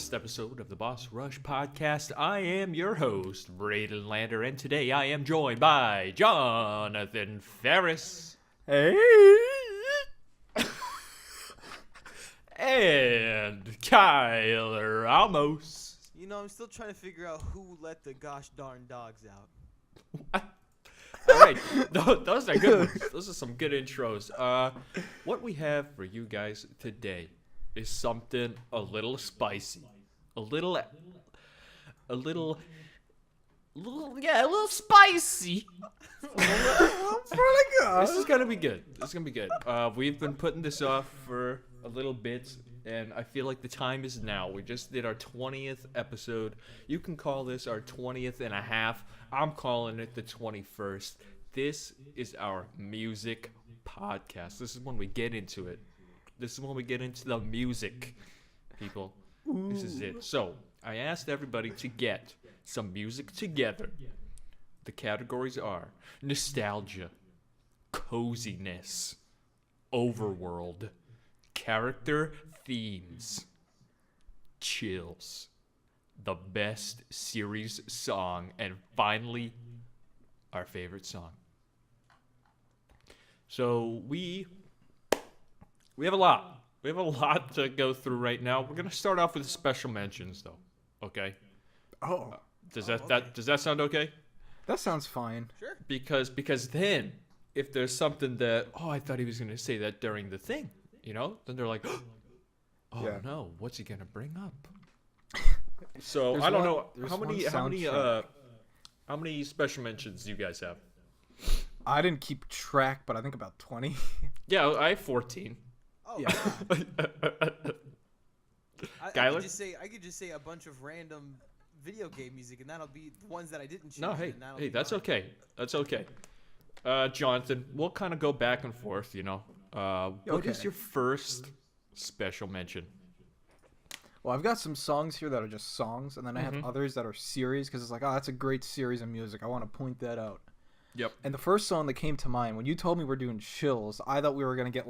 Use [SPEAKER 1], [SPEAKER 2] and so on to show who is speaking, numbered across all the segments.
[SPEAKER 1] latest episode of the Boss Rush podcast. I am your host, Braden Lander, and today I am joined by Jonathan Ferris.
[SPEAKER 2] Hey!
[SPEAKER 1] And Kyler Ramos.
[SPEAKER 3] You know, I'm still trying to figure out who let the gosh darn dogs out.
[SPEAKER 1] All right, those are good ones. Those are some good intros. What we have for you guys today is something a little spicy, a little spicy. This is gonna be good. We've been putting this off for a little bit, and I feel like the time is now. We just did our 20th episode. You can call this our 20th and a half. I'm calling it the 21st. This is our music podcast. This is when we get into it. This is when we get into the music, people. This is it. So, I asked everybody to get some music together. The categories are nostalgia, coziness, overworld, character themes, chills, the best series song, and finally, our favorite song. So we have a lot. We have a lot to go through right now. We're gonna start off with special mentions, though. Okay.
[SPEAKER 2] Oh.
[SPEAKER 1] Does that sound okay?
[SPEAKER 2] That sounds fine.
[SPEAKER 3] Sure.
[SPEAKER 1] Because then, if there's something that I thought he was gonna say that during the thing, then they're like,
[SPEAKER 2] Yeah.
[SPEAKER 1] no, what's he gonna bring up? So
[SPEAKER 2] There's
[SPEAKER 1] I don't
[SPEAKER 2] one-
[SPEAKER 1] know
[SPEAKER 2] there's
[SPEAKER 1] how
[SPEAKER 2] one
[SPEAKER 1] many how many special mentions do you guys have?
[SPEAKER 2] I didn't keep track, but I think about 20.
[SPEAKER 1] Yeah, I have 14.
[SPEAKER 3] Oh,
[SPEAKER 2] Yeah.
[SPEAKER 3] wow. I
[SPEAKER 1] Kyler?
[SPEAKER 3] could just say a bunch of random video game music, and that'll be the ones that I didn't choose.
[SPEAKER 1] No, hey,
[SPEAKER 3] and that'll be
[SPEAKER 1] that's
[SPEAKER 3] fine.
[SPEAKER 1] okay. That's okay. Jonathan, we'll kind of go back and forth, What is
[SPEAKER 2] Okay.
[SPEAKER 1] your first special mention?
[SPEAKER 2] Well, I've got some songs here that are just songs, and then I have others that are series, because it's like, that's a great series of music. I want to point that out.
[SPEAKER 1] Yep.
[SPEAKER 2] And the first song that came to mind, when you told me we're doing chills, I thought we were going to get,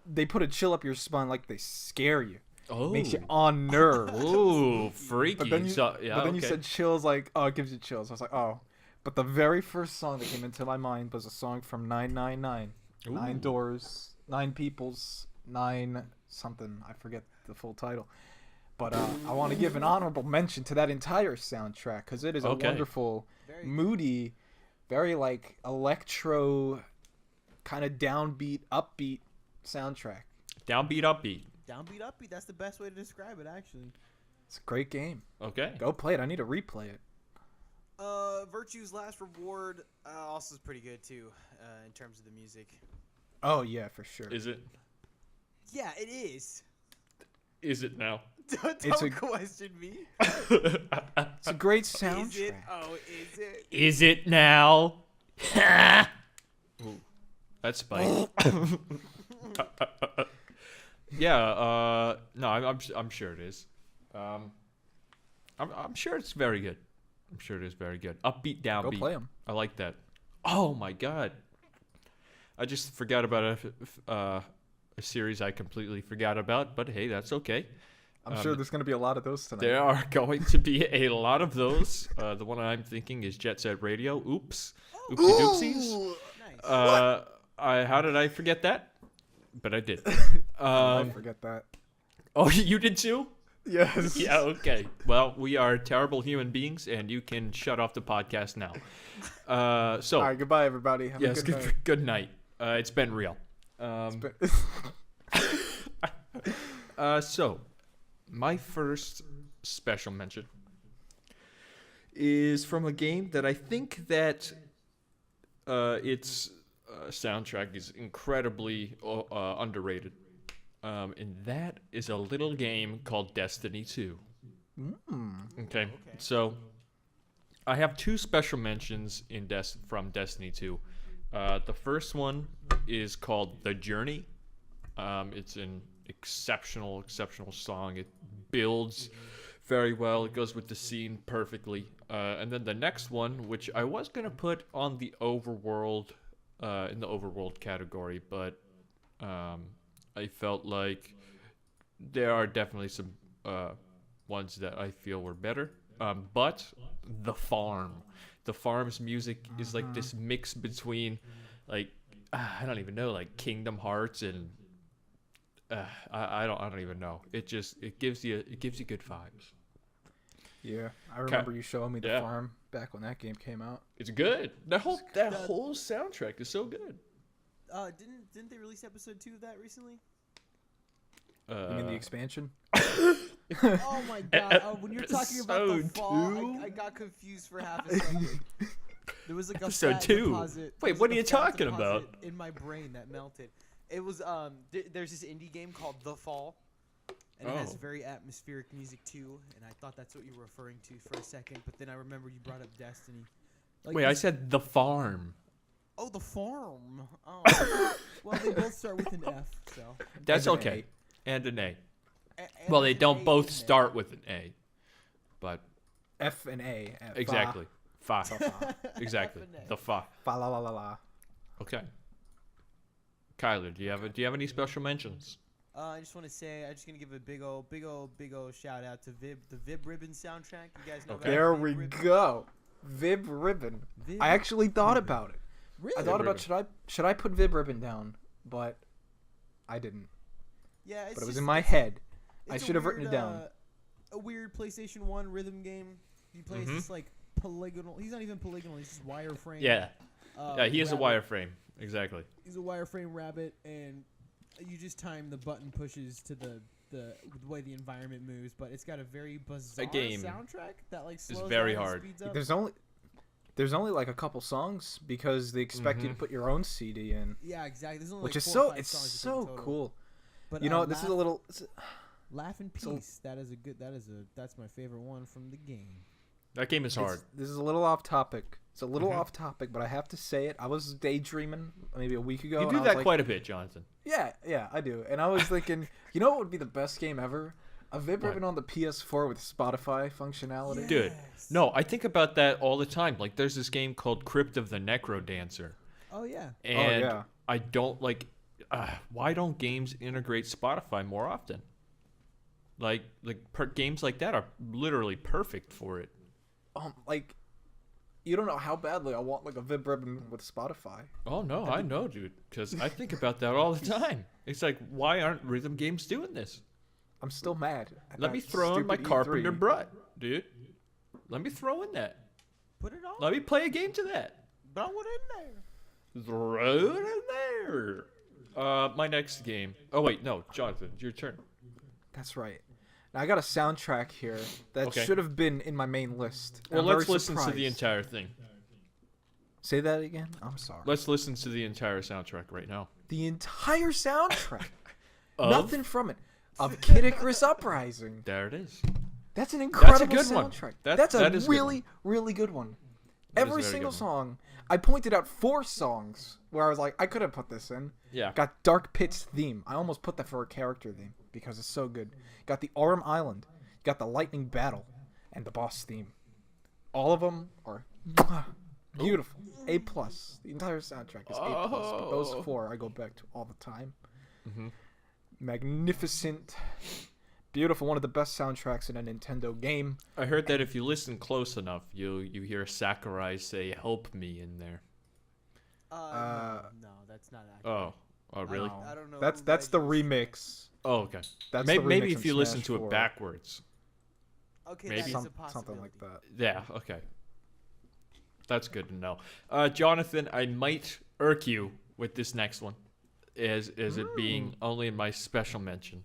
[SPEAKER 2] they put a chill up your spine, like they scare you.
[SPEAKER 1] Oh.
[SPEAKER 2] Makes you on nerve.
[SPEAKER 1] Ooh, freaky.
[SPEAKER 2] But then
[SPEAKER 1] you
[SPEAKER 2] you said chills, it gives you chills. I was like, oh. But the very first song that came into my mind was a song from 999.
[SPEAKER 1] Ooh.
[SPEAKER 2] 9 Doors, 9 Peoples, 9 something. I forget the full title. But I want to give an honorable mention to that entire soundtrack, because it is a wonderful,
[SPEAKER 3] Very
[SPEAKER 2] moody, very electro, kind of downbeat, upbeat soundtrack.
[SPEAKER 1] Downbeat, upbeat.
[SPEAKER 3] Downbeat, upbeat. That's the best way to describe it, actually.
[SPEAKER 2] It's a great game.
[SPEAKER 1] Okay.
[SPEAKER 2] Go play it. I need to replay it.
[SPEAKER 3] Virtue's Last Reward also is pretty good too, in terms of the music.
[SPEAKER 2] Oh, yeah, for sure.
[SPEAKER 1] Is it?
[SPEAKER 3] Yeah, it is.
[SPEAKER 1] Is it now?
[SPEAKER 3] Don't question me.
[SPEAKER 2] It's a great
[SPEAKER 3] Is it?
[SPEAKER 2] soundtrack.
[SPEAKER 3] Oh, is it?
[SPEAKER 1] Is it now? Ooh, that's spicy. Yeah. No, I'm sure it is. I'm sure it's very good. I'm sure it is very good. Upbeat, downbeat.
[SPEAKER 2] Go play them.
[SPEAKER 1] I like that. Oh my god. I just forgot about a series I completely forgot about, but hey, that's okay.
[SPEAKER 2] I'm sure there's going to be a lot of those tonight.
[SPEAKER 1] There are going to be a lot of those. The one I'm thinking is Jet Set Radio. Oops. Oopsie doopsies.
[SPEAKER 3] Nice.
[SPEAKER 1] How did I forget that? But I did.
[SPEAKER 2] I forget that.
[SPEAKER 1] Oh, you did too?
[SPEAKER 2] Yes.
[SPEAKER 1] Yeah, okay. Well, we are terrible human beings, and you can shut off the podcast now. So,
[SPEAKER 2] All right, goodbye, everybody. Have
[SPEAKER 1] yes,
[SPEAKER 2] a good night.
[SPEAKER 1] good night. It's been real. So, my first special mention is from a game that I think that its soundtrack is incredibly underrated. And that is a little game called Destiny 2. Okay, so I have two special mentions from Destiny 2. The first one is called The Journey. It's an exceptional song. It builds very well. It goes with the scene perfectly. And then the next one, which I was going to put on the overworld, in the overworld category, but I felt like there are definitely some ones that I feel were better. But the farm's music is like this mix between, like, I don't even know, like Kingdom Hearts and I don't even know. It gives you good vibes.
[SPEAKER 2] Yeah, I remember you showing me the farm back when that game came out.
[SPEAKER 1] It's good. That whole soundtrack is so good.
[SPEAKER 3] Didn't they release episode 2 of that recently?
[SPEAKER 2] You mean the expansion?
[SPEAKER 3] Oh my god! When you're talking about the fall, I got confused for half a second. There was like a fat deposit.
[SPEAKER 1] Wait, what are you talking about?
[SPEAKER 3] In my brain that melted. It was there's this indie game called The Fall, and it has very atmospheric music too. And I thought that's what you were referring to for a second, but then I remember you brought up Destiny. Like,
[SPEAKER 1] wait, I said The Farm.
[SPEAKER 3] Oh, The Farm. Oh, well, they both start with an F, so
[SPEAKER 1] that's okay. And an A. Well, they don't both start with an A, but
[SPEAKER 2] F and A.
[SPEAKER 1] Exactly. Fa. Exactly. The fa.
[SPEAKER 2] Fa la la la la.
[SPEAKER 1] Okay. Kyler, do you have any special mentions?
[SPEAKER 3] I just want to say, I'm just gonna give a big old shout out to the Vib Ribbon soundtrack. You guys know about
[SPEAKER 2] There
[SPEAKER 3] Vib
[SPEAKER 2] we
[SPEAKER 3] Ribbon?
[SPEAKER 2] go. Vib Ribbon. I actually thought about it.
[SPEAKER 3] Really?
[SPEAKER 2] I thought about should I put Vib Ribbon down, but I didn't.
[SPEAKER 3] Yeah,
[SPEAKER 2] but it was in my head. I
[SPEAKER 3] It's
[SPEAKER 2] should have written it down.
[SPEAKER 3] A weird PlayStation 1 rhythm game. He plays this like polygonal. He's not even polygonal. He's just wireframe.
[SPEAKER 1] Yeah. Yeah, he is a
[SPEAKER 3] rabbit.
[SPEAKER 1] wireframe. Exactly.
[SPEAKER 3] He's a wireframe rabbit, and you just time the button pushes to the way the environment moves. But it's got a very bizarre soundtrack that like slows
[SPEAKER 1] very
[SPEAKER 3] down and
[SPEAKER 1] hard.
[SPEAKER 3] speeds up.
[SPEAKER 2] There's only like a couple songs because they expect you to put your own CD in.
[SPEAKER 3] Yeah, exactly. There's only
[SPEAKER 2] which
[SPEAKER 3] like
[SPEAKER 2] is
[SPEAKER 3] 4 or
[SPEAKER 2] so
[SPEAKER 3] 5
[SPEAKER 2] it's
[SPEAKER 3] songs
[SPEAKER 2] so
[SPEAKER 3] total.
[SPEAKER 2] cool.
[SPEAKER 3] But
[SPEAKER 2] you know, this is a little.
[SPEAKER 3] Laugh in Peace. That's my favorite one from the game.
[SPEAKER 1] That game is hard.
[SPEAKER 2] This is a little off topic. It's a little off topic, but I have to say it. I was daydreaming maybe a week ago.
[SPEAKER 1] You do that quite a bit, Jonathan.
[SPEAKER 2] Yeah, I do. And I was thinking, you know what would be the best game ever? A Vib Ribbon on the PS4 with Spotify functionality.
[SPEAKER 1] Dude, no, I think about that all the time. Like, there's this game called Crypt of the Necro Dancer.
[SPEAKER 3] Oh yeah.
[SPEAKER 1] And I don't like. Why don't games integrate Spotify more often? Like games like that are literally perfect for it.
[SPEAKER 2] Like, you don't know how badly I want like a Vib Ribbon with Spotify.
[SPEAKER 1] Oh no, I know, dude. Because I think about that all the time. It's like, why aren't rhythm games doing this?
[SPEAKER 2] I'm still mad.
[SPEAKER 1] Let me throw in my Carpenter Brut, dude. Let me throw in that.
[SPEAKER 3] Put it on.
[SPEAKER 1] Let me play a game to that.
[SPEAKER 3] Throw it in there.
[SPEAKER 1] Throw it in there. My next game. Oh wait, no, Jonathan, it's your turn.
[SPEAKER 2] That's right. Now I got a soundtrack here that should have been in my main list.
[SPEAKER 1] Well, let's listen to the entire thing.
[SPEAKER 2] Say that again? I'm sorry.
[SPEAKER 1] Let's listen to the entire soundtrack right now.
[SPEAKER 2] The entire soundtrack. Nothing from it. Of Kid Icarus Uprising.
[SPEAKER 1] There it is.
[SPEAKER 2] That's an incredible
[SPEAKER 1] good one.
[SPEAKER 2] soundtrack.
[SPEAKER 1] That
[SPEAKER 2] is a really, really good one. Every single
[SPEAKER 1] good
[SPEAKER 2] song. I pointed out 4 songs where I was like, I could have put this in.
[SPEAKER 1] Yeah.
[SPEAKER 2] Got Dark Pit's theme. I almost put that for a character theme because it's so good. Got the Aurum Island. Got the Lightning Battle. And the boss theme. All of them are beautiful. A+. The entire soundtrack is A+. But those 4 I go back to all the time.
[SPEAKER 1] Mm-hmm.
[SPEAKER 2] Magnificent. Beautiful. One of the best soundtracks in a Nintendo game.
[SPEAKER 1] I heard that if you listen close enough, you hear Sakurai say "Help me" in there.
[SPEAKER 3] No, that's not accurate.
[SPEAKER 1] Oh, really?
[SPEAKER 3] I don't know.
[SPEAKER 2] That's the remix.
[SPEAKER 1] Oh, okay.
[SPEAKER 2] That's
[SPEAKER 1] maybe
[SPEAKER 2] the remix
[SPEAKER 1] if you
[SPEAKER 2] from
[SPEAKER 1] listen
[SPEAKER 2] Smash
[SPEAKER 1] to
[SPEAKER 2] 4.
[SPEAKER 1] it backwards.
[SPEAKER 3] Okay,
[SPEAKER 1] maybe.
[SPEAKER 3] that is a possibility.
[SPEAKER 2] Something like that.
[SPEAKER 1] Yeah. Okay. That's good to know. Jonathan, I might irk you with this next one, as it being only in my special mention.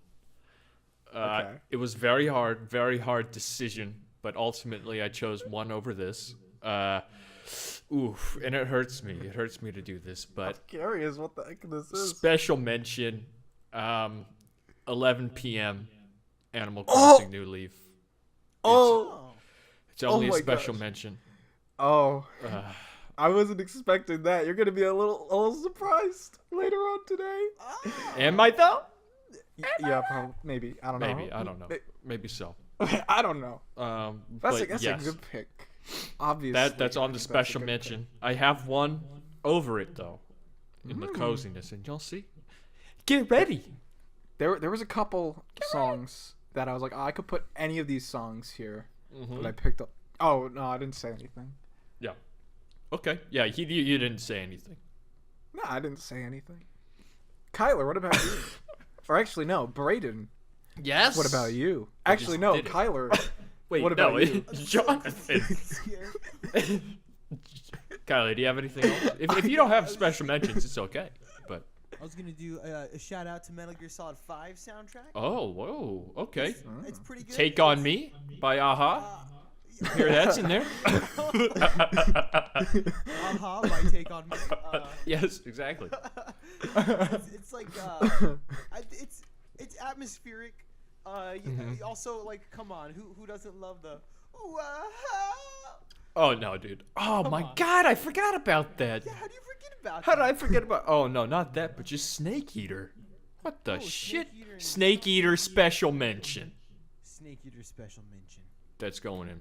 [SPEAKER 2] Okay.
[SPEAKER 1] It was very hard decision, but ultimately I chose one over this. Oof, and it hurts me. It hurts me to do this, but
[SPEAKER 2] I'm curious what the heck this is.
[SPEAKER 1] special mention, 11 p.m. Animal Crossing New Leaf. It's only a special mention.
[SPEAKER 2] Oh, I wasn't expecting that. You're gonna be a little surprised later on today.
[SPEAKER 1] Am I though?
[SPEAKER 2] Yeah, probably, maybe. I don't know.
[SPEAKER 1] Maybe, I don't know. Maybe so.
[SPEAKER 2] I don't know. That's
[SPEAKER 1] yes.
[SPEAKER 2] a good pick. Obviously.
[SPEAKER 1] That's on the special mention. I have one over it though, in the coziness, and you'll see. Get ready.
[SPEAKER 2] There was a couple songs that I was like, oh, I could put any of these songs here.
[SPEAKER 1] Mm-hmm.
[SPEAKER 2] But I picked up. Oh no, I didn't say anything.
[SPEAKER 1] Yeah. Okay. Yeah, you didn't say anything.
[SPEAKER 2] No, I didn't say anything. Kyler, what about you? Or actually, no, Brayden.
[SPEAKER 1] Yes.
[SPEAKER 2] What about you?
[SPEAKER 1] I
[SPEAKER 2] Actually,
[SPEAKER 1] just
[SPEAKER 2] no,
[SPEAKER 1] did it.
[SPEAKER 2] Kyler.
[SPEAKER 1] Wait,
[SPEAKER 2] what about
[SPEAKER 1] no,
[SPEAKER 2] you?
[SPEAKER 1] Jonathan. Kylie, do you have anything else? If you don't have special mentions, it's okay. But
[SPEAKER 3] I was gonna do a shout out to Metal Gear Solid 5 soundtrack.
[SPEAKER 1] oh, whoa, okay.
[SPEAKER 3] It's pretty good.
[SPEAKER 1] Take on Me by Aha. Here, that's in there.
[SPEAKER 3] Aha, my Take on Me.
[SPEAKER 1] Yes, exactly.
[SPEAKER 3] It's like it's atmospheric. Also, like, come on, who doesn't love the? Ooh,
[SPEAKER 1] Oh no, dude. Oh my God, I forgot about that.
[SPEAKER 3] yeah, how do you forget about
[SPEAKER 1] How
[SPEAKER 3] that?
[SPEAKER 1] did I forget about? Oh no, not that, but just Snake Eater. What the shit?
[SPEAKER 3] Snake Eater and-
[SPEAKER 1] Snake Eater special mention.
[SPEAKER 3] Snake Eater special mention.
[SPEAKER 1] That's going in.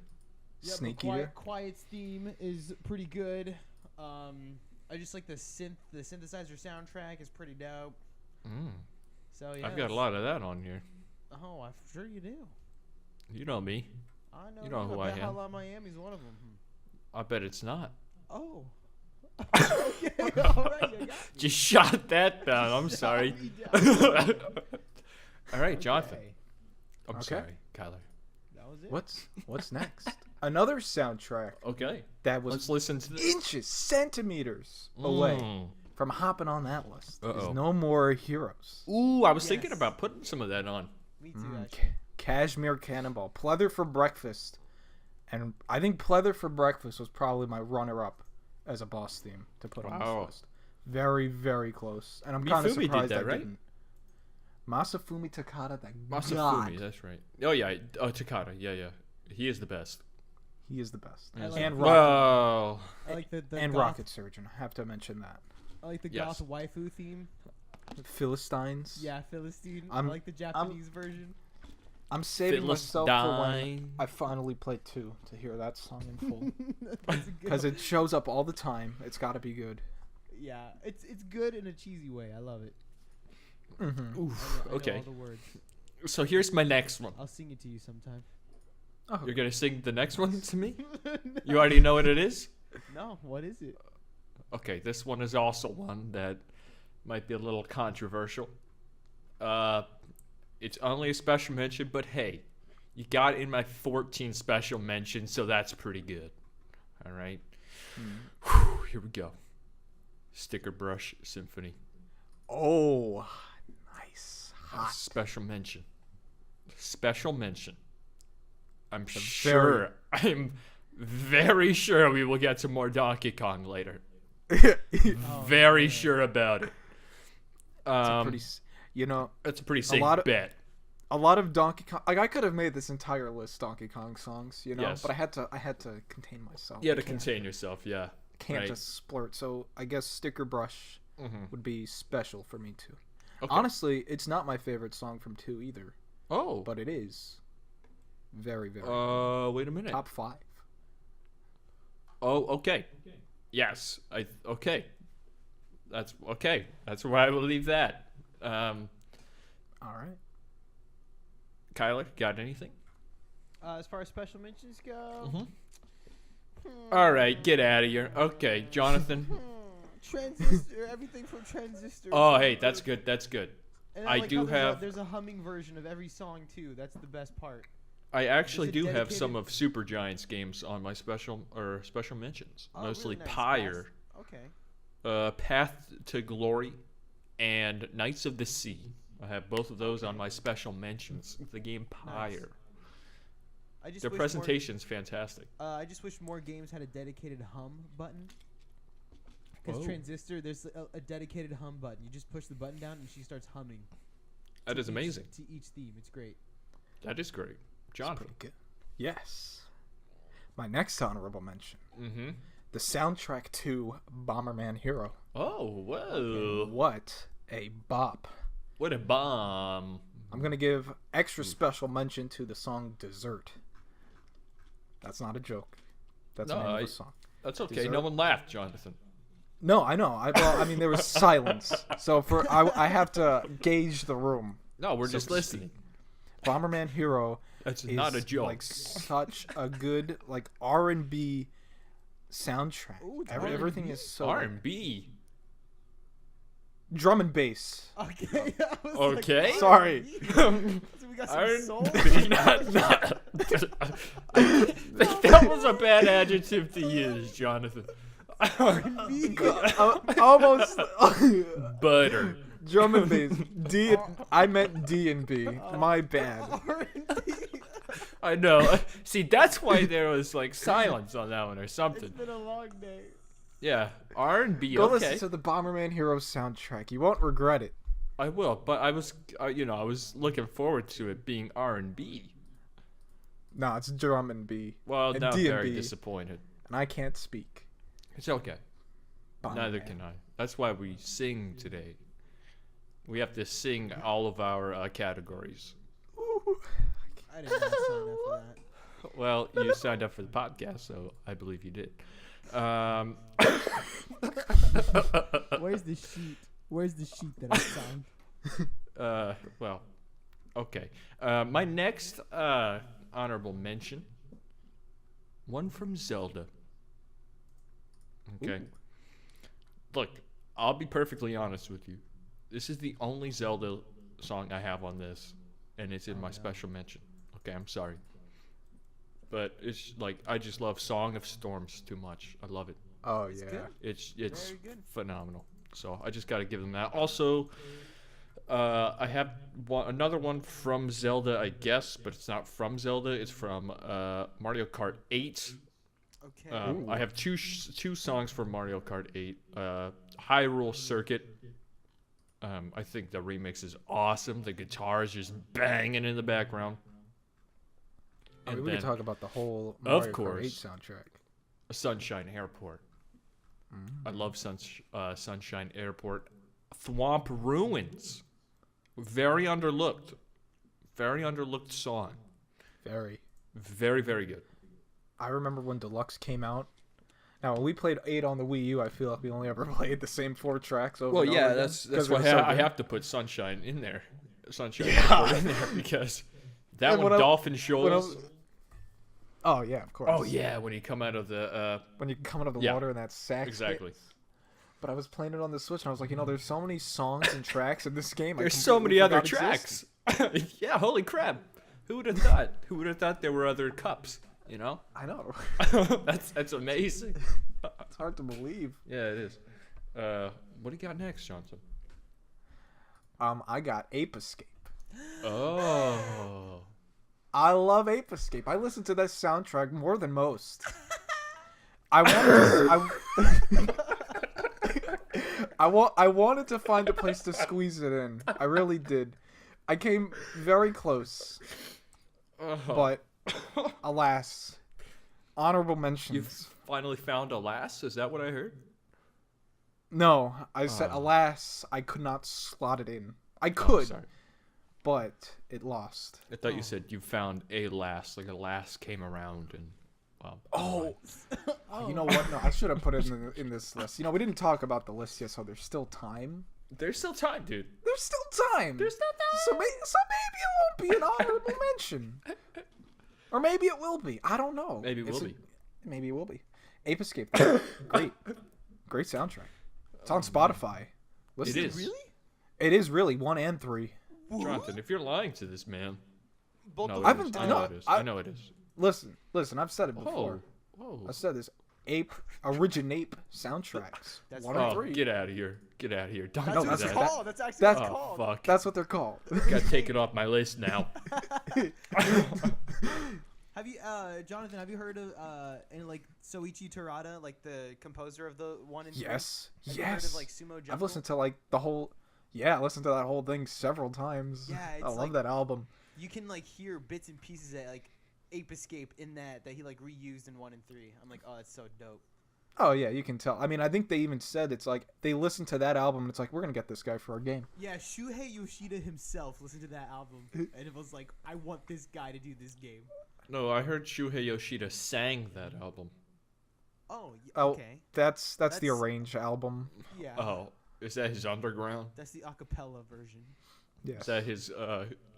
[SPEAKER 2] Snake
[SPEAKER 3] but
[SPEAKER 2] Eater.
[SPEAKER 3] Quiet's theme is pretty good. I just like the synthesizer soundtrack is pretty dope.
[SPEAKER 1] Mm.
[SPEAKER 3] So yeah,
[SPEAKER 1] I've got a lot of that on here.
[SPEAKER 3] Oh, I'm sure you do.
[SPEAKER 1] You know me.
[SPEAKER 3] I know.
[SPEAKER 1] You know who I
[SPEAKER 3] bet
[SPEAKER 1] am.
[SPEAKER 3] Hotline Miami's one of them.
[SPEAKER 1] I bet it's not.
[SPEAKER 3] Oh. Okay. All right. You got me.
[SPEAKER 1] Just shot that down. I'm sorry.
[SPEAKER 3] me down.
[SPEAKER 1] All right, Jonathan.
[SPEAKER 3] Okay,
[SPEAKER 1] I'm
[SPEAKER 2] Okay.
[SPEAKER 1] sorry, Kyler.
[SPEAKER 3] that was it.
[SPEAKER 2] What's next? Another soundtrack
[SPEAKER 1] Okay.
[SPEAKER 2] that was
[SPEAKER 1] Let's listen to this.
[SPEAKER 2] inches, centimeters away
[SPEAKER 1] Mm.
[SPEAKER 2] from hopping on that list. Is
[SPEAKER 1] Uh-oh.
[SPEAKER 2] No More Heroes.
[SPEAKER 1] Ooh, I was thinking
[SPEAKER 3] Yes.
[SPEAKER 1] about putting some of that on.
[SPEAKER 3] Me too.
[SPEAKER 2] Mm,
[SPEAKER 3] Actually.
[SPEAKER 2] Cashmere Cannonball, Pleather for Breakfast, and I think Pleather for Breakfast was probably my runner-up as a boss theme to put on
[SPEAKER 1] Wow.
[SPEAKER 2] this list. Very, very close, and I'm kind of
[SPEAKER 1] Mifumi did
[SPEAKER 2] surprised
[SPEAKER 1] that,
[SPEAKER 2] I
[SPEAKER 1] right?
[SPEAKER 2] didn't. Masafumi Takada, that
[SPEAKER 1] Masafumi,
[SPEAKER 2] god,
[SPEAKER 1] that's right. Oh yeah, Takada, yeah. He is the best.
[SPEAKER 2] he is the best.
[SPEAKER 3] I like
[SPEAKER 2] And
[SPEAKER 3] the-
[SPEAKER 2] Rocket,
[SPEAKER 1] Wow.
[SPEAKER 3] I like the
[SPEAKER 2] and
[SPEAKER 3] goth,
[SPEAKER 2] Rocket Surgeon. I have to mention that.
[SPEAKER 3] I like the
[SPEAKER 1] Yes.
[SPEAKER 3] goth waifu theme.
[SPEAKER 2] Philistines.
[SPEAKER 3] Yeah, Philistine. I
[SPEAKER 2] I'm-
[SPEAKER 3] like the Japanese version.
[SPEAKER 2] I'm saving myself for when
[SPEAKER 1] Philistine.
[SPEAKER 2] I finally play 2 to hear that song in full.
[SPEAKER 3] That's a good
[SPEAKER 2] Because
[SPEAKER 3] one.
[SPEAKER 2] it shows up all the time. It's got to be good.
[SPEAKER 3] Yeah, it's good in a cheesy way. I love it.
[SPEAKER 2] Mm-hmm.
[SPEAKER 1] Oof.
[SPEAKER 3] I know
[SPEAKER 1] Okay.
[SPEAKER 3] all the words.
[SPEAKER 1] So here's my next one.
[SPEAKER 3] I'll sing it to you sometime.
[SPEAKER 2] Oh,
[SPEAKER 1] You're gonna sing the next one to me? You already know what it is?
[SPEAKER 3] No, what is it?
[SPEAKER 1] Okay, this one is also one that might be a little controversial. It's only a special mention, but hey, you got it in my 14 special mentions, so that's pretty good. All right. Whew, here we go. Sticker Brush Symphony.
[SPEAKER 2] Oh, nice. Hot.
[SPEAKER 1] Special mention. Special mention. I'm
[SPEAKER 2] very-
[SPEAKER 1] very sure we will get some more Donkey Kong later.
[SPEAKER 3] Oh,
[SPEAKER 1] Very
[SPEAKER 3] man.
[SPEAKER 1] sure about it.
[SPEAKER 2] You know,
[SPEAKER 1] It's a pretty safe
[SPEAKER 2] lot of-
[SPEAKER 1] bet.
[SPEAKER 2] a lot of Donkey Kong. Like I could have made this entire list Donkey Kong songs, you know,
[SPEAKER 1] Yes.
[SPEAKER 2] but I had to contain myself.
[SPEAKER 1] You had to
[SPEAKER 2] Can't-
[SPEAKER 1] contain yourself, yeah.
[SPEAKER 2] Can't
[SPEAKER 1] right.
[SPEAKER 2] just splurt. So I guess Sticker Brush
[SPEAKER 1] Mm-hmm.
[SPEAKER 2] would be special for me too.
[SPEAKER 1] Okay.
[SPEAKER 2] Honestly, it's not my favorite song from 2 either,
[SPEAKER 1] Oh.
[SPEAKER 2] but it is very, very
[SPEAKER 1] Wait a minute.
[SPEAKER 2] top 5.
[SPEAKER 1] Oh, okay. Yes. Okay. That's okay. That's where I will leave that.
[SPEAKER 2] All right.
[SPEAKER 1] Kyler, got anything?
[SPEAKER 3] As far as special mentions go,
[SPEAKER 1] Mm-hmm. All right, get out of here. Okay, Jonathan.
[SPEAKER 3] Transistor, everything from Transistor.
[SPEAKER 1] Oh, hey, that's good. That's good.
[SPEAKER 3] And
[SPEAKER 1] I
[SPEAKER 3] like
[SPEAKER 1] do
[SPEAKER 3] how
[SPEAKER 1] have-
[SPEAKER 3] There's a humming version of every song too. That's the best part.
[SPEAKER 1] I actually
[SPEAKER 3] Is it
[SPEAKER 1] do have some
[SPEAKER 3] dedicated-
[SPEAKER 1] of Super Giant's games on my special mentions.
[SPEAKER 3] Oh,
[SPEAKER 1] Mostly
[SPEAKER 3] really nice.
[SPEAKER 1] Pyre,
[SPEAKER 3] Okay.
[SPEAKER 1] Path to Glory, and Knights of the Sea. I have both of those on my special mentions. The game Pyre.
[SPEAKER 3] I just
[SPEAKER 1] Their
[SPEAKER 3] wish
[SPEAKER 1] presentation's fantastic.
[SPEAKER 3] I just wish more games had a dedicated hum button. Because
[SPEAKER 1] Whoa.
[SPEAKER 3] Transistor, there's a dedicated hum button. You just push the button down and she starts humming.
[SPEAKER 1] That
[SPEAKER 3] to
[SPEAKER 1] is amazing.
[SPEAKER 3] To each theme, it's great.
[SPEAKER 1] That is great.
[SPEAKER 2] It's
[SPEAKER 1] Jonathan.
[SPEAKER 2] pretty good. Yes. My next honorable mention:
[SPEAKER 1] Mm-hmm.
[SPEAKER 2] the soundtrack to Bomberman Hero.
[SPEAKER 1] Oh, whoa.
[SPEAKER 2] What a bop!
[SPEAKER 1] What a bomb.
[SPEAKER 2] I'm gonna give extra special mention to the song "Dessert." That's not a joke. That's the
[SPEAKER 1] No,
[SPEAKER 2] name of
[SPEAKER 1] I-
[SPEAKER 2] the song.
[SPEAKER 1] That's okay.
[SPEAKER 2] Dessert?
[SPEAKER 1] No one laughed, Jonathan.
[SPEAKER 2] No, I know. I mean, there was silence, so I have to gauge the room.
[SPEAKER 1] No, we're
[SPEAKER 2] So
[SPEAKER 1] just
[SPEAKER 2] to speak.
[SPEAKER 1] listening.
[SPEAKER 2] Bomberman Hero
[SPEAKER 1] That's
[SPEAKER 2] is
[SPEAKER 1] not a joke.
[SPEAKER 2] like such a good like R&B soundtrack.
[SPEAKER 3] Ooh, it's
[SPEAKER 2] Everything
[SPEAKER 3] R&B?
[SPEAKER 2] is so like,
[SPEAKER 1] R&B.
[SPEAKER 2] drum and bass.
[SPEAKER 3] Okay. I was
[SPEAKER 1] Okay.
[SPEAKER 3] Like,
[SPEAKER 2] Sorry.
[SPEAKER 3] R&B? So we got some soul.
[SPEAKER 1] R&B. not. I think that was a bad adjective to use, Jonathan.
[SPEAKER 3] R&B.
[SPEAKER 2] Almost
[SPEAKER 1] Butter.
[SPEAKER 2] drum and bass. D. I meant D and B. My bad.
[SPEAKER 3] R&B.
[SPEAKER 1] I know. See, that's why there was like silence on that one or
[SPEAKER 3] It's
[SPEAKER 1] something.
[SPEAKER 3] been a long day.
[SPEAKER 1] Yeah, R&B.
[SPEAKER 2] Go
[SPEAKER 1] Okay,
[SPEAKER 2] listen to the Bomberman Hero soundtrack. You won't regret it.
[SPEAKER 1] I will. But I was, I was looking forward to it being R&B.
[SPEAKER 2] No, it's drum and B.
[SPEAKER 1] Well,
[SPEAKER 2] And
[SPEAKER 1] now I'm
[SPEAKER 2] D&B.
[SPEAKER 1] very disappointed.
[SPEAKER 2] And I can't speak.
[SPEAKER 1] It's okay. Neither
[SPEAKER 2] Bomberman.
[SPEAKER 1] can I. That's why we sing today. We have to sing all of our categories.
[SPEAKER 3] I didn't sign up for that.
[SPEAKER 1] Well, you signed up for the podcast, so I believe you did.
[SPEAKER 3] Where's the sheet? Where's the sheet that I signed?
[SPEAKER 1] Well, okay. My next honorable mention, one from Zelda. Okay. Look, I'll be perfectly honest with you. This is the only Zelda song I have on this, and it's in my special mention. Okay, I'm sorry. But it's like I just love Song of Storms too much. I love it.
[SPEAKER 2] Oh
[SPEAKER 3] It's
[SPEAKER 2] yeah.
[SPEAKER 3] good.
[SPEAKER 1] It's
[SPEAKER 3] Very good.
[SPEAKER 1] phenomenal. So I just got to give them that. Also, I have another one from Zelda, I guess, but it's not from Zelda. It's from Mario Kart 8.
[SPEAKER 3] Okay.
[SPEAKER 1] I have two songs from Mario Kart 8. Hyrule Circuit. I think the remix is awesome. The guitar is just banging in the background.
[SPEAKER 2] I mean,
[SPEAKER 1] And
[SPEAKER 2] we could
[SPEAKER 1] then
[SPEAKER 2] talk about the whole
[SPEAKER 1] Of
[SPEAKER 2] Mario Kart 8
[SPEAKER 1] course.
[SPEAKER 2] soundtrack.
[SPEAKER 1] Sunshine Airport. I love Sunshine Airport. Thwomp Ruins. Very underlooked. Very underlooked song.
[SPEAKER 2] Very.
[SPEAKER 1] Very, very good.
[SPEAKER 2] I remember when Deluxe came out. Now, when we played 8 on the Wii U, I feel like we only ever played the same 4 tracks over
[SPEAKER 1] Well,
[SPEAKER 2] and
[SPEAKER 1] yeah,
[SPEAKER 2] over again,
[SPEAKER 1] that's
[SPEAKER 2] 'cause
[SPEAKER 1] why
[SPEAKER 2] it was so
[SPEAKER 1] I
[SPEAKER 2] good.
[SPEAKER 1] have to put Sunshine in there. Sunshine
[SPEAKER 2] Yeah.
[SPEAKER 1] Airport in there because that
[SPEAKER 2] And
[SPEAKER 1] one,
[SPEAKER 2] when I-
[SPEAKER 1] Dolphin
[SPEAKER 2] when I
[SPEAKER 1] Shoals.
[SPEAKER 2] was- Oh, yeah, of course.
[SPEAKER 1] Oh, yeah, when you come out of the...
[SPEAKER 2] When you come out of the
[SPEAKER 1] Yeah,
[SPEAKER 2] water and that sax
[SPEAKER 1] exactly.
[SPEAKER 2] hits. But I was playing it on the Switch, and I was like, there's so many songs and tracks in this game.
[SPEAKER 1] There's
[SPEAKER 2] I
[SPEAKER 1] so many
[SPEAKER 2] completely
[SPEAKER 1] other
[SPEAKER 2] forgot existed.
[SPEAKER 1] tracks. Yeah, holy crap. Who would have thought? Who would have thought there were other cups, you know?
[SPEAKER 2] I know.
[SPEAKER 1] That's amazing.
[SPEAKER 2] It's hard to believe.
[SPEAKER 1] Yeah, it is. What do you got next, Johnson?
[SPEAKER 2] I got Ape Escape.
[SPEAKER 1] Oh.
[SPEAKER 2] I love Ape Escape. I listen to that soundtrack more than most. I wanted to find a place to squeeze it in. I really did. I came very close, but alas, honorable mentions.
[SPEAKER 1] You've finally found a lass? Is that what I heard?
[SPEAKER 2] No, I said
[SPEAKER 1] Oh.
[SPEAKER 2] alas, I could not slot it in. I
[SPEAKER 1] Oh,
[SPEAKER 2] could,
[SPEAKER 1] sorry.
[SPEAKER 2] but it lost.
[SPEAKER 1] I thought you said you found a lass, like a lass came around and... Well,
[SPEAKER 2] Oh, you know what? No, I should have put it in this list. We didn't talk about the list yet, so there's still time.
[SPEAKER 1] there's still time, dude.
[SPEAKER 2] There's still time.
[SPEAKER 1] There's still time.
[SPEAKER 2] So maybe it won't be an honorable mention, or maybe it will be. I don't know.
[SPEAKER 1] Maybe it will be.
[SPEAKER 2] Maybe it will be. Ape Escape, great soundtrack. It's on Spotify. Listen,
[SPEAKER 1] It is.
[SPEAKER 3] Really?
[SPEAKER 2] It is really 1 and 3.
[SPEAKER 1] Jonathan, if you're lying to this man...
[SPEAKER 3] Both
[SPEAKER 1] No,
[SPEAKER 3] of
[SPEAKER 1] it
[SPEAKER 2] I've
[SPEAKER 3] them.
[SPEAKER 1] is.
[SPEAKER 2] been-
[SPEAKER 1] I
[SPEAKER 2] no,
[SPEAKER 1] know it is.
[SPEAKER 2] I-
[SPEAKER 1] I know it is.
[SPEAKER 2] Listen. I've said it before.
[SPEAKER 1] Whoa.
[SPEAKER 2] I said this. Originape soundtracks.
[SPEAKER 3] That's
[SPEAKER 2] 1
[SPEAKER 3] right.
[SPEAKER 2] and
[SPEAKER 1] Oh,
[SPEAKER 2] 3.
[SPEAKER 1] get out of here. Get out of here. Don't
[SPEAKER 3] That's
[SPEAKER 2] No,
[SPEAKER 1] do
[SPEAKER 3] what
[SPEAKER 2] that's
[SPEAKER 3] it's
[SPEAKER 1] that.
[SPEAKER 2] that-
[SPEAKER 3] called. That's actually
[SPEAKER 2] that's-
[SPEAKER 3] what it's
[SPEAKER 1] Oh,
[SPEAKER 3] called.
[SPEAKER 1] fuck.
[SPEAKER 2] That's what they're called.
[SPEAKER 1] Gotta take it off my list now.
[SPEAKER 3] Have you, Jonathan? Have you heard of any like Soichi Terada, like the composer of the 1 and 3?
[SPEAKER 2] Yes.
[SPEAKER 3] Have you heard
[SPEAKER 2] Yes.
[SPEAKER 3] of like Sumo Jungle?
[SPEAKER 2] I've listened to like the whole. Yeah, I listened to that whole thing several times.
[SPEAKER 3] Yeah,
[SPEAKER 2] I
[SPEAKER 3] it's
[SPEAKER 2] love
[SPEAKER 3] like-
[SPEAKER 2] that album.
[SPEAKER 3] You can like hear bits and pieces that like Ape Escape in that he like reused in 1 and 3. I'm like, oh, it's so dope.
[SPEAKER 2] Oh yeah, you can tell. I mean, I think they even said it's like they listened to that album and it's like we're gonna get this guy for our game.
[SPEAKER 3] Yeah, Shuhei Yoshida himself listened to that album and it was like, I want this guy to do this game.
[SPEAKER 1] No, I heard Shuhei Yoshida sang that album.
[SPEAKER 3] Oh,
[SPEAKER 2] Oh,
[SPEAKER 3] okay.
[SPEAKER 2] that's the
[SPEAKER 3] That's-
[SPEAKER 2] arranged album.
[SPEAKER 3] Yeah.
[SPEAKER 1] Oh, is that his underground?
[SPEAKER 3] That's the acapella version.
[SPEAKER 2] Yes.
[SPEAKER 1] Is that his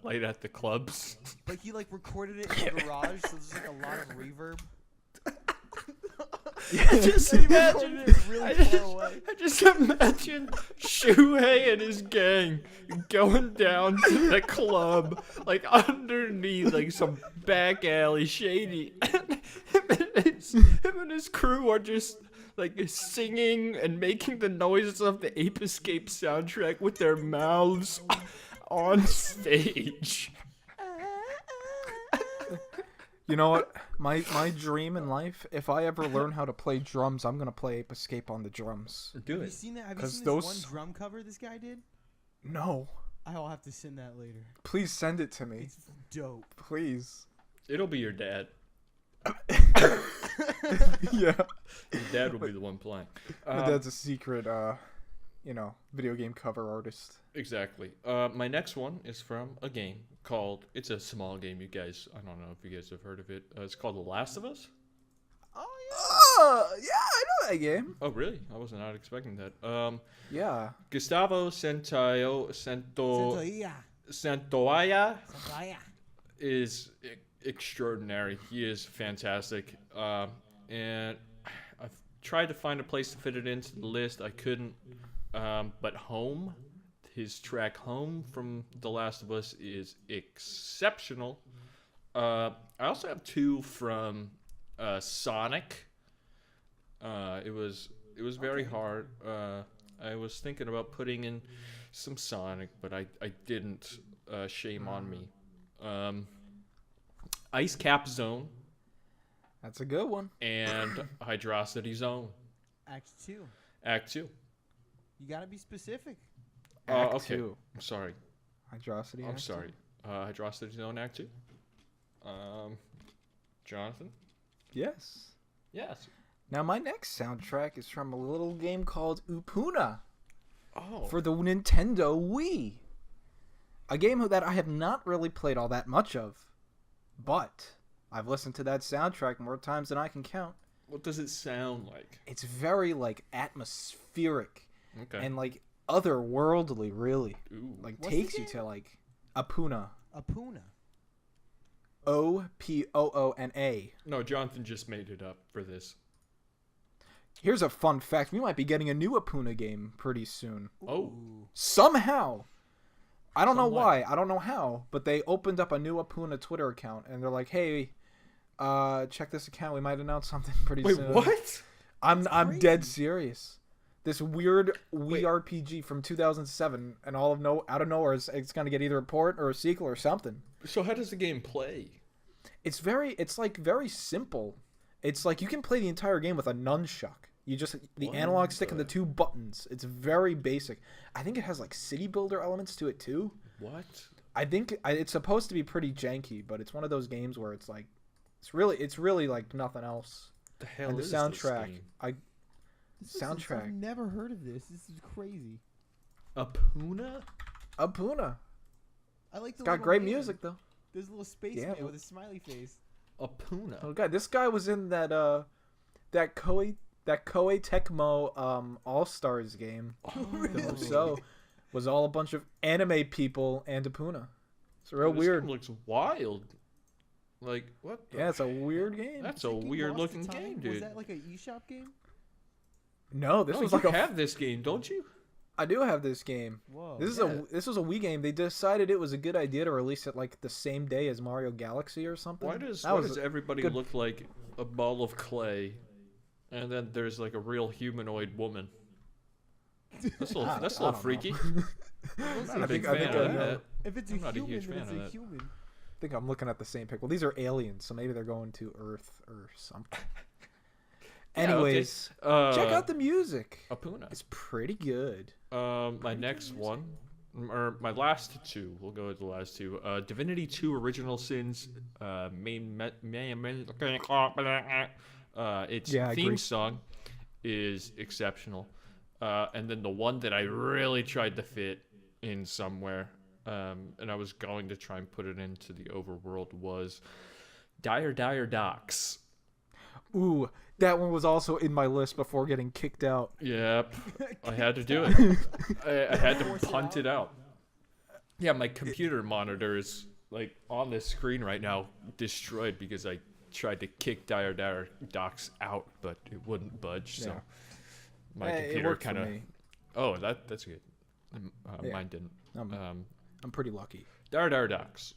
[SPEAKER 1] light at the clubs?
[SPEAKER 3] But he like recorded it in the garage, so there's like a lot of reverb.
[SPEAKER 1] I just
[SPEAKER 3] And he
[SPEAKER 1] imagine.
[SPEAKER 3] recorded it really far away.
[SPEAKER 1] I just imagine Shuhei and his gang going down to the club, like underneath, like some back alley shady. And him and his crew are just like singing and making the noises of the Ape Escape soundtrack with their mouths on stage.
[SPEAKER 2] You know what? My dream in life, if I ever learn how to play drums, I'm gonna play Ape Escape on the drums.
[SPEAKER 1] Do
[SPEAKER 3] Have you
[SPEAKER 1] it.
[SPEAKER 3] seen that? Have you
[SPEAKER 2] 'Cause
[SPEAKER 3] seen
[SPEAKER 2] those-
[SPEAKER 3] this one drum cover this guy did?
[SPEAKER 2] No.
[SPEAKER 3] I'll have to send that later.
[SPEAKER 2] Please send it to me.
[SPEAKER 3] It's dope.
[SPEAKER 2] Please.
[SPEAKER 1] It'll be your dad.
[SPEAKER 2] Yeah.
[SPEAKER 1] Your dad will be the one playing.
[SPEAKER 2] My dad's a secret, video game cover artist.
[SPEAKER 1] Exactly. My next one is from a game called. It's a small game. You guys, I don't know if you guys have heard of it. It's called The Last of Us.
[SPEAKER 3] Oh
[SPEAKER 2] Yeah, I know that game.
[SPEAKER 1] Oh, really? I was not expecting that.
[SPEAKER 2] Yeah.
[SPEAKER 1] Gustavo
[SPEAKER 3] yeah.
[SPEAKER 1] Santaolalla
[SPEAKER 3] Santoya.
[SPEAKER 1] is extraordinary. He is fantastic. And I've tried to find a place to fit it into the list. I couldn't. But Home, his track Home from The Last of Us is exceptional. I also have two from Sonic. It was very hard. I was thinking about putting in some Sonic, but I didn't. Shame on me. Ice Cap Zone
[SPEAKER 2] That's a good one.
[SPEAKER 1] and Hydrocity Zone.
[SPEAKER 3] Act 2.
[SPEAKER 1] Act 2.
[SPEAKER 3] You gotta be specific.
[SPEAKER 2] Act
[SPEAKER 1] Okay.
[SPEAKER 2] 2.
[SPEAKER 1] I'm sorry.
[SPEAKER 2] Hydrocity.
[SPEAKER 1] I'm
[SPEAKER 2] Act
[SPEAKER 1] sorry. Hydrocity Zone Act 2. Jonathan?
[SPEAKER 2] 2? Yes.
[SPEAKER 1] Yes.
[SPEAKER 2] Now my next soundtrack is from a little game called Upuna
[SPEAKER 1] Oh.
[SPEAKER 2] for the Nintendo Wii. A game that I have not really played all that much of, but I've listened to that soundtrack more times than I can count.
[SPEAKER 1] What does it sound like?
[SPEAKER 2] It's very like atmospheric
[SPEAKER 1] Okay.
[SPEAKER 2] and like otherworldly, really.
[SPEAKER 1] Ooh.
[SPEAKER 2] Like
[SPEAKER 3] What's the
[SPEAKER 2] takes you
[SPEAKER 3] game?
[SPEAKER 2] to like Upuna.
[SPEAKER 3] Apuna.
[SPEAKER 2] Opoona.
[SPEAKER 1] No, Jonathan just made it up for this.
[SPEAKER 2] Here's a fun fact: we might be getting a new Upuna game pretty soon.
[SPEAKER 1] Oh.
[SPEAKER 3] Ooh.
[SPEAKER 2] Somehow. I don't know
[SPEAKER 1] Somewhat.
[SPEAKER 2] why. I don't know how, but they opened up a new Apuna Twitter account, and they're like, "Hey, check this account. We might announce something pretty
[SPEAKER 1] Wait,
[SPEAKER 2] soon."
[SPEAKER 1] what?
[SPEAKER 2] I'm
[SPEAKER 3] crazy.
[SPEAKER 2] dead serious. This weird Wii
[SPEAKER 1] Wait.
[SPEAKER 2] RPG from 2007, and out of nowhere, it's gonna get either a port or a sequel or something.
[SPEAKER 1] So how does the game play?
[SPEAKER 2] It's like very simple. It's like you can play the entire game with a nunchuck. You just the
[SPEAKER 1] What
[SPEAKER 2] analog stick and the
[SPEAKER 1] the-
[SPEAKER 2] 2 buttons. It's very basic. I think it has like city builder elements to it too.
[SPEAKER 1] What?
[SPEAKER 2] I think it's supposed to be pretty janky, but it's one of those games where it's like it's really like nothing else.
[SPEAKER 1] The hell
[SPEAKER 2] And the
[SPEAKER 1] is this
[SPEAKER 2] soundtrack,
[SPEAKER 1] game?
[SPEAKER 3] I've
[SPEAKER 2] soundtrack,
[SPEAKER 3] never heard of this. This is crazy.
[SPEAKER 1] Apuna?
[SPEAKER 2] Upuna.
[SPEAKER 3] I like the
[SPEAKER 2] It's got
[SPEAKER 3] little
[SPEAKER 2] great
[SPEAKER 3] man.
[SPEAKER 2] music though.
[SPEAKER 3] There's a little space
[SPEAKER 2] Yeah.
[SPEAKER 3] man with a smiley face.
[SPEAKER 1] Apuna.
[SPEAKER 2] Oh god, this guy was in that Koei Tecmo All Stars game.
[SPEAKER 1] Oh,
[SPEAKER 2] So was all a bunch of anime people and Upuna. It's real
[SPEAKER 1] This
[SPEAKER 2] weird.
[SPEAKER 1] game looks wild. Like, what? The
[SPEAKER 2] Yeah, it's a weird game.
[SPEAKER 1] That's
[SPEAKER 3] That
[SPEAKER 1] a
[SPEAKER 3] game
[SPEAKER 1] weird
[SPEAKER 3] Lost to
[SPEAKER 1] looking
[SPEAKER 3] Time?
[SPEAKER 1] game,
[SPEAKER 3] Was
[SPEAKER 1] dude.
[SPEAKER 3] that like a eShop game?
[SPEAKER 2] No, this
[SPEAKER 1] No,
[SPEAKER 2] was
[SPEAKER 1] you
[SPEAKER 2] like a.
[SPEAKER 1] have this game, don't you?
[SPEAKER 2] I do have this game.
[SPEAKER 3] Whoa.
[SPEAKER 2] This is
[SPEAKER 1] yeah.
[SPEAKER 2] this was a Wii game. They decided it was a good idea to release it like the same day as Mario Galaxy or something.
[SPEAKER 1] Why does
[SPEAKER 2] That was
[SPEAKER 1] everybody
[SPEAKER 2] good-
[SPEAKER 1] look like a ball of clay, and then there's like a real humanoid woman? That's a little,
[SPEAKER 2] I-
[SPEAKER 1] that's a
[SPEAKER 2] I
[SPEAKER 1] little
[SPEAKER 2] don't
[SPEAKER 1] freaky.
[SPEAKER 3] We'll
[SPEAKER 1] I'm
[SPEAKER 3] see.
[SPEAKER 1] not a big
[SPEAKER 2] I
[SPEAKER 1] fan
[SPEAKER 2] think
[SPEAKER 1] of
[SPEAKER 2] I know.
[SPEAKER 1] that.
[SPEAKER 3] If it's
[SPEAKER 1] I'm
[SPEAKER 3] a
[SPEAKER 1] not a
[SPEAKER 3] human,
[SPEAKER 1] huge
[SPEAKER 3] then
[SPEAKER 1] fan
[SPEAKER 3] it's
[SPEAKER 1] of
[SPEAKER 3] a
[SPEAKER 1] that.
[SPEAKER 3] human.
[SPEAKER 2] I think I'm looking at the same pic. Well, these are aliens, so maybe they're going to Earth or something.
[SPEAKER 1] Yeah, okay.
[SPEAKER 2] Anyways, check out the music.
[SPEAKER 1] Apuna.
[SPEAKER 2] It's pretty good.
[SPEAKER 1] My next one, or my last two, we'll go with the last two. Divinity 2 Original Sins, its
[SPEAKER 2] Yeah, I
[SPEAKER 1] theme
[SPEAKER 2] agree.
[SPEAKER 1] song is exceptional. And then the one that I really tried to fit in somewhere, and I was going to try and put it into the overworld, was Dire Docks.
[SPEAKER 2] Ooh, that one was also in my list before getting kicked out.
[SPEAKER 1] Yep, I had to do it. I had to
[SPEAKER 3] Force it
[SPEAKER 1] punt
[SPEAKER 3] out?
[SPEAKER 1] it out. Yeah, my computer monitor is like on the screen right now, destroyed because I tried to kick Dire Docs out, but it wouldn't budge. So
[SPEAKER 2] Yeah.
[SPEAKER 1] my
[SPEAKER 2] It
[SPEAKER 1] computer
[SPEAKER 2] worked for
[SPEAKER 1] kind of.
[SPEAKER 2] me.
[SPEAKER 1] Oh, that's good.
[SPEAKER 2] Yeah.
[SPEAKER 1] Mine didn't.
[SPEAKER 2] I'm pretty lucky.
[SPEAKER 1] Dire Docs.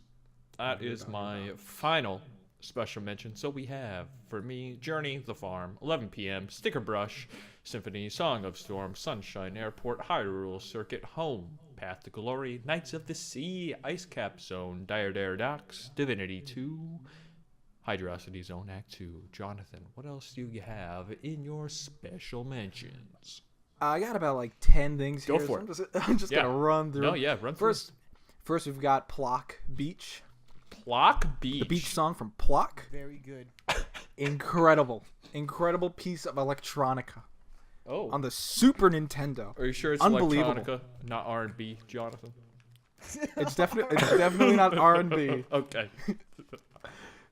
[SPEAKER 1] That is my final special mention. So we have, for me, Journey, The Farm, 11 p.m., Sticker Brush, Symphony, Song of Storm, Sunshine Airport, Hyrule Circuit, Home, Path to Glory, Knights of the Sea, Ice Cap Zone, Dire Docs, Divinity 2, Hydrosity Zone Act 2. Jonathan, what else do you have in your special mentions?
[SPEAKER 2] I got about like 10 things
[SPEAKER 1] Go
[SPEAKER 2] here.
[SPEAKER 1] for
[SPEAKER 2] so
[SPEAKER 1] it.
[SPEAKER 2] I'm just
[SPEAKER 1] Yeah.
[SPEAKER 2] gonna run through.
[SPEAKER 1] No, yeah, run through.
[SPEAKER 2] First we've got Plock Beach,
[SPEAKER 1] Plock Beach.
[SPEAKER 2] the beach song from Plock.
[SPEAKER 3] Very good.
[SPEAKER 2] Incredible piece of electronica
[SPEAKER 1] Oh.
[SPEAKER 2] on the Super Nintendo.
[SPEAKER 1] Are you sure it's
[SPEAKER 2] Unbelievable.
[SPEAKER 1] electronica, not R&B, Jonathan?
[SPEAKER 2] It's definitely not R&B.
[SPEAKER 1] Okay.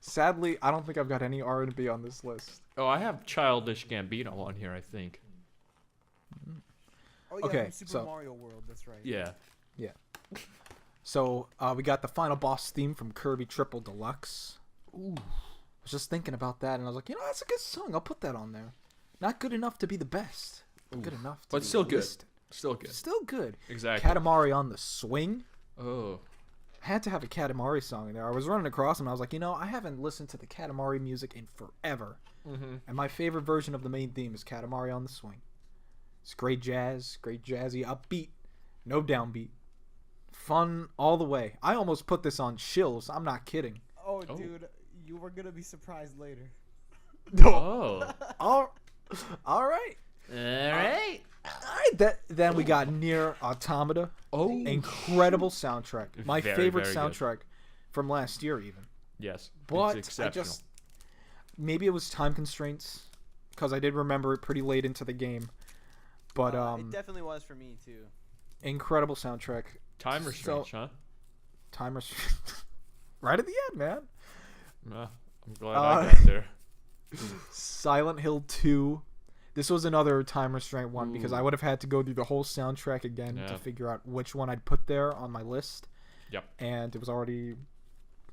[SPEAKER 2] Sadly, I don't think I've got any R&B on this list.
[SPEAKER 1] Oh, I have Childish Gambino on here, I think.
[SPEAKER 3] Oh yeah,
[SPEAKER 2] Okay,
[SPEAKER 3] from Super
[SPEAKER 2] so-
[SPEAKER 3] Mario World. That's right.
[SPEAKER 1] Yeah.
[SPEAKER 2] So we got the final boss theme from Kirby Triple Deluxe. Ooh. I was just thinking about that, and I was like, that's a good song. I'll put that on there. Not good enough to be the best. But good enough to
[SPEAKER 1] But
[SPEAKER 2] be
[SPEAKER 1] still good.
[SPEAKER 2] listed.
[SPEAKER 1] Still good.
[SPEAKER 2] Still good.
[SPEAKER 1] Exactly.
[SPEAKER 2] Katamari on the Swing.
[SPEAKER 1] Oh.
[SPEAKER 2] I had to have a Katamari song in there. I was running across them, and I was like, I haven't listened to the Katamari music in forever.
[SPEAKER 1] Mm-hmm.
[SPEAKER 2] And my favorite version of the main theme is Katamari on the Swing. It's great jazz, great jazzy, upbeat, no downbeat. Fun all the way. I almost put this on Chills. I'm not kidding.
[SPEAKER 3] Oh,
[SPEAKER 1] Oh.
[SPEAKER 3] dude, you were gonna be surprised later.
[SPEAKER 1] Oh.
[SPEAKER 2] all right.
[SPEAKER 1] All right.
[SPEAKER 2] Then we got Near Automata.
[SPEAKER 1] Oh.
[SPEAKER 2] Incredible soundtrack. My
[SPEAKER 1] Very,
[SPEAKER 2] favorite
[SPEAKER 1] very good.
[SPEAKER 2] soundtrack from last year, even.
[SPEAKER 1] Yes.
[SPEAKER 2] But
[SPEAKER 1] it's
[SPEAKER 2] I
[SPEAKER 1] exceptional.
[SPEAKER 2] just maybe it was time constraints because I did remember it pretty late into the game. But
[SPEAKER 3] It definitely was for me too.
[SPEAKER 2] incredible soundtrack.
[SPEAKER 1] Time restraints, huh?
[SPEAKER 2] Timers right at the end, man.
[SPEAKER 1] I'm glad I got there.
[SPEAKER 2] Silent Hill 2. This was another time restraint one because
[SPEAKER 1] Ooh.
[SPEAKER 2] I would have had to go through the whole soundtrack again
[SPEAKER 1] Yeah.
[SPEAKER 2] to figure out which one I'd put there on my list.
[SPEAKER 1] Yep.
[SPEAKER 2] And it was already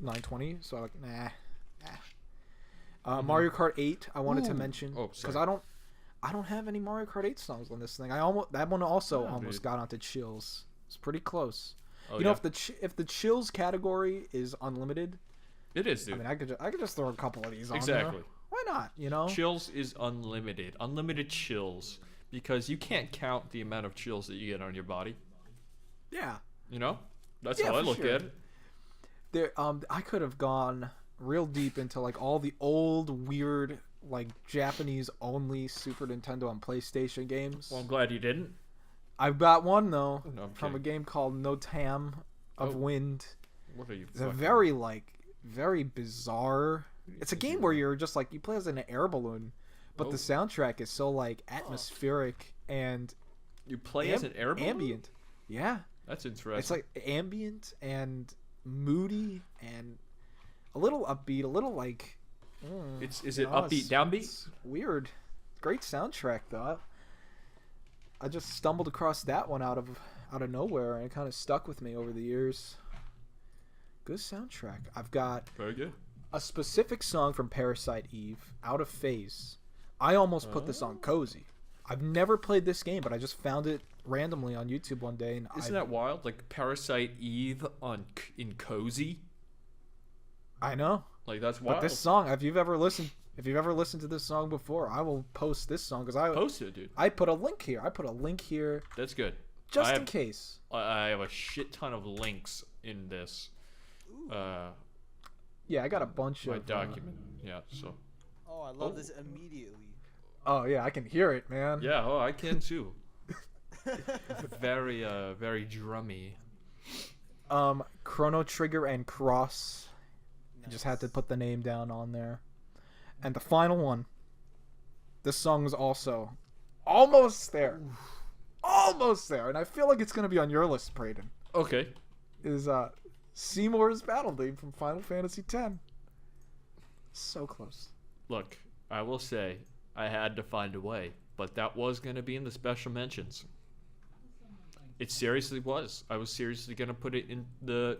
[SPEAKER 2] 9:20, so I'm like, nah. Mario Kart 8 I wanted to
[SPEAKER 1] Ooh.
[SPEAKER 2] mention
[SPEAKER 1] Oh,
[SPEAKER 2] because
[SPEAKER 1] sorry.
[SPEAKER 2] I don't have any Mario Kart 8 songs on this thing. That one also
[SPEAKER 1] Yeah,
[SPEAKER 2] almost
[SPEAKER 1] dude.
[SPEAKER 2] got onto Chills. It's pretty close.
[SPEAKER 1] Oh,
[SPEAKER 2] You know,
[SPEAKER 1] yeah.
[SPEAKER 2] if the Chills category is unlimited,
[SPEAKER 1] It is, dude.
[SPEAKER 2] I mean, I could just throw a couple of these on
[SPEAKER 1] Exactly.
[SPEAKER 2] there. Why not?
[SPEAKER 1] Chills is unlimited. Unlimited chills. Because you can't count the amount of chills that you get on your body.
[SPEAKER 2] Yeah.
[SPEAKER 1] You know? That's
[SPEAKER 2] Yeah,
[SPEAKER 1] how I
[SPEAKER 2] for
[SPEAKER 1] look
[SPEAKER 2] sure.
[SPEAKER 1] at it.
[SPEAKER 2] There, I could have gone real deep into like all the old weird like Japanese only Super Nintendo and PlayStation games.
[SPEAKER 1] Well, I'm glad you didn't.
[SPEAKER 2] I've got one though
[SPEAKER 1] No, I'm
[SPEAKER 2] from a
[SPEAKER 1] kidding.
[SPEAKER 2] game called No Tam of
[SPEAKER 1] Oh.
[SPEAKER 2] Wind.
[SPEAKER 1] What are you
[SPEAKER 2] It's a
[SPEAKER 1] fucking-
[SPEAKER 2] very bizarre. It's a game where you're just like you play as an air balloon, but
[SPEAKER 1] Oh.
[SPEAKER 2] the soundtrack is so like atmospheric and
[SPEAKER 1] You play as an air balloon?
[SPEAKER 2] ambient. Yeah,
[SPEAKER 1] That's interesting.
[SPEAKER 2] it's like ambient and moody and a little upbeat, a little like.
[SPEAKER 1] Is it upbeat, downbeat?
[SPEAKER 2] It's weird. Great soundtrack though. I just stumbled across that one out of nowhere and it kind of stuck with me over the years. Good soundtrack. I've got
[SPEAKER 1] Very good.
[SPEAKER 2] a specific song from Parasite Eve, Out of Phase. I almost put this on Cozy. I've never played this game, but I just found it randomly on YouTube one day, and
[SPEAKER 1] Isn't that wild? Like Parasite Eve in Cozy?
[SPEAKER 2] I know.
[SPEAKER 1] Like that's wild.
[SPEAKER 2] But this song, if you've ever listened to this song before, I will post this song because
[SPEAKER 1] Post it, dude.
[SPEAKER 2] I put a link here.
[SPEAKER 1] That's good.
[SPEAKER 2] Just
[SPEAKER 1] I
[SPEAKER 2] in
[SPEAKER 1] have-
[SPEAKER 2] case.
[SPEAKER 1] I have a shit ton of links in this.
[SPEAKER 2] Yeah, I got a bunch
[SPEAKER 1] My
[SPEAKER 2] of
[SPEAKER 1] document. Yeah. So.
[SPEAKER 3] Oh, I love this immediately.
[SPEAKER 2] Oh yeah, I can hear it, man.
[SPEAKER 1] Yeah. Oh, I can too. Very very drummy.
[SPEAKER 2] Chrono Trigger and Cross. I just had to put the name down on there. And the final one. This song was also almost there. Almost there. And I feel like it's going to be on your list, Braden.
[SPEAKER 1] Okay.
[SPEAKER 2] Is Seymour's battle theme from Final Fantasy X. So close.
[SPEAKER 1] Look, I will say I had to find a way, but that was going to be in the special mentions. It seriously was. I was seriously gonna put it in the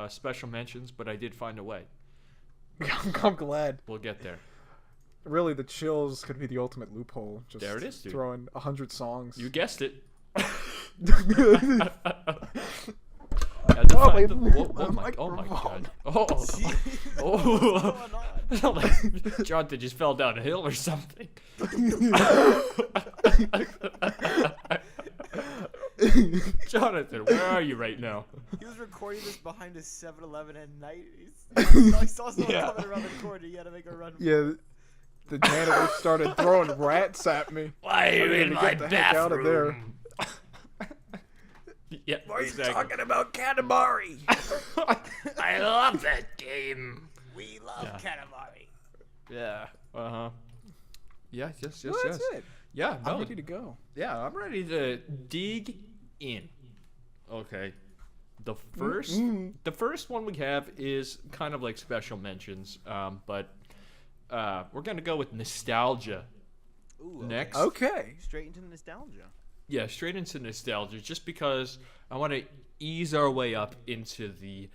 [SPEAKER 1] special mentions, but I did find a way.
[SPEAKER 2] I'm glad.
[SPEAKER 1] We'll get there.
[SPEAKER 2] Really, the chills could be the ultimate loophole. Just
[SPEAKER 1] There it is, dude.
[SPEAKER 2] throw in 100 songs.
[SPEAKER 1] You guessed it.
[SPEAKER 2] Oh,
[SPEAKER 1] Oh
[SPEAKER 2] my
[SPEAKER 1] my god.
[SPEAKER 2] microphone.
[SPEAKER 1] Oh. Oh. Like, Jonathan just fell down a hill or something. Jonathan, where are you right now?
[SPEAKER 3] He was recording this behind a 7-Eleven at night. I saw someone coming around the corner. He had to make a run.
[SPEAKER 2] Yeah, the janitor started throwing rats at me.
[SPEAKER 1] Why are you in my
[SPEAKER 2] Get the heck out of there.
[SPEAKER 1] bathroom? Yeah,
[SPEAKER 2] Why are you
[SPEAKER 1] exactly.
[SPEAKER 2] talking about Katamari?
[SPEAKER 1] I love that game.
[SPEAKER 3] We love Katamari.
[SPEAKER 1] Yeah. Uh-huh. Yeah, yes.
[SPEAKER 2] Well, that's it.
[SPEAKER 1] Yeah, no.
[SPEAKER 2] I'm ready to go.
[SPEAKER 1] Yeah, I'm ready to dig in. Okay. The first one we have is kind of like special mentions, but we're gonna go with nostalgia.
[SPEAKER 3] Ooh, okay.
[SPEAKER 1] Next.
[SPEAKER 2] Okay.
[SPEAKER 3] Straight into nostalgia.
[SPEAKER 1] Yeah, straight into nostalgia, just because I want to ease our way up into the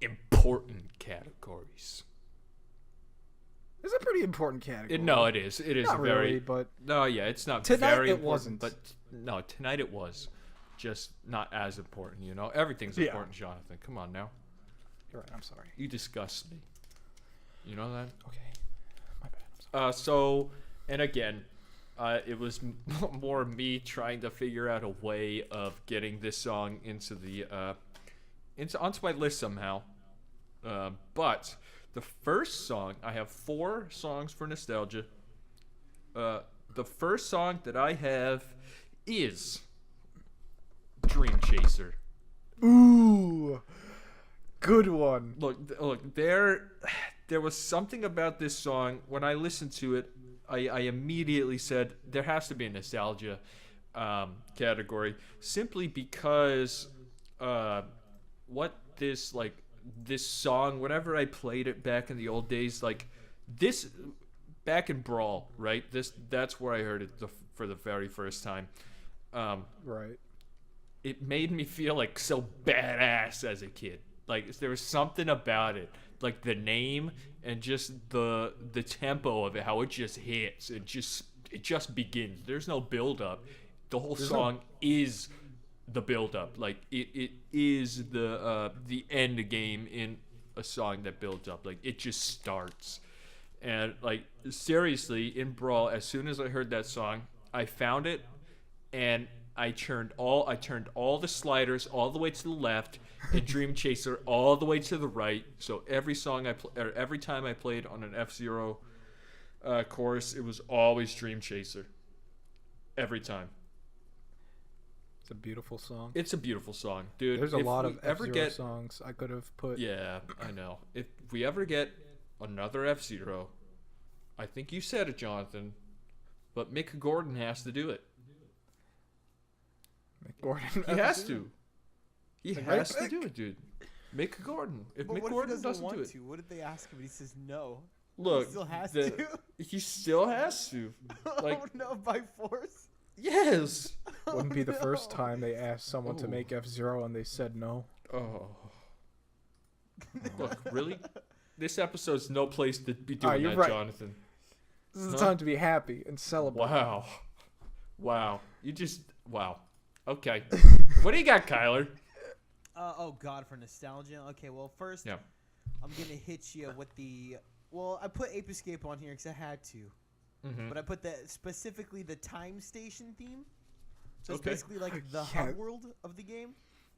[SPEAKER 1] important categories.
[SPEAKER 2] It's a pretty important category.
[SPEAKER 1] No, it is. It is
[SPEAKER 2] Not
[SPEAKER 1] very.
[SPEAKER 2] really, but
[SPEAKER 1] No, yeah, it's not
[SPEAKER 2] Tonight
[SPEAKER 1] very
[SPEAKER 2] it
[SPEAKER 1] important,
[SPEAKER 2] wasn't.
[SPEAKER 1] but no, tonight it was, just not as important. You know, everything's
[SPEAKER 2] Yeah.
[SPEAKER 1] important, Jonathan. Come on now,
[SPEAKER 2] you're right. I'm sorry.
[SPEAKER 1] you disgust me. You know that.
[SPEAKER 2] Okay, my bad. I'm sorry.
[SPEAKER 1] So, and again, it was more me trying to figure out a way of getting this song into the onto my list somehow. But the first song, I have 4 songs for nostalgia. The first song that I have is Dream Chaser.
[SPEAKER 2] Ooh, good one.
[SPEAKER 1] Look, there was something about this song when I listened to it. I immediately said there has to be a nostalgia category, simply because what this song, whenever I played it back in the old days, like this back in Brawl, right? That's where I heard it for the very first time.
[SPEAKER 2] Right.
[SPEAKER 1] It made me feel like so badass as a kid. Like there was something about it, like the name and just the tempo of it, how it just hits. It just begins. There's no build up. The whole song is the build up. Like it is the end game in a song that builds up. Like it just starts. And like seriously, in Brawl, as soon as I heard that song, I found it and I turned all the sliders all the way to the left and Dream Chaser all the way to the right. So every time I played on an F-Zero course, it was always Dream Chaser. Every time.
[SPEAKER 2] It's a beautiful song.
[SPEAKER 1] It's a beautiful song, dude.
[SPEAKER 2] There's a lot
[SPEAKER 1] we
[SPEAKER 2] of
[SPEAKER 1] ever
[SPEAKER 2] F-Zero
[SPEAKER 1] get
[SPEAKER 2] songs I could have put.
[SPEAKER 1] Yeah, I know. If we ever get another F-Zero, I think you said it, Jonathan, but Mick Gordon has to do it.
[SPEAKER 2] Mick Gordon.
[SPEAKER 1] He has to. He
[SPEAKER 2] a great
[SPEAKER 1] has to
[SPEAKER 2] pick.
[SPEAKER 1] do it, dude. Mick Gordon. If
[SPEAKER 3] But
[SPEAKER 1] Mick
[SPEAKER 3] what
[SPEAKER 1] Gordon
[SPEAKER 3] if he doesn't
[SPEAKER 1] doesn't
[SPEAKER 3] want
[SPEAKER 1] do it,
[SPEAKER 3] to? What if they ask him and he says no?
[SPEAKER 1] look,
[SPEAKER 3] He still has
[SPEAKER 1] the-
[SPEAKER 3] to.
[SPEAKER 1] He still has to. Like,
[SPEAKER 3] Oh no, by force.
[SPEAKER 1] yes.
[SPEAKER 2] Wouldn't be the first
[SPEAKER 3] no.
[SPEAKER 2] time they asked someone to
[SPEAKER 1] Ooh.
[SPEAKER 2] make F-Zero and they said no.
[SPEAKER 1] Oh. Look, really? This episode's no place to be
[SPEAKER 2] Ah,
[SPEAKER 1] doing
[SPEAKER 2] you're
[SPEAKER 1] that,
[SPEAKER 2] right.
[SPEAKER 1] Jonathan.
[SPEAKER 2] This is
[SPEAKER 1] Huh?
[SPEAKER 2] time to be happy and celebrate.
[SPEAKER 1] Wow. Wow. Okay. What do you got, Kyler?
[SPEAKER 3] Oh God, for nostalgia. Okay, well first,
[SPEAKER 1] Yeah.
[SPEAKER 3] I'm gonna hit you with the. Well, I put Ape Escape on here because I had to,
[SPEAKER 1] Mm-hmm.
[SPEAKER 3] but I put specifically the time station theme. So it's
[SPEAKER 1] Okay.
[SPEAKER 3] basically like the
[SPEAKER 2] Yeah.
[SPEAKER 3] hub world of the game.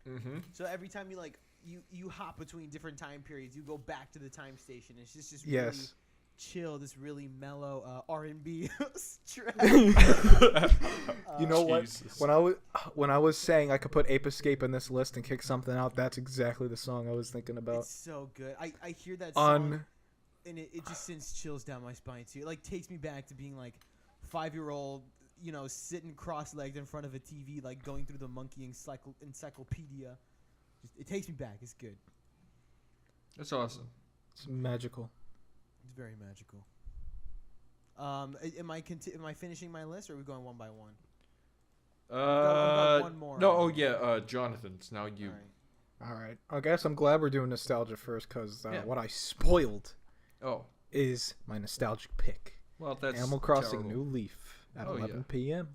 [SPEAKER 1] Mm-hmm.
[SPEAKER 3] So every time you hop between different time periods, you go back to the time station. It's just this
[SPEAKER 2] Yes.
[SPEAKER 3] really chill, this really mellow R&B track.
[SPEAKER 2] You know what?
[SPEAKER 1] Jesus.
[SPEAKER 2] When I was saying I could put Ape Escape in this list and kick something out, that's exactly the song I was thinking about.
[SPEAKER 3] It's so good. I hear that song
[SPEAKER 2] On
[SPEAKER 3] and it just sends chills down my spine too. It like takes me back to being like 5-year-old, sitting cross-legged in front of a TV, like going through the monkey encyclopedia. It takes me back. It's good.
[SPEAKER 1] That's awesome.
[SPEAKER 2] it's magical.
[SPEAKER 3] It's very magical. Am I finishing my list, or are we going one by one? got one more.
[SPEAKER 1] No, oh yeah, Jonathan. It's now you.
[SPEAKER 3] All right.
[SPEAKER 2] All right. I guess I'm glad we're doing nostalgia first because
[SPEAKER 1] Yeah.
[SPEAKER 2] what I spoiled
[SPEAKER 1] Oh,
[SPEAKER 2] is my nostalgic pick.
[SPEAKER 1] well, that's
[SPEAKER 2] Animal Crossing
[SPEAKER 1] terrible.
[SPEAKER 2] New Leaf at
[SPEAKER 1] Oh,
[SPEAKER 2] 11
[SPEAKER 1] yeah.
[SPEAKER 2] p.m.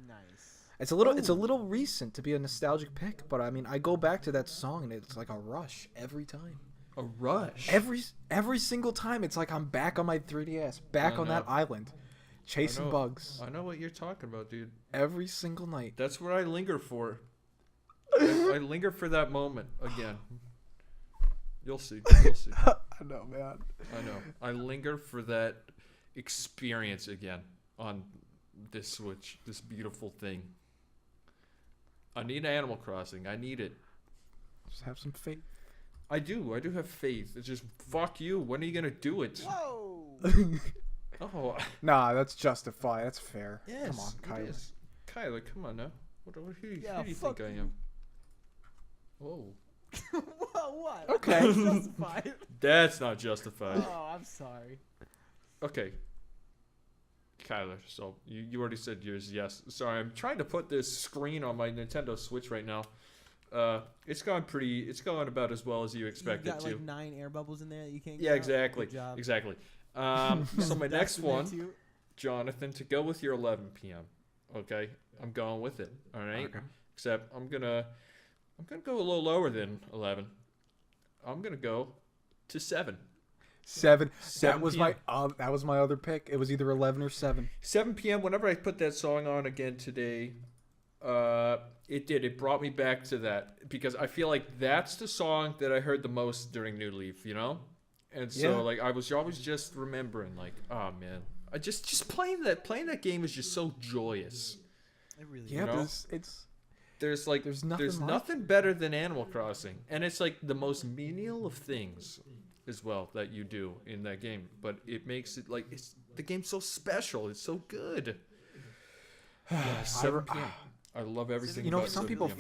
[SPEAKER 3] Nice.
[SPEAKER 2] It's a little recent to be a nostalgic pick, but I mean, I go back to that song and it's like a rush every time.
[SPEAKER 1] A rush.
[SPEAKER 2] Every single time, it's like I'm back on my 3DS, back
[SPEAKER 1] I
[SPEAKER 2] on that
[SPEAKER 1] know.
[SPEAKER 2] island, chasing
[SPEAKER 1] know.
[SPEAKER 2] bugs
[SPEAKER 1] I know what you're talking about, dude.
[SPEAKER 2] every single night.
[SPEAKER 1] That's what I linger for. I linger for that moment again. You'll see. You'll see.
[SPEAKER 2] I know, man.
[SPEAKER 1] I know. I linger for that experience again on this Switch, this beautiful thing. I need Animal Crossing. I need it.
[SPEAKER 2] Just have some faith.
[SPEAKER 1] I do. I do have faith. It's just, fuck you. When are you going to do it?
[SPEAKER 3] Whoa.
[SPEAKER 1] Oh,
[SPEAKER 2] Nah, that's justified. That's fair.
[SPEAKER 1] yes.
[SPEAKER 2] Come on, Kyler.
[SPEAKER 1] It is. Kyler, come on now. Who do
[SPEAKER 3] Yeah,
[SPEAKER 1] you
[SPEAKER 3] fuck
[SPEAKER 1] think I
[SPEAKER 3] you.
[SPEAKER 1] am? Whoa.
[SPEAKER 3] What?
[SPEAKER 2] Okay.
[SPEAKER 3] That's justified.
[SPEAKER 1] That's not justified.
[SPEAKER 3] Oh, I'm sorry.
[SPEAKER 1] Okay. Kyler, so you already said yours, yes. Sorry, I'm trying to put this screen on my Nintendo Switch right now. It's going about as well as you expect
[SPEAKER 3] You
[SPEAKER 1] it
[SPEAKER 3] got
[SPEAKER 1] to.
[SPEAKER 3] like 9 air bubbles in there that you can't get
[SPEAKER 1] Yeah,
[SPEAKER 3] out?
[SPEAKER 1] exactly.
[SPEAKER 3] Good job.
[SPEAKER 1] Exactly. So my next
[SPEAKER 3] That's in there
[SPEAKER 1] one,
[SPEAKER 3] too?
[SPEAKER 1] Jonathan, to go with your 11 p.m. Okay, I'm going with it. All right.
[SPEAKER 2] Okay.
[SPEAKER 1] Except I'm gonna go a little lower than 11. I'm gonna go to 7.
[SPEAKER 2] 7.
[SPEAKER 1] 7
[SPEAKER 2] That was my other pick. It was either 11 or 7.
[SPEAKER 1] 7 p.m. Whenever I put that song on again today, it brought me back to that because I feel like that's the song that I heard the most during New Leaf, you know. And so
[SPEAKER 2] Yeah.
[SPEAKER 1] like I was always just remembering like, oh man, I just playing that game is just so joyous.
[SPEAKER 3] It really
[SPEAKER 2] Yeah,
[SPEAKER 3] is.
[SPEAKER 2] but it's
[SPEAKER 1] There's like
[SPEAKER 2] There's nothing like
[SPEAKER 1] nothing better than Animal Crossing, and it's like the most menial of things as well that you do in that game, but it makes it like the game's so special. It's so good. 7 p.m. I love everything.
[SPEAKER 2] you know
[SPEAKER 1] about
[SPEAKER 2] some
[SPEAKER 1] 7
[SPEAKER 2] people
[SPEAKER 1] p.m.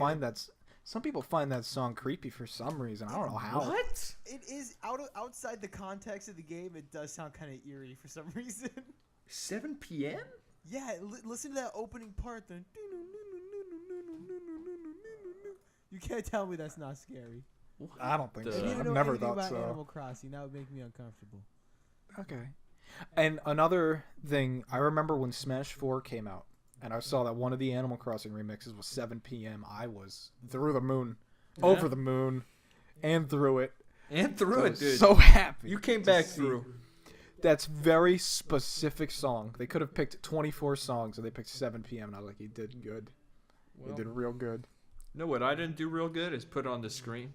[SPEAKER 2] find that song creepy for some reason. I don't know how.
[SPEAKER 1] What?
[SPEAKER 3] It is outside the context of the game. It does sound kind of eerie for some reason.
[SPEAKER 1] 7 p.m.
[SPEAKER 3] Yeah, listen to that opening part. Then you can't tell me that's not scary.
[SPEAKER 2] I don't think
[SPEAKER 1] The-
[SPEAKER 2] so.
[SPEAKER 3] If you
[SPEAKER 2] I've
[SPEAKER 3] didn't know
[SPEAKER 2] never
[SPEAKER 3] anything
[SPEAKER 2] thought
[SPEAKER 3] about
[SPEAKER 2] so.
[SPEAKER 3] Animal Crossing, that would make me uncomfortable.
[SPEAKER 2] Okay. And another thing, I remember when Smash 4 came out, and I saw that one of the Animal Crossing remixes was 7 p.m. I was through the moon, over the moon, and through it.
[SPEAKER 1] And through
[SPEAKER 2] I
[SPEAKER 1] it,
[SPEAKER 2] was
[SPEAKER 1] dude.
[SPEAKER 2] so happy.
[SPEAKER 1] You came
[SPEAKER 2] to
[SPEAKER 1] back
[SPEAKER 2] see-
[SPEAKER 1] through.
[SPEAKER 2] That's very specific song. They could have picked 24 songs, and they picked 7 p.m. And I was like, you did good. You
[SPEAKER 1] Well,
[SPEAKER 2] did real good.
[SPEAKER 1] you know what I didn't do real good is put it on the screen.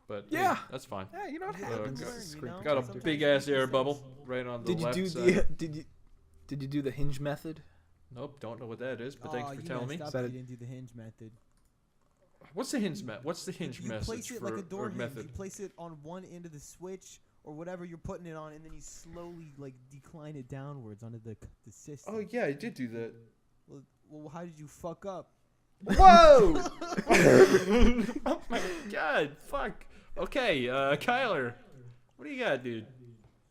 [SPEAKER 1] But
[SPEAKER 2] Yeah.
[SPEAKER 1] hey, that's fine.
[SPEAKER 2] Yeah, you know what
[SPEAKER 3] Yeah,
[SPEAKER 2] happens.
[SPEAKER 1] good.
[SPEAKER 2] It's
[SPEAKER 3] Learn, you
[SPEAKER 2] screen
[SPEAKER 3] know?
[SPEAKER 1] Got a
[SPEAKER 3] Sometimes
[SPEAKER 1] big
[SPEAKER 3] you
[SPEAKER 1] ass
[SPEAKER 3] make
[SPEAKER 1] air
[SPEAKER 3] mistakes.
[SPEAKER 1] bubble right on the
[SPEAKER 2] Did you
[SPEAKER 1] left
[SPEAKER 2] do
[SPEAKER 1] side.
[SPEAKER 2] did you do the hinge method?
[SPEAKER 1] Nope, don't know what that is, but thanks for telling me.
[SPEAKER 3] Stop
[SPEAKER 2] Is that
[SPEAKER 3] if
[SPEAKER 2] a-
[SPEAKER 3] you didn't do the hinge method.
[SPEAKER 1] What's the hinge What's the hinge
[SPEAKER 3] You
[SPEAKER 1] message
[SPEAKER 3] place it
[SPEAKER 1] for
[SPEAKER 3] like a door
[SPEAKER 1] or
[SPEAKER 3] hinge.
[SPEAKER 1] method?
[SPEAKER 3] You place it on one end of the switch or whatever you're putting it on, and then you slowly like decline it downwards onto the system.
[SPEAKER 1] Oh yeah, I did do that.
[SPEAKER 3] Well, how did you fuck up?
[SPEAKER 1] Whoa! Oh my god! Fuck. Okay, Kyler, what do you got, dude?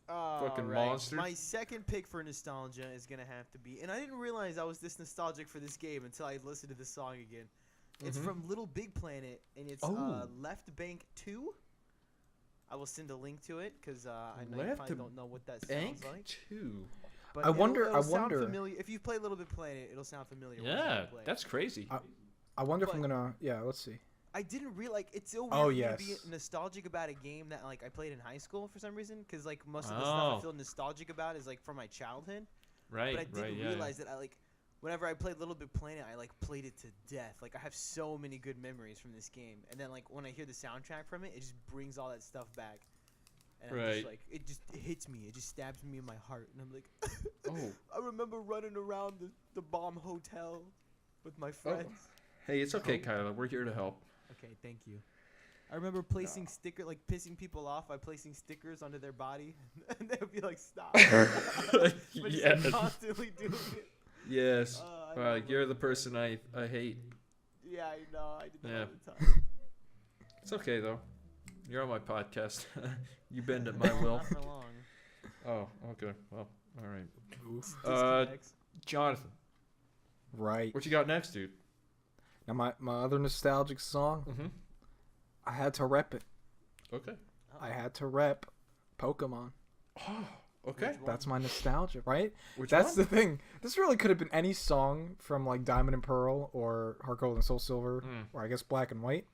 [SPEAKER 1] Fucking
[SPEAKER 3] Alright,
[SPEAKER 1] monster.
[SPEAKER 3] My second pick for nostalgia is gonna have to be, and I didn't realize I was this nostalgic for this game until I listened to this song again. It's
[SPEAKER 1] Mhm.
[SPEAKER 3] from Little Big Planet, and it's
[SPEAKER 1] Oh.
[SPEAKER 3] Left Bank 2. I will send a link to it because I know you
[SPEAKER 1] Left
[SPEAKER 3] probably don't know what that
[SPEAKER 1] Bank
[SPEAKER 3] sounds like.
[SPEAKER 1] 2.
[SPEAKER 3] But
[SPEAKER 2] I wonder-
[SPEAKER 3] It'll
[SPEAKER 2] I
[SPEAKER 3] sound
[SPEAKER 2] wonder-
[SPEAKER 3] familiar. If you play Little Big Planet, it'll sound familiar. when
[SPEAKER 1] Yeah,
[SPEAKER 3] you play it.
[SPEAKER 1] that's crazy.
[SPEAKER 2] I wonder if I'm
[SPEAKER 3] But-
[SPEAKER 2] gonna. Yeah, let's see.
[SPEAKER 3] I didn't realize it's so weird
[SPEAKER 2] Oh,
[SPEAKER 3] for me to be
[SPEAKER 2] yes.
[SPEAKER 3] nostalgic about a game that like I played in high school for some reason because like most of the stuff I
[SPEAKER 1] Oh.
[SPEAKER 3] feel nostalgic about is like from my childhood.
[SPEAKER 1] Right,
[SPEAKER 3] But I didn't
[SPEAKER 1] right, yeah.
[SPEAKER 3] realize that I like whenever I played Little Big Planet, I like played it to death. Like I have so many good memories from this game, and then like when I hear the soundtrack from it, it just brings all that stuff back. And I'm
[SPEAKER 1] Right.
[SPEAKER 3] just like it just hits me. It just stabs me in my heart, and I'm like,
[SPEAKER 1] Oh.
[SPEAKER 3] I remember running around the bomb hotel with my friends.
[SPEAKER 1] Hey, it's okay, Kyler. We're here to help.
[SPEAKER 3] Okay, thank you. I remember placing like pissing people off by placing stickers onto their body, and they would be like, "Stop!" But
[SPEAKER 1] Yes.
[SPEAKER 3] just constantly doing it.
[SPEAKER 1] Yes.
[SPEAKER 3] I know,
[SPEAKER 1] You're the person I hate.
[SPEAKER 3] Yeah, I know. I did that
[SPEAKER 1] Yeah.
[SPEAKER 3] all the time.
[SPEAKER 1] It's okay though. You're on my podcast. You bend at my will.
[SPEAKER 3] Not for long.
[SPEAKER 1] Oh, okay. Well, all right.
[SPEAKER 3] Disconnects.
[SPEAKER 1] Jonathan,
[SPEAKER 2] Right.
[SPEAKER 1] What you got next, dude?
[SPEAKER 2] Now my other nostalgic song,
[SPEAKER 1] Mm-hmm.
[SPEAKER 2] I had to rep it.
[SPEAKER 1] Okay.
[SPEAKER 2] I had to rep Pokemon.
[SPEAKER 1] Oh, okay.
[SPEAKER 2] That's my nostalgia, right?
[SPEAKER 1] Which
[SPEAKER 2] That's
[SPEAKER 1] one?
[SPEAKER 2] the thing. This really could have been any song from like Diamond and Pearl or Heart Gold and Soul Silver, or I guess Black and White.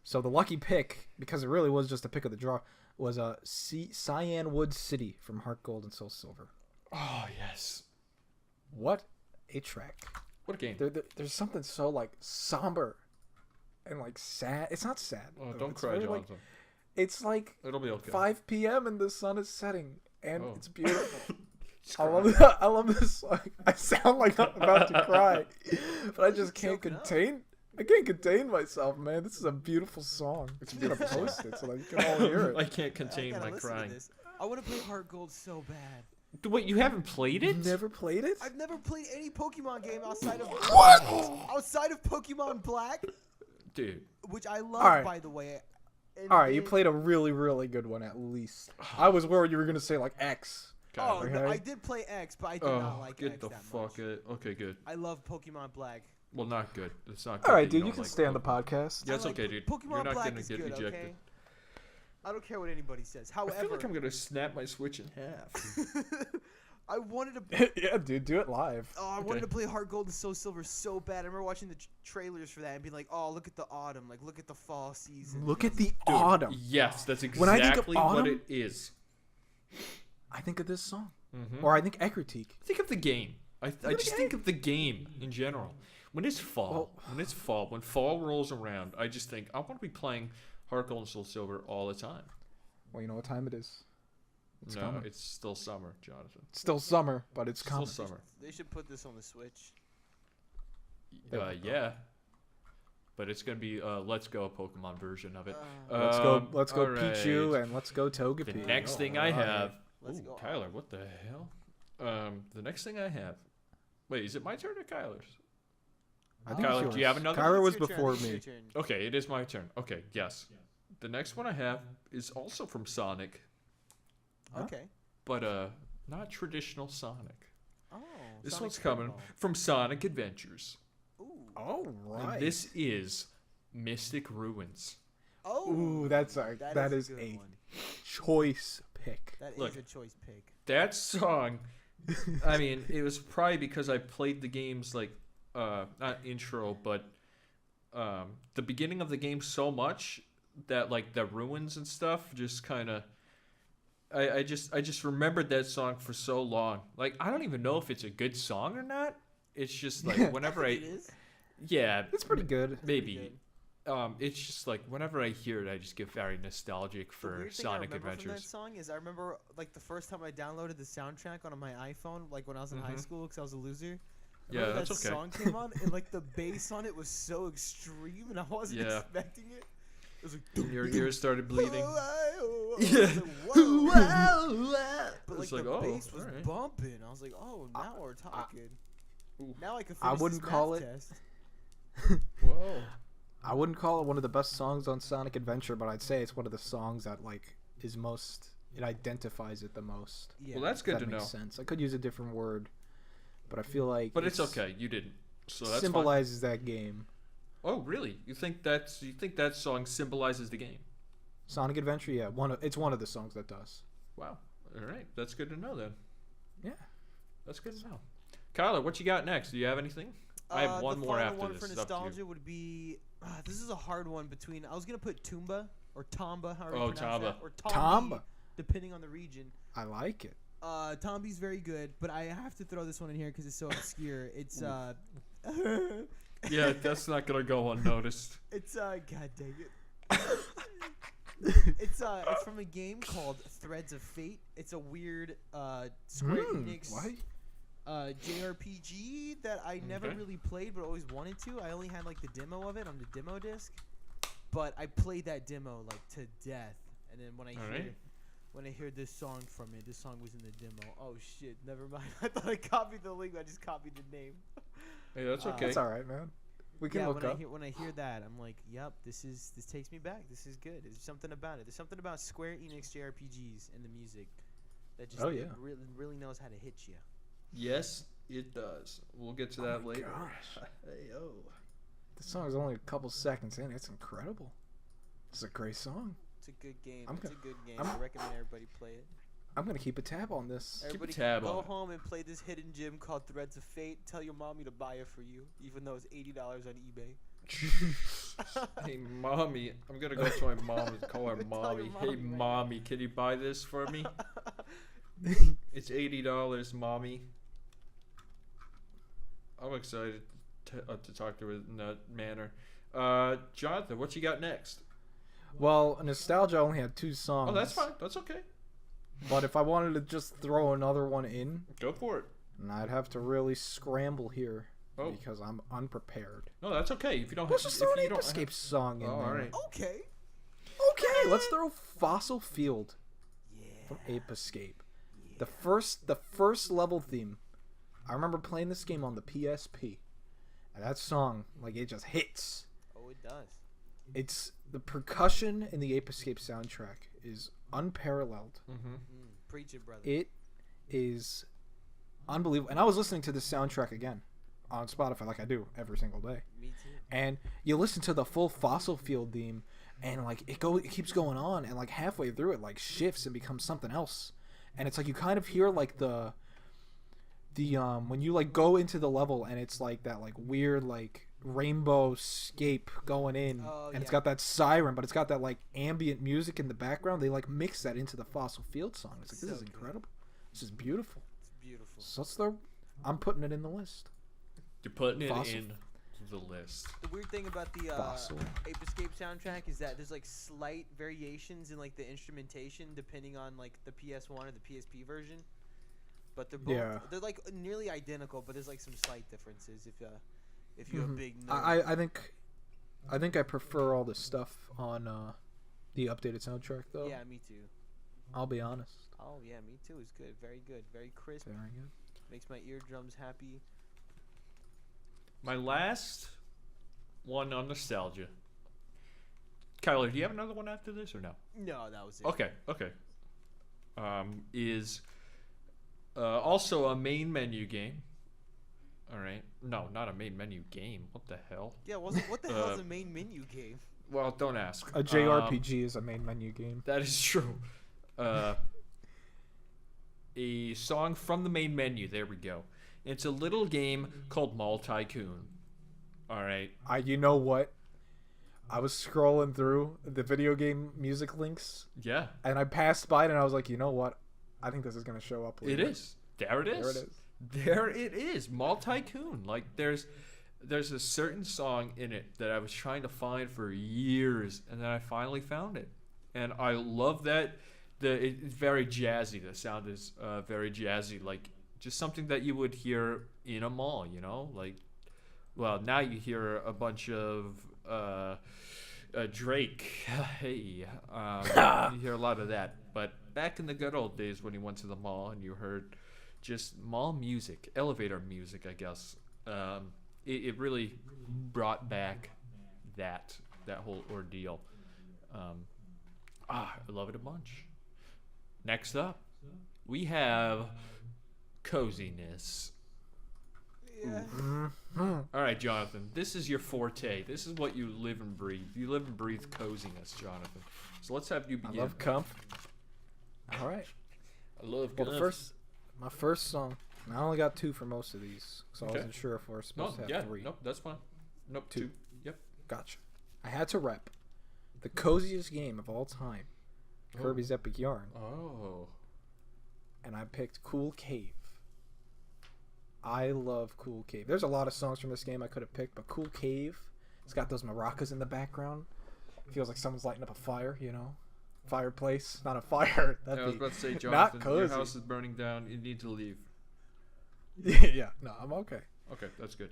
[SPEAKER 2] So the lucky pick, because it really was just a pick of the draw, was Cyan Wood City from Heart Gold and Soul Silver.
[SPEAKER 1] Oh, yes.
[SPEAKER 2] What a track!
[SPEAKER 1] What a game.
[SPEAKER 2] There's something so like somber and like sad. It's not sad.
[SPEAKER 1] Oh,
[SPEAKER 2] though.
[SPEAKER 1] don't
[SPEAKER 2] It's
[SPEAKER 1] cry,
[SPEAKER 2] very,
[SPEAKER 1] Jonathan.
[SPEAKER 2] it's like
[SPEAKER 1] It'll be okay.
[SPEAKER 2] 5 p.m. and the sun is setting, and
[SPEAKER 1] Oh.
[SPEAKER 2] it's beautiful.
[SPEAKER 1] Just
[SPEAKER 2] I
[SPEAKER 1] cry.
[SPEAKER 2] love that. I love this song. I sound like I'm about to cry, but I just can't
[SPEAKER 3] Choking up.
[SPEAKER 2] contain. I can't contain myself, man. This is a beautiful song.
[SPEAKER 1] It's
[SPEAKER 2] I'm gonna
[SPEAKER 1] beautiful.
[SPEAKER 2] post it so that you can all hear
[SPEAKER 1] I
[SPEAKER 2] it.
[SPEAKER 1] can't
[SPEAKER 3] I
[SPEAKER 1] contain
[SPEAKER 3] gotta
[SPEAKER 1] my
[SPEAKER 3] listen
[SPEAKER 1] crying.
[SPEAKER 3] to this. I want to play Heart Gold so bad.
[SPEAKER 1] Wait, you haven't played it?
[SPEAKER 2] You never played it?
[SPEAKER 3] I've never played any Pokemon game outside of
[SPEAKER 2] What?
[SPEAKER 3] outside of Pokemon Black,
[SPEAKER 1] Dude.
[SPEAKER 3] which I love,
[SPEAKER 2] Alright.
[SPEAKER 3] by the way. And
[SPEAKER 2] All right, you
[SPEAKER 3] then-
[SPEAKER 2] played a really, really good one at least. I was worried you were gonna say like X.
[SPEAKER 3] Oh,
[SPEAKER 2] Okay.
[SPEAKER 3] no, I did play X, but I did not like
[SPEAKER 1] get
[SPEAKER 3] X
[SPEAKER 1] the
[SPEAKER 3] that
[SPEAKER 1] fuck
[SPEAKER 3] much.
[SPEAKER 1] it. Okay, good.
[SPEAKER 3] I love Pokemon Black.
[SPEAKER 1] Well, not good. It's not good.
[SPEAKER 2] All right,
[SPEAKER 1] that
[SPEAKER 2] dude, you
[SPEAKER 1] don't
[SPEAKER 2] can
[SPEAKER 1] like
[SPEAKER 2] stay on the
[SPEAKER 1] Pokemon.
[SPEAKER 2] podcast.
[SPEAKER 1] Yeah, it's
[SPEAKER 3] I like
[SPEAKER 1] okay, dude.
[SPEAKER 3] Pokemon
[SPEAKER 1] You're not
[SPEAKER 3] Black
[SPEAKER 1] gonna
[SPEAKER 3] is
[SPEAKER 1] get
[SPEAKER 3] good,
[SPEAKER 1] ejected.
[SPEAKER 3] okay? I don't care what anybody says.
[SPEAKER 1] I feel
[SPEAKER 3] However,
[SPEAKER 1] like I'm gonna snap my Switch in half.
[SPEAKER 3] I wanted to.
[SPEAKER 2] Yeah, dude, do it live.
[SPEAKER 3] Oh, I wanted
[SPEAKER 1] Okay.
[SPEAKER 3] to play Heart Gold and Soul Silver so bad. I remember watching the trailers for that and being like, "Oh, look at the autumn! Like, look at the fall season."
[SPEAKER 2] Look at the
[SPEAKER 1] Dude,
[SPEAKER 2] autumn.
[SPEAKER 1] Yes, that's
[SPEAKER 2] When I think of
[SPEAKER 1] exactly what
[SPEAKER 2] autumn-
[SPEAKER 1] it is.
[SPEAKER 2] I think of this song,
[SPEAKER 1] Mhm.
[SPEAKER 2] or I think Ekritique.
[SPEAKER 1] Think of the game. I
[SPEAKER 2] of the
[SPEAKER 1] just think of the game in general. When it's fall, when fall rolls around, I just think I want to be playing Heart Gold and Soul Silver all the time.
[SPEAKER 2] Well, you know what time it is. It's
[SPEAKER 1] no,
[SPEAKER 2] coming.
[SPEAKER 1] it's still summer, Jonathan.
[SPEAKER 2] It's still summer, but it's
[SPEAKER 1] Still
[SPEAKER 2] coming.
[SPEAKER 1] summer.
[SPEAKER 3] They should put this on the Switch.
[SPEAKER 1] Yeah. But it's gonna be Let's Go Pokemon version of it.
[SPEAKER 2] Let's go,
[SPEAKER 1] all
[SPEAKER 2] Pichu,
[SPEAKER 1] right.
[SPEAKER 2] and let's go
[SPEAKER 1] The
[SPEAKER 2] Togepi.
[SPEAKER 1] next thing I
[SPEAKER 2] Alright.
[SPEAKER 1] have.
[SPEAKER 3] Let's
[SPEAKER 1] Ooh,
[SPEAKER 3] go.
[SPEAKER 1] Kyler, what the hell? The next thing I have. Wait, is it my turn or Kyler's?
[SPEAKER 2] I think
[SPEAKER 1] Kyler,
[SPEAKER 2] it's
[SPEAKER 1] do you have
[SPEAKER 2] yours.
[SPEAKER 1] another?
[SPEAKER 2] Kyler
[SPEAKER 3] It's
[SPEAKER 2] was
[SPEAKER 3] your turn,
[SPEAKER 2] before
[SPEAKER 3] it's your
[SPEAKER 2] me.
[SPEAKER 3] turn.
[SPEAKER 1] Okay, it is my turn. Okay, yes. The next one I have is also from Sonic,
[SPEAKER 3] Okay.
[SPEAKER 1] but not traditional Sonic.
[SPEAKER 3] Oh.
[SPEAKER 1] This
[SPEAKER 3] Sonic
[SPEAKER 1] one's coming
[SPEAKER 3] Football.
[SPEAKER 1] from Sonic Adventures.
[SPEAKER 3] Ooh.
[SPEAKER 2] All
[SPEAKER 1] And
[SPEAKER 2] right.
[SPEAKER 1] this is Mystic Ruins.
[SPEAKER 3] Oh.
[SPEAKER 2] Ooh, that is
[SPEAKER 3] good
[SPEAKER 2] a
[SPEAKER 3] one.
[SPEAKER 2] choice pick.
[SPEAKER 3] That is
[SPEAKER 1] Look.
[SPEAKER 3] a choice pick.
[SPEAKER 1] That song, I mean, it was probably because I played the games like, not intro, but the beginning of the game so much that like the ruins and stuff just kind of, I just remembered that song for so long. Like I don't even know if it's a good song or not. It's just like whenever
[SPEAKER 3] It is.
[SPEAKER 1] yeah,
[SPEAKER 2] It's pretty good.
[SPEAKER 1] maybe.
[SPEAKER 3] good.
[SPEAKER 1] It's just like whenever I hear it, I just get very nostalgic
[SPEAKER 3] The
[SPEAKER 1] for
[SPEAKER 3] weird thing I
[SPEAKER 1] Sonic
[SPEAKER 3] remember from that
[SPEAKER 1] Adventures.
[SPEAKER 3] song is I remember like the first time I downloaded the soundtrack on my iPhone, like when I was in high
[SPEAKER 1] Mhm.
[SPEAKER 3] school, because I was a loser. I
[SPEAKER 1] Yeah,
[SPEAKER 3] remember
[SPEAKER 1] that's
[SPEAKER 3] that
[SPEAKER 1] okay.
[SPEAKER 3] song came on, and like the bass on it was so extreme, and I wasn't
[SPEAKER 1] Yeah.
[SPEAKER 3] expecting it. It was like
[SPEAKER 1] And your ears started bleeding.
[SPEAKER 3] Yeah.
[SPEAKER 1] Yeah.
[SPEAKER 3] But like
[SPEAKER 1] It's like,
[SPEAKER 3] the
[SPEAKER 1] oh,
[SPEAKER 3] bass was
[SPEAKER 1] alright.
[SPEAKER 3] bumping. I was like, oh, now we're talking.
[SPEAKER 1] Ooh.
[SPEAKER 3] Now I can
[SPEAKER 2] I
[SPEAKER 3] finish
[SPEAKER 2] wouldn't
[SPEAKER 3] this
[SPEAKER 2] call
[SPEAKER 3] math
[SPEAKER 2] it-
[SPEAKER 3] test.
[SPEAKER 1] Whoa.
[SPEAKER 2] I wouldn't call it one of the best songs on Sonic Adventure, but I'd say it's one of the songs that like is most. It identifies it the most.
[SPEAKER 3] Yeah.
[SPEAKER 1] Well, that's
[SPEAKER 2] If
[SPEAKER 1] good
[SPEAKER 2] that
[SPEAKER 1] to know.
[SPEAKER 2] makes sense. I could use a different word, but I feel like.
[SPEAKER 1] But it's okay. You didn't. So that's fine.
[SPEAKER 2] symbolizes that game.
[SPEAKER 1] Oh, really? You think that song symbolizes the game?
[SPEAKER 2] Sonic Adventure, yeah, it's one of the songs that does.
[SPEAKER 1] Wow. All right. That's good to know then.
[SPEAKER 2] Yeah.
[SPEAKER 1] That's good to know. Kyler, what you got next? Do you have anything? I have one
[SPEAKER 3] the
[SPEAKER 1] more
[SPEAKER 3] final
[SPEAKER 1] after
[SPEAKER 3] one
[SPEAKER 1] this.
[SPEAKER 3] for
[SPEAKER 1] It's up to you.
[SPEAKER 3] nostalgia would be. This is a hard one between. I was gonna put Toomba or Tamba, however
[SPEAKER 1] Oh,
[SPEAKER 3] you pronounce
[SPEAKER 1] Tamba.
[SPEAKER 3] that, or Tombi,
[SPEAKER 2] Tamba.
[SPEAKER 3] depending on the region.
[SPEAKER 2] I like it.
[SPEAKER 3] Tombi's very good, but I have to throw this one in here because it's so obscure. It's
[SPEAKER 1] Yeah, that's not gonna go unnoticed.
[SPEAKER 3] It's God dang it. It's from a game called Threads of Fate. It's a weird Square Enix
[SPEAKER 2] Why?
[SPEAKER 3] JRPG that I never
[SPEAKER 1] Okay.
[SPEAKER 3] really played but always wanted to. I only had like the demo of it on the demo disc, but I played that demo like to death. And then when I
[SPEAKER 1] Alright.
[SPEAKER 3] when I heard this song from it, this song was in the demo. Oh shit, never mind. I thought I copied the link. I just copied the name.
[SPEAKER 1] Hey, that's okay.
[SPEAKER 2] That's all right, man. We can
[SPEAKER 3] Yeah,
[SPEAKER 2] look up.
[SPEAKER 3] when I hear that, I'm like, yep, this takes me back. This is good. There's something about it. There's something about Square Enix JRPGs and the music that just
[SPEAKER 2] Oh, yeah.
[SPEAKER 3] really knows how to hit you.
[SPEAKER 1] Yes, it does. We'll get to that later.
[SPEAKER 2] Gosh.
[SPEAKER 1] Hey, yo.
[SPEAKER 2] This song is only a couple seconds in. It's incredible. It's a great song.
[SPEAKER 3] It's a good game.
[SPEAKER 2] I'm
[SPEAKER 3] It's
[SPEAKER 2] gonna-
[SPEAKER 3] a good game.
[SPEAKER 2] I'm-
[SPEAKER 3] I recommend everybody play it.
[SPEAKER 2] I'm gonna keep a tab on this.
[SPEAKER 3] Everybody
[SPEAKER 1] tab
[SPEAKER 3] go
[SPEAKER 1] on it.
[SPEAKER 3] home and play this hidden gem called Threads of Fate. Tell your mommy to buy it for you, even though it's $80 on eBay.
[SPEAKER 1] Hey, mommy. I'm going to go to my mom and call her
[SPEAKER 3] Tell your
[SPEAKER 1] mommy. Hey,
[SPEAKER 3] mommy right now.
[SPEAKER 1] mommy, can you buy this for me? It's $80, mommy. I'm excited to talk to her in that manner. Jonathan, what you got next?
[SPEAKER 2] Well, Nostalgia only had 2 songs.
[SPEAKER 1] Oh, that's fine. That's okay.
[SPEAKER 2] But if I wanted to just throw another one in,
[SPEAKER 1] Go for it.
[SPEAKER 2] and I'd have to really scramble here
[SPEAKER 1] Oh.
[SPEAKER 2] because I'm unprepared.
[SPEAKER 1] No, that's okay. If you don't
[SPEAKER 2] Let's just throw
[SPEAKER 1] if
[SPEAKER 2] an
[SPEAKER 1] you don't
[SPEAKER 2] Escape song in
[SPEAKER 1] Oh,
[SPEAKER 2] there.
[SPEAKER 1] all right.
[SPEAKER 3] Okay.
[SPEAKER 2] Okay, let's throw Fossil Field
[SPEAKER 3] Yeah.
[SPEAKER 2] from Ape Escape. The first level theme. I remember playing this game on the PSP, and that song, like, it just hits.
[SPEAKER 3] Oh, it does.
[SPEAKER 2] It's the percussion in the Ape Escape soundtrack is unparalleled.
[SPEAKER 1] Mm-hmm.
[SPEAKER 3] Preach it, brother.
[SPEAKER 2] It is unbelievable. And I was listening to this soundtrack again on Spotify, like I do every single day.
[SPEAKER 3] Me too.
[SPEAKER 2] And you listen to the full Fossil Field theme, and like it keeps going on, and like halfway through it like shifts and becomes something else. And it's like you kind of hear like the when you like go into the level, and it's like that like weird like rainbow scape going in,
[SPEAKER 3] Oh,
[SPEAKER 2] and it's
[SPEAKER 3] yeah.
[SPEAKER 2] got that siren, but it's got that like ambient music in the background. They like mix that into the Fossil Field song. It's like, this
[SPEAKER 3] So
[SPEAKER 2] is
[SPEAKER 3] good.
[SPEAKER 2] incredible. This is beautiful.
[SPEAKER 3] It's beautiful.
[SPEAKER 2] So let's throw. I'm putting it in the list.
[SPEAKER 1] You're putting it
[SPEAKER 2] Fossil.
[SPEAKER 1] in the list.
[SPEAKER 3] The weird thing about the
[SPEAKER 2] Fossil.
[SPEAKER 3] Ape Escape soundtrack is that there's like slight variations in like the instrumentation depending on like the PS1 or the PSP version. But they're both
[SPEAKER 2] Yeah.
[SPEAKER 3] they're like nearly identical, but there's like some slight differences if you're a
[SPEAKER 2] Mhm.
[SPEAKER 3] big nerd.
[SPEAKER 2] I think I prefer all the stuff on the updated soundtrack though.
[SPEAKER 3] Yeah, me too.
[SPEAKER 2] I'll be honest.
[SPEAKER 3] Oh yeah, me too. It's good. Very good. Very crisp.
[SPEAKER 2] Very good.
[SPEAKER 3] Makes my eardrums happy.
[SPEAKER 1] My last one on nostalgia. Kyler, do you have another one after this or no?
[SPEAKER 3] No, that was it.
[SPEAKER 1] Okay. Is also a main menu game. All right. No, not a main menu game. What the hell?
[SPEAKER 3] Yeah, what the hell is a main menu game?
[SPEAKER 1] Well, don't ask.
[SPEAKER 2] A JRPG is a main menu game.
[SPEAKER 1] That is true. A song from the main menu. There we go. It's a little game called Mall Tycoon. All right.
[SPEAKER 2] You know what? I was scrolling through the video game music links,
[SPEAKER 1] Yeah,
[SPEAKER 2] and I passed by it, and I was like, you know what? I think this is gonna show up later.
[SPEAKER 1] it is. There it is.
[SPEAKER 2] There it is.
[SPEAKER 1] There it is. Mall Tycoon. Like there's a certain song in it that I was trying to find for years, and then I finally found it, and I love that. It's very jazzy. The sound is very jazzy, like just something that you would hear in a mall. You know, like well now you hear a bunch of Drake. Hey, you hear a lot of that. But back in the good old days when you went to the mall and you heard just mall music, elevator music, I guess. It really brought back that whole ordeal. I love it a bunch. Next up, we have coziness.
[SPEAKER 3] Yeah.
[SPEAKER 2] Mhm.
[SPEAKER 1] All right, Jonathan, this is your forte. This is what you live and breathe. You live and breathe coziness, Jonathan. So let's have you
[SPEAKER 2] I
[SPEAKER 1] begin.
[SPEAKER 2] love comp. All right.
[SPEAKER 1] I love
[SPEAKER 2] Well,
[SPEAKER 1] comf.
[SPEAKER 2] my first song. And I only got 2 for most of these, so I
[SPEAKER 1] Okay.
[SPEAKER 2] wasn't sure if we were
[SPEAKER 1] No,
[SPEAKER 2] supposed to have
[SPEAKER 1] yeah,
[SPEAKER 2] 3.
[SPEAKER 1] nope, that's fine. Nope, 2. Yep.
[SPEAKER 2] Gotcha. I had to rep the coziest game of all time,
[SPEAKER 1] Oh.
[SPEAKER 2] Kirby's Epic Yarn,
[SPEAKER 1] Oh.
[SPEAKER 2] and I picked Cool Cave. I love Cool Cave. There's a lot of songs from this game I could have picked, but Cool Cave, it's got those maracas in the background. Feels like someone's lighting up a fire, you know? Fireplace, not a fire.
[SPEAKER 1] Yeah, I was
[SPEAKER 2] That'd
[SPEAKER 1] about to say,
[SPEAKER 2] not
[SPEAKER 1] Jonathan, your
[SPEAKER 2] cozy.
[SPEAKER 1] house is burning down. You need to leave.
[SPEAKER 2] be... Yeah, no, I'm okay.
[SPEAKER 1] Okay, that's good.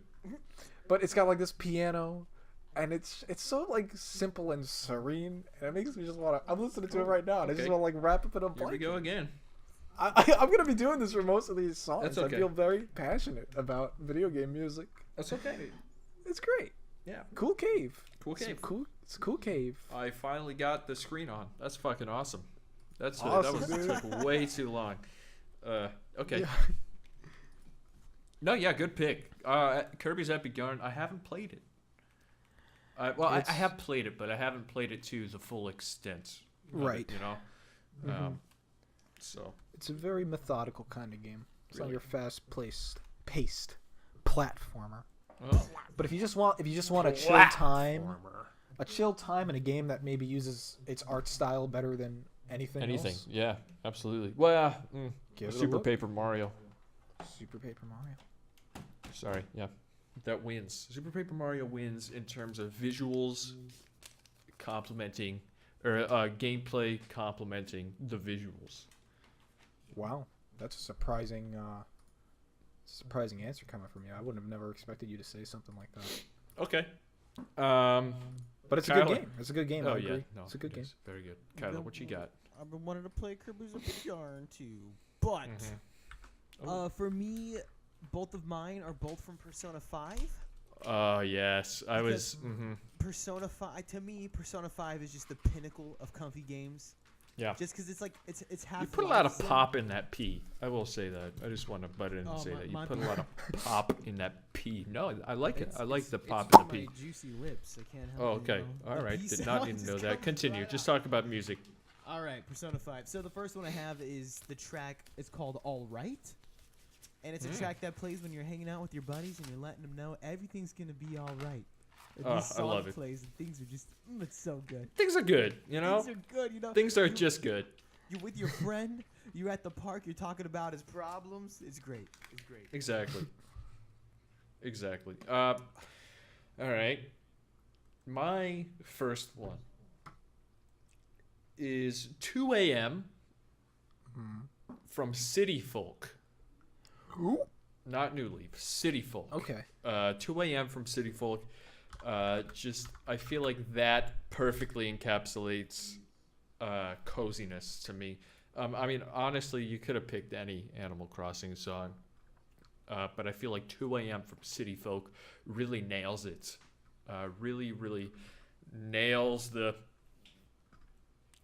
[SPEAKER 2] But it's got like this piano, and it's so like simple and serene, and it makes me just want to. I'm listening to it right now, and I just
[SPEAKER 1] Okay.
[SPEAKER 2] want to like wrap up in a
[SPEAKER 1] Here we
[SPEAKER 2] blanket.
[SPEAKER 1] go again.
[SPEAKER 2] I'm gonna be doing this for most of these songs.
[SPEAKER 1] That's
[SPEAKER 2] I
[SPEAKER 1] okay.
[SPEAKER 2] feel very passionate about video game music.
[SPEAKER 1] That's okay.
[SPEAKER 2] It's great.
[SPEAKER 1] Yeah.
[SPEAKER 2] Cool Cave.
[SPEAKER 1] Cool
[SPEAKER 2] It's a
[SPEAKER 1] Cave.
[SPEAKER 2] It's a cool cave.
[SPEAKER 1] I finally got the screen on. That's fucking awesome. That
[SPEAKER 2] Awesome,
[SPEAKER 1] was
[SPEAKER 2] dude.
[SPEAKER 1] took way too long. Okay.
[SPEAKER 2] Yeah.
[SPEAKER 1] No, yeah, good pick. Kirby's Epic Yarn. I haven't played it. I have played it, but I haven't played it to the full extent.
[SPEAKER 2] Right.
[SPEAKER 1] It, you know. So
[SPEAKER 2] it's a very methodical kind of game. It's not
[SPEAKER 1] Really?
[SPEAKER 2] your paced platformer.
[SPEAKER 1] oh.
[SPEAKER 2] But if you just want a chill time in a game that maybe uses its art style better than anything else.
[SPEAKER 1] Yeah, absolutely. Well,
[SPEAKER 2] Give it a
[SPEAKER 1] Super
[SPEAKER 2] look.
[SPEAKER 1] Paper Mario.
[SPEAKER 2] Super Paper Mario.
[SPEAKER 1] Sorry, yeah, that wins. Super Paper Mario wins in terms of visuals complementing, or gameplay complementing the visuals.
[SPEAKER 2] Wow, that's a surprising answer coming from you. I wouldn't have never expected you to say something like that.
[SPEAKER 1] Okay.
[SPEAKER 2] But it's a
[SPEAKER 1] Kyler.
[SPEAKER 2] good game. It's a good game.
[SPEAKER 1] Oh
[SPEAKER 2] I agree.
[SPEAKER 1] yeah, no,
[SPEAKER 2] It's a good
[SPEAKER 1] it
[SPEAKER 2] game.
[SPEAKER 1] is. Very good. Kyler, what you got?
[SPEAKER 3] I've been wanting to play Kirby's Epic Yarn too, but
[SPEAKER 1] Oh.
[SPEAKER 3] for me, both of mine are both from Persona 5.
[SPEAKER 1] Yes, I was.
[SPEAKER 3] Persona 5 to me, Persona 5 is just the pinnacle of comfy games.
[SPEAKER 1] Yeah.
[SPEAKER 3] Just because it's like it's half.
[SPEAKER 1] You put a lot of pop in that P. I will say that. I just want to butt in and
[SPEAKER 3] Oh,
[SPEAKER 1] say
[SPEAKER 3] my-
[SPEAKER 1] that you
[SPEAKER 3] my
[SPEAKER 1] put a
[SPEAKER 3] bad.
[SPEAKER 1] lot of pop in that P. No, I like it. I like the pop
[SPEAKER 3] it's
[SPEAKER 1] in the P.
[SPEAKER 3] my juicy lips. I can't help
[SPEAKER 1] Oh,
[SPEAKER 3] it,
[SPEAKER 1] okay.
[SPEAKER 3] you know?
[SPEAKER 1] All
[SPEAKER 3] The
[SPEAKER 1] right.
[SPEAKER 3] P
[SPEAKER 1] Did not
[SPEAKER 3] sound
[SPEAKER 1] need to
[SPEAKER 3] just
[SPEAKER 1] know that.
[SPEAKER 3] comes
[SPEAKER 1] Continue.
[SPEAKER 3] right
[SPEAKER 1] Just
[SPEAKER 3] out.
[SPEAKER 1] talk about music.
[SPEAKER 3] All right, Persona 5. So the first one I have is the track. It's called All Right. And it's a track that plays when you're hanging out with your buddies and you're letting them know everything's going to be all right. And
[SPEAKER 1] Oh,
[SPEAKER 3] this
[SPEAKER 1] I
[SPEAKER 3] song
[SPEAKER 1] love it.
[SPEAKER 3] plays and things are just, it's so good.
[SPEAKER 1] Things are good, you know?
[SPEAKER 3] Things are good, you know?
[SPEAKER 1] Things are just good.
[SPEAKER 3] You're with your friend, you're at the park, you're talking about his problems. It's great. It's great.
[SPEAKER 1] Exactly. Exactly. All right. My first one is 2 a.m. from City Folk.
[SPEAKER 2] Who?
[SPEAKER 1] Not New Leaf. City Folk.
[SPEAKER 2] Okay.
[SPEAKER 1] 2 a.m. from City Folk. Just, I feel like that perfectly encapsulates coziness to me. I mean, honestly, you could have picked any Animal Crossing song. But I feel like 2 a.m. from City Folk really nails it. Really, really nails the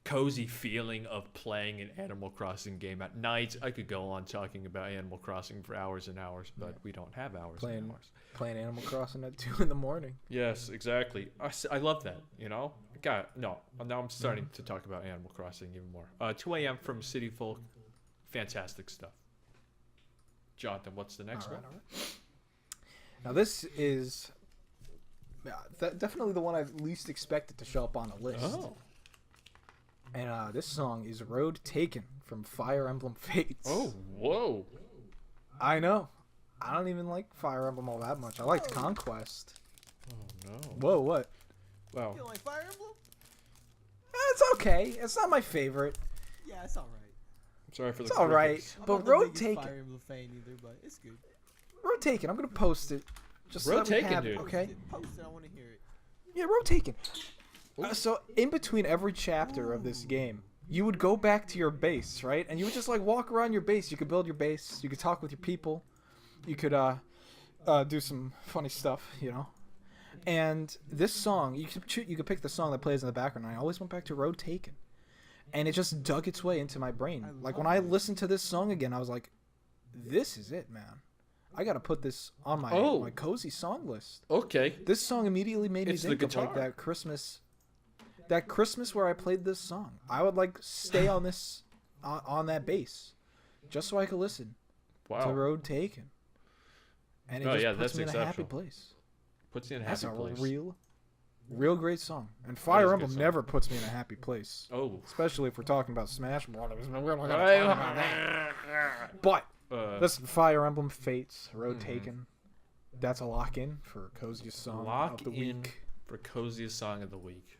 [SPEAKER 1] cozy feeling of playing an Animal Crossing game at night. I could go on talking about Animal Crossing for hours and hours, but we don't have hours and hours.
[SPEAKER 2] Playing Animal Crossing at 2 in the morning.
[SPEAKER 1] Yes, exactly. I love that, you know? God, no. Now I'm starting to talk about Animal Crossing even more. 2 a.m. from City Folk. Fantastic stuff. Jonathan, what's the next one?
[SPEAKER 2] All right. Now this is definitely the one I least expected to show up on a list.
[SPEAKER 1] Oh.
[SPEAKER 2] And this song is Road Taken from Fire Emblem Fates.
[SPEAKER 1] Oh, whoa.
[SPEAKER 2] I know. I don't even like Fire Emblem all that much. I liked Conquest.
[SPEAKER 1] Oh, no.
[SPEAKER 2] Whoa, what?
[SPEAKER 1] Wow.
[SPEAKER 3] You don't like Fire Emblem?
[SPEAKER 2] It's okay. It's not my favorite.
[SPEAKER 3] Yeah, it's all right.
[SPEAKER 1] I'm sorry for the
[SPEAKER 2] It's all right.
[SPEAKER 1] crickets.
[SPEAKER 3] I'm
[SPEAKER 2] But
[SPEAKER 3] not the
[SPEAKER 2] Road
[SPEAKER 3] biggest
[SPEAKER 2] Taken.
[SPEAKER 3] Fire Emblem fan either, but it's good.
[SPEAKER 2] Road Taken. I'm going to post it. Just so
[SPEAKER 1] Road
[SPEAKER 2] that we
[SPEAKER 1] Taken,
[SPEAKER 2] have
[SPEAKER 1] dude.
[SPEAKER 2] it, okay?
[SPEAKER 3] Post it. I want to hear it.
[SPEAKER 2] Yeah, Road Taken. So in between every chapter of this game, you would go back to your base, right? And you would just like walk around your base. You could build your base. You could talk with your people. You could do some funny stuff, you know. And this song, you could pick the song that plays in the background. And I always went back to Road Taken, and it just dug its way into my brain. Like when I listened to this song again, I was like, "This is it, man. I gotta put this on my cozy song list."
[SPEAKER 1] Okay.
[SPEAKER 2] This song immediately made me
[SPEAKER 1] It's the
[SPEAKER 2] think of like
[SPEAKER 1] guitar.
[SPEAKER 2] that Christmas where I played this song. I would like stay on this on that bass just so I could listen to
[SPEAKER 1] Wow.
[SPEAKER 2] Road Taken, and it
[SPEAKER 1] Oh,
[SPEAKER 2] just
[SPEAKER 1] yeah,
[SPEAKER 2] puts
[SPEAKER 1] that's
[SPEAKER 2] me in a happy
[SPEAKER 1] exceptional.
[SPEAKER 2] place.
[SPEAKER 1] Puts you in a
[SPEAKER 2] That's
[SPEAKER 1] happy
[SPEAKER 2] a
[SPEAKER 1] place.
[SPEAKER 2] real great song. And
[SPEAKER 1] is
[SPEAKER 2] Fire
[SPEAKER 1] a good
[SPEAKER 2] Emblem
[SPEAKER 1] song.
[SPEAKER 2] never puts me in a happy place,
[SPEAKER 1] Oh.
[SPEAKER 2] especially if we're talking about Smash Brothers. We're not gonna talk about that. But listen, Fire Emblem Fates, Road Taken. That's a lock in for coziest song
[SPEAKER 1] Lock
[SPEAKER 2] of the
[SPEAKER 1] in
[SPEAKER 2] week.
[SPEAKER 1] for coziest song of the week.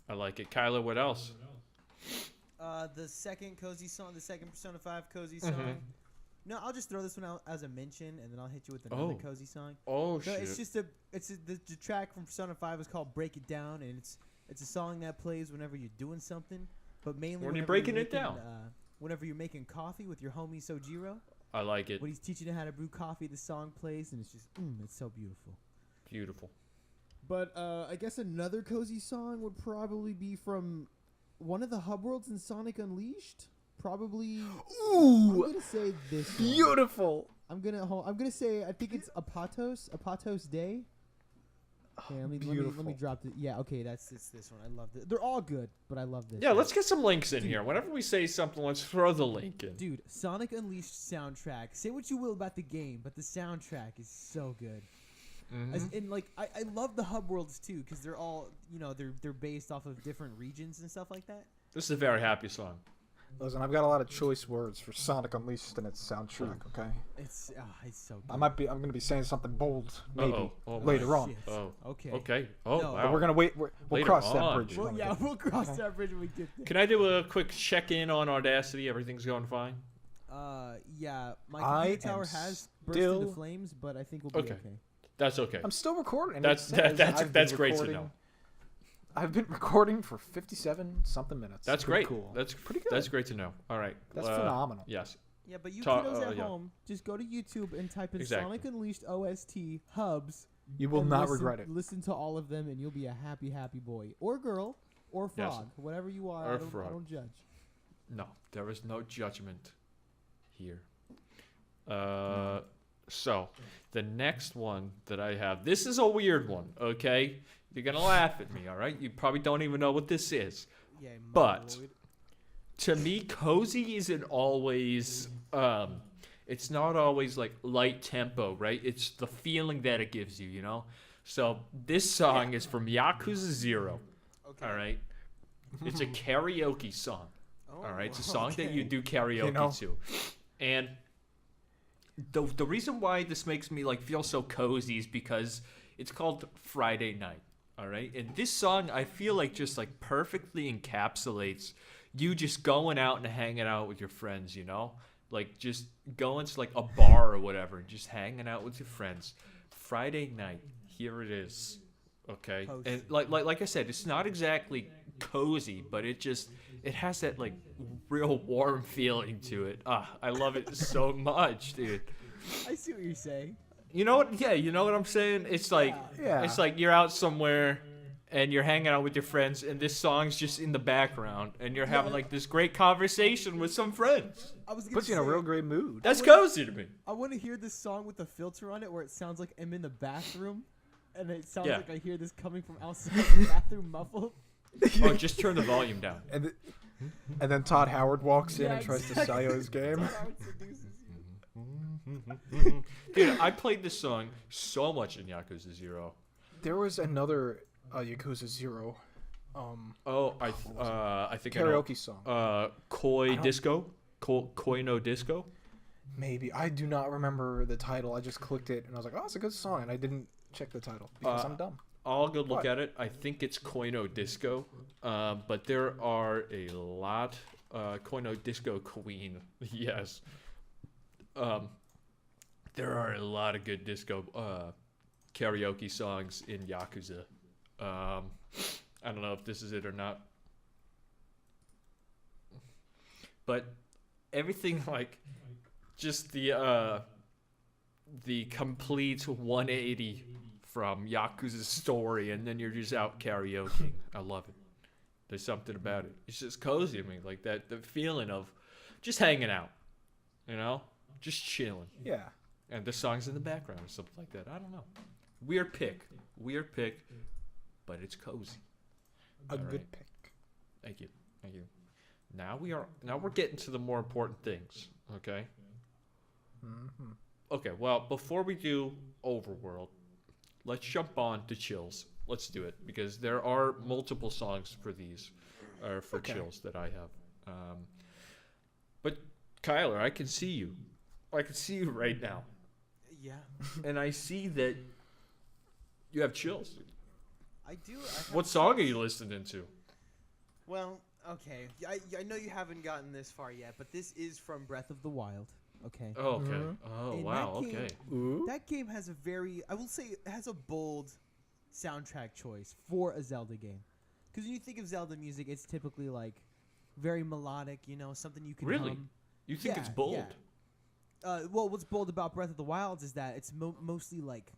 [SPEAKER 1] I like it. Kyler, what else?
[SPEAKER 3] The second cozy song, the second Persona 5 cozy song. No, I'll just throw this one out as a mention, and then I'll hit you with another
[SPEAKER 1] Oh.
[SPEAKER 3] cozy song.
[SPEAKER 1] Oh,
[SPEAKER 3] So
[SPEAKER 1] shit.
[SPEAKER 3] it's just the track from Persona 5 is called "Break It Down," and it's a song that plays whenever you're doing something, but mainly
[SPEAKER 1] When you're
[SPEAKER 3] whenever
[SPEAKER 1] breaking it
[SPEAKER 3] making,
[SPEAKER 1] down.
[SPEAKER 3] Whenever you're making coffee with your homie Sojiro,
[SPEAKER 1] I like it.
[SPEAKER 3] when he's teaching you how to brew coffee, the song plays, and it's just it's so beautiful.
[SPEAKER 1] Beautiful.
[SPEAKER 4] But I guess another cozy song would probably be from one of the hub worlds in Sonic Unleashed. Probably. I'm
[SPEAKER 2] Ooh,
[SPEAKER 4] gonna say this. One.
[SPEAKER 2] beautiful.
[SPEAKER 4] I'm gonna say I think it's Apatos Day. Okay, let me drop it. Yeah, okay, it's this one. I love it. They're all good, but I love this.
[SPEAKER 1] Yeah, let's get some links in here. Whenever we say something, let's throw the link in.
[SPEAKER 3] Dude, Sonic Unleashed soundtrack. Say what you will about the game, but the soundtrack is so good. And like I love the hub worlds too, because they're all they're based off of different regions and stuff like that.
[SPEAKER 1] This is a very happy song.
[SPEAKER 2] Listen, I've got a lot of choice words for Sonic Unleashed and its soundtrack. Okay,
[SPEAKER 3] It's so good.
[SPEAKER 2] I'm gonna be saying something bold maybe
[SPEAKER 1] Oh,
[SPEAKER 2] later on.
[SPEAKER 3] Shit.
[SPEAKER 1] Oh,
[SPEAKER 3] Okay.
[SPEAKER 1] okay. Oh,
[SPEAKER 3] No.
[SPEAKER 1] wow.
[SPEAKER 2] But we're gonna wait. We'll
[SPEAKER 1] Later
[SPEAKER 2] cross that
[SPEAKER 1] on,
[SPEAKER 2] bridge.
[SPEAKER 1] dude.
[SPEAKER 3] Well,
[SPEAKER 2] when we
[SPEAKER 3] yeah,
[SPEAKER 2] get there.
[SPEAKER 3] we'll cross that bridge when we get there.
[SPEAKER 1] Can I do a quick check-in on Audacity? Everything's going fine?
[SPEAKER 3] Yeah, my
[SPEAKER 2] I
[SPEAKER 3] computer tower
[SPEAKER 2] am
[SPEAKER 3] has burst
[SPEAKER 2] still-
[SPEAKER 3] into flames, but I think we'll be okay.
[SPEAKER 1] That's okay.
[SPEAKER 2] I'm still recording. and
[SPEAKER 1] That's
[SPEAKER 2] it says
[SPEAKER 1] that's
[SPEAKER 2] I've been
[SPEAKER 1] great to
[SPEAKER 2] recording-
[SPEAKER 1] know.
[SPEAKER 2] I've been recording for 57 something minutes.
[SPEAKER 1] That's
[SPEAKER 2] Pretty
[SPEAKER 1] great.
[SPEAKER 2] Cool.
[SPEAKER 1] That's
[SPEAKER 2] pretty good.
[SPEAKER 1] That's great to know. All right.
[SPEAKER 2] That's phenomenal.
[SPEAKER 1] Yes.
[SPEAKER 3] Yeah, but you
[SPEAKER 1] Ta-
[SPEAKER 3] kiddos at
[SPEAKER 1] yeah.
[SPEAKER 3] home, just go to YouTube and type in
[SPEAKER 1] Exactly.
[SPEAKER 3] Sonic Unleashed OST hubs.
[SPEAKER 2] You will
[SPEAKER 3] and
[SPEAKER 2] not
[SPEAKER 3] listen,
[SPEAKER 2] regret it.
[SPEAKER 3] Listen to all of them, and you'll be a happy, happy boy or girl or
[SPEAKER 1] Yes.
[SPEAKER 3] frog, whatever you are.
[SPEAKER 1] Or
[SPEAKER 3] I don't,
[SPEAKER 1] frog.
[SPEAKER 3] I don't judge.
[SPEAKER 1] No, there is no judgment here. So the next one that I have, this is a weird one. Okay, you're gonna laugh at me. All right, you probably don't even know what this is.
[SPEAKER 3] Yeah,
[SPEAKER 1] But
[SPEAKER 3] mongoloid.
[SPEAKER 1] to me, cozy isn't always. It's not always like light tempo, right? It's the feeling that it gives you, you know. So this song is from Yakuza 0.
[SPEAKER 3] Okay.
[SPEAKER 1] All right, it's a karaoke song.
[SPEAKER 3] Oh,
[SPEAKER 1] All right, it's a song that you
[SPEAKER 3] okay.
[SPEAKER 1] do karaoke
[SPEAKER 2] You know?
[SPEAKER 1] to, and the reason why this makes me like feel so cozy is because it's called Friday Night. All right, and this song I feel like just like perfectly encapsulates you just going out and hanging out with your friends. You know, like just going to like a bar or whatever, and just hanging out with your friends. Friday night, here it is. Okay,
[SPEAKER 3] Cozy.
[SPEAKER 1] and like I said, it's not exactly cozy, but it has that like real warm feeling to it. I love it so much, dude.
[SPEAKER 3] I see what you're saying.
[SPEAKER 1] You know what? Yeah, you know what I'm saying? It's like
[SPEAKER 2] Yeah.
[SPEAKER 1] it's like you're out somewhere and you're hanging out with your friends and this song's just in the background and you're having like this great conversation with some friends.
[SPEAKER 3] I was gonna
[SPEAKER 2] Puts you in a
[SPEAKER 3] say,
[SPEAKER 2] real great mood.
[SPEAKER 1] That's cozy to me.
[SPEAKER 3] I want to hear this song with the filter on it, where it sounds like I'm in the bathroom, and it sounds
[SPEAKER 1] Yeah.
[SPEAKER 3] like I hear this coming from outside the bathroom, muffled.
[SPEAKER 1] Oh, just turn the volume down.
[SPEAKER 2] And then Todd Howard walks in
[SPEAKER 3] Yeah,
[SPEAKER 2] and tries to
[SPEAKER 3] exactly.
[SPEAKER 2] sell you his game.
[SPEAKER 3] That's how it seduces you.
[SPEAKER 1] Dude, I played this song so much in Yakuza 0.
[SPEAKER 2] There was another Yakuza 0
[SPEAKER 1] Oh, I think
[SPEAKER 2] karaoke song.
[SPEAKER 1] I know. Koi Disco? Koi no Disco?
[SPEAKER 2] Maybe. I do not remember the title. I just clicked it and I was like, oh, it's a good song. And I didn't check the title because I'm dumb.
[SPEAKER 1] I'll go look
[SPEAKER 2] What?
[SPEAKER 1] at it. I think it's Koino Disco, but there are a lot. Koino Disco Queen, yes. There are a lot of good disco karaoke songs in Yakuza. I don't know if this is it or not, but everything like just the complete 180 from Yakuza's story, and then you're just out karaokeing. I love it. There's something about it. It's just cozy to me, like that the feeling of just hanging out, you know, just chilling,
[SPEAKER 2] Yeah.
[SPEAKER 1] and the songs in the background or something like that. I don't know. Weird pick, but it's cozy.
[SPEAKER 2] A
[SPEAKER 1] All
[SPEAKER 2] good
[SPEAKER 1] right.
[SPEAKER 2] pick.
[SPEAKER 1] Thank you. Now we're getting to the more important things. Okay.
[SPEAKER 2] Mm-hmm.
[SPEAKER 1] Okay. Well, before we do Overworld, let's jump on to Chills. Let's do it because there are multiple songs for these, or for
[SPEAKER 2] Okay.
[SPEAKER 1] Chills that I have. But Kyler, I can see you. I can see you right now,
[SPEAKER 3] Yeah,
[SPEAKER 1] and I see that you have chills.
[SPEAKER 3] I do. I have
[SPEAKER 1] What song are
[SPEAKER 3] chills.
[SPEAKER 1] you listening to?
[SPEAKER 3] Well, okay. I know you haven't gotten this far yet, but this is from Breath of the Wild. Okay.
[SPEAKER 1] Oh, okay.
[SPEAKER 2] Mhm.
[SPEAKER 1] Oh,
[SPEAKER 3] And
[SPEAKER 1] wow.
[SPEAKER 3] that game-
[SPEAKER 1] Okay.
[SPEAKER 2] Ooh.
[SPEAKER 3] That game has a very, I will say, it has a bold soundtrack choice for a Zelda game. Because when you think of Zelda music, it's typically like very melodic, you know, something you can
[SPEAKER 1] Really?
[SPEAKER 3] hum.
[SPEAKER 1] You think it's
[SPEAKER 3] Yeah,
[SPEAKER 1] bold?
[SPEAKER 3] yeah. Well, what's bold about Breath of the Wild is that it's mostly like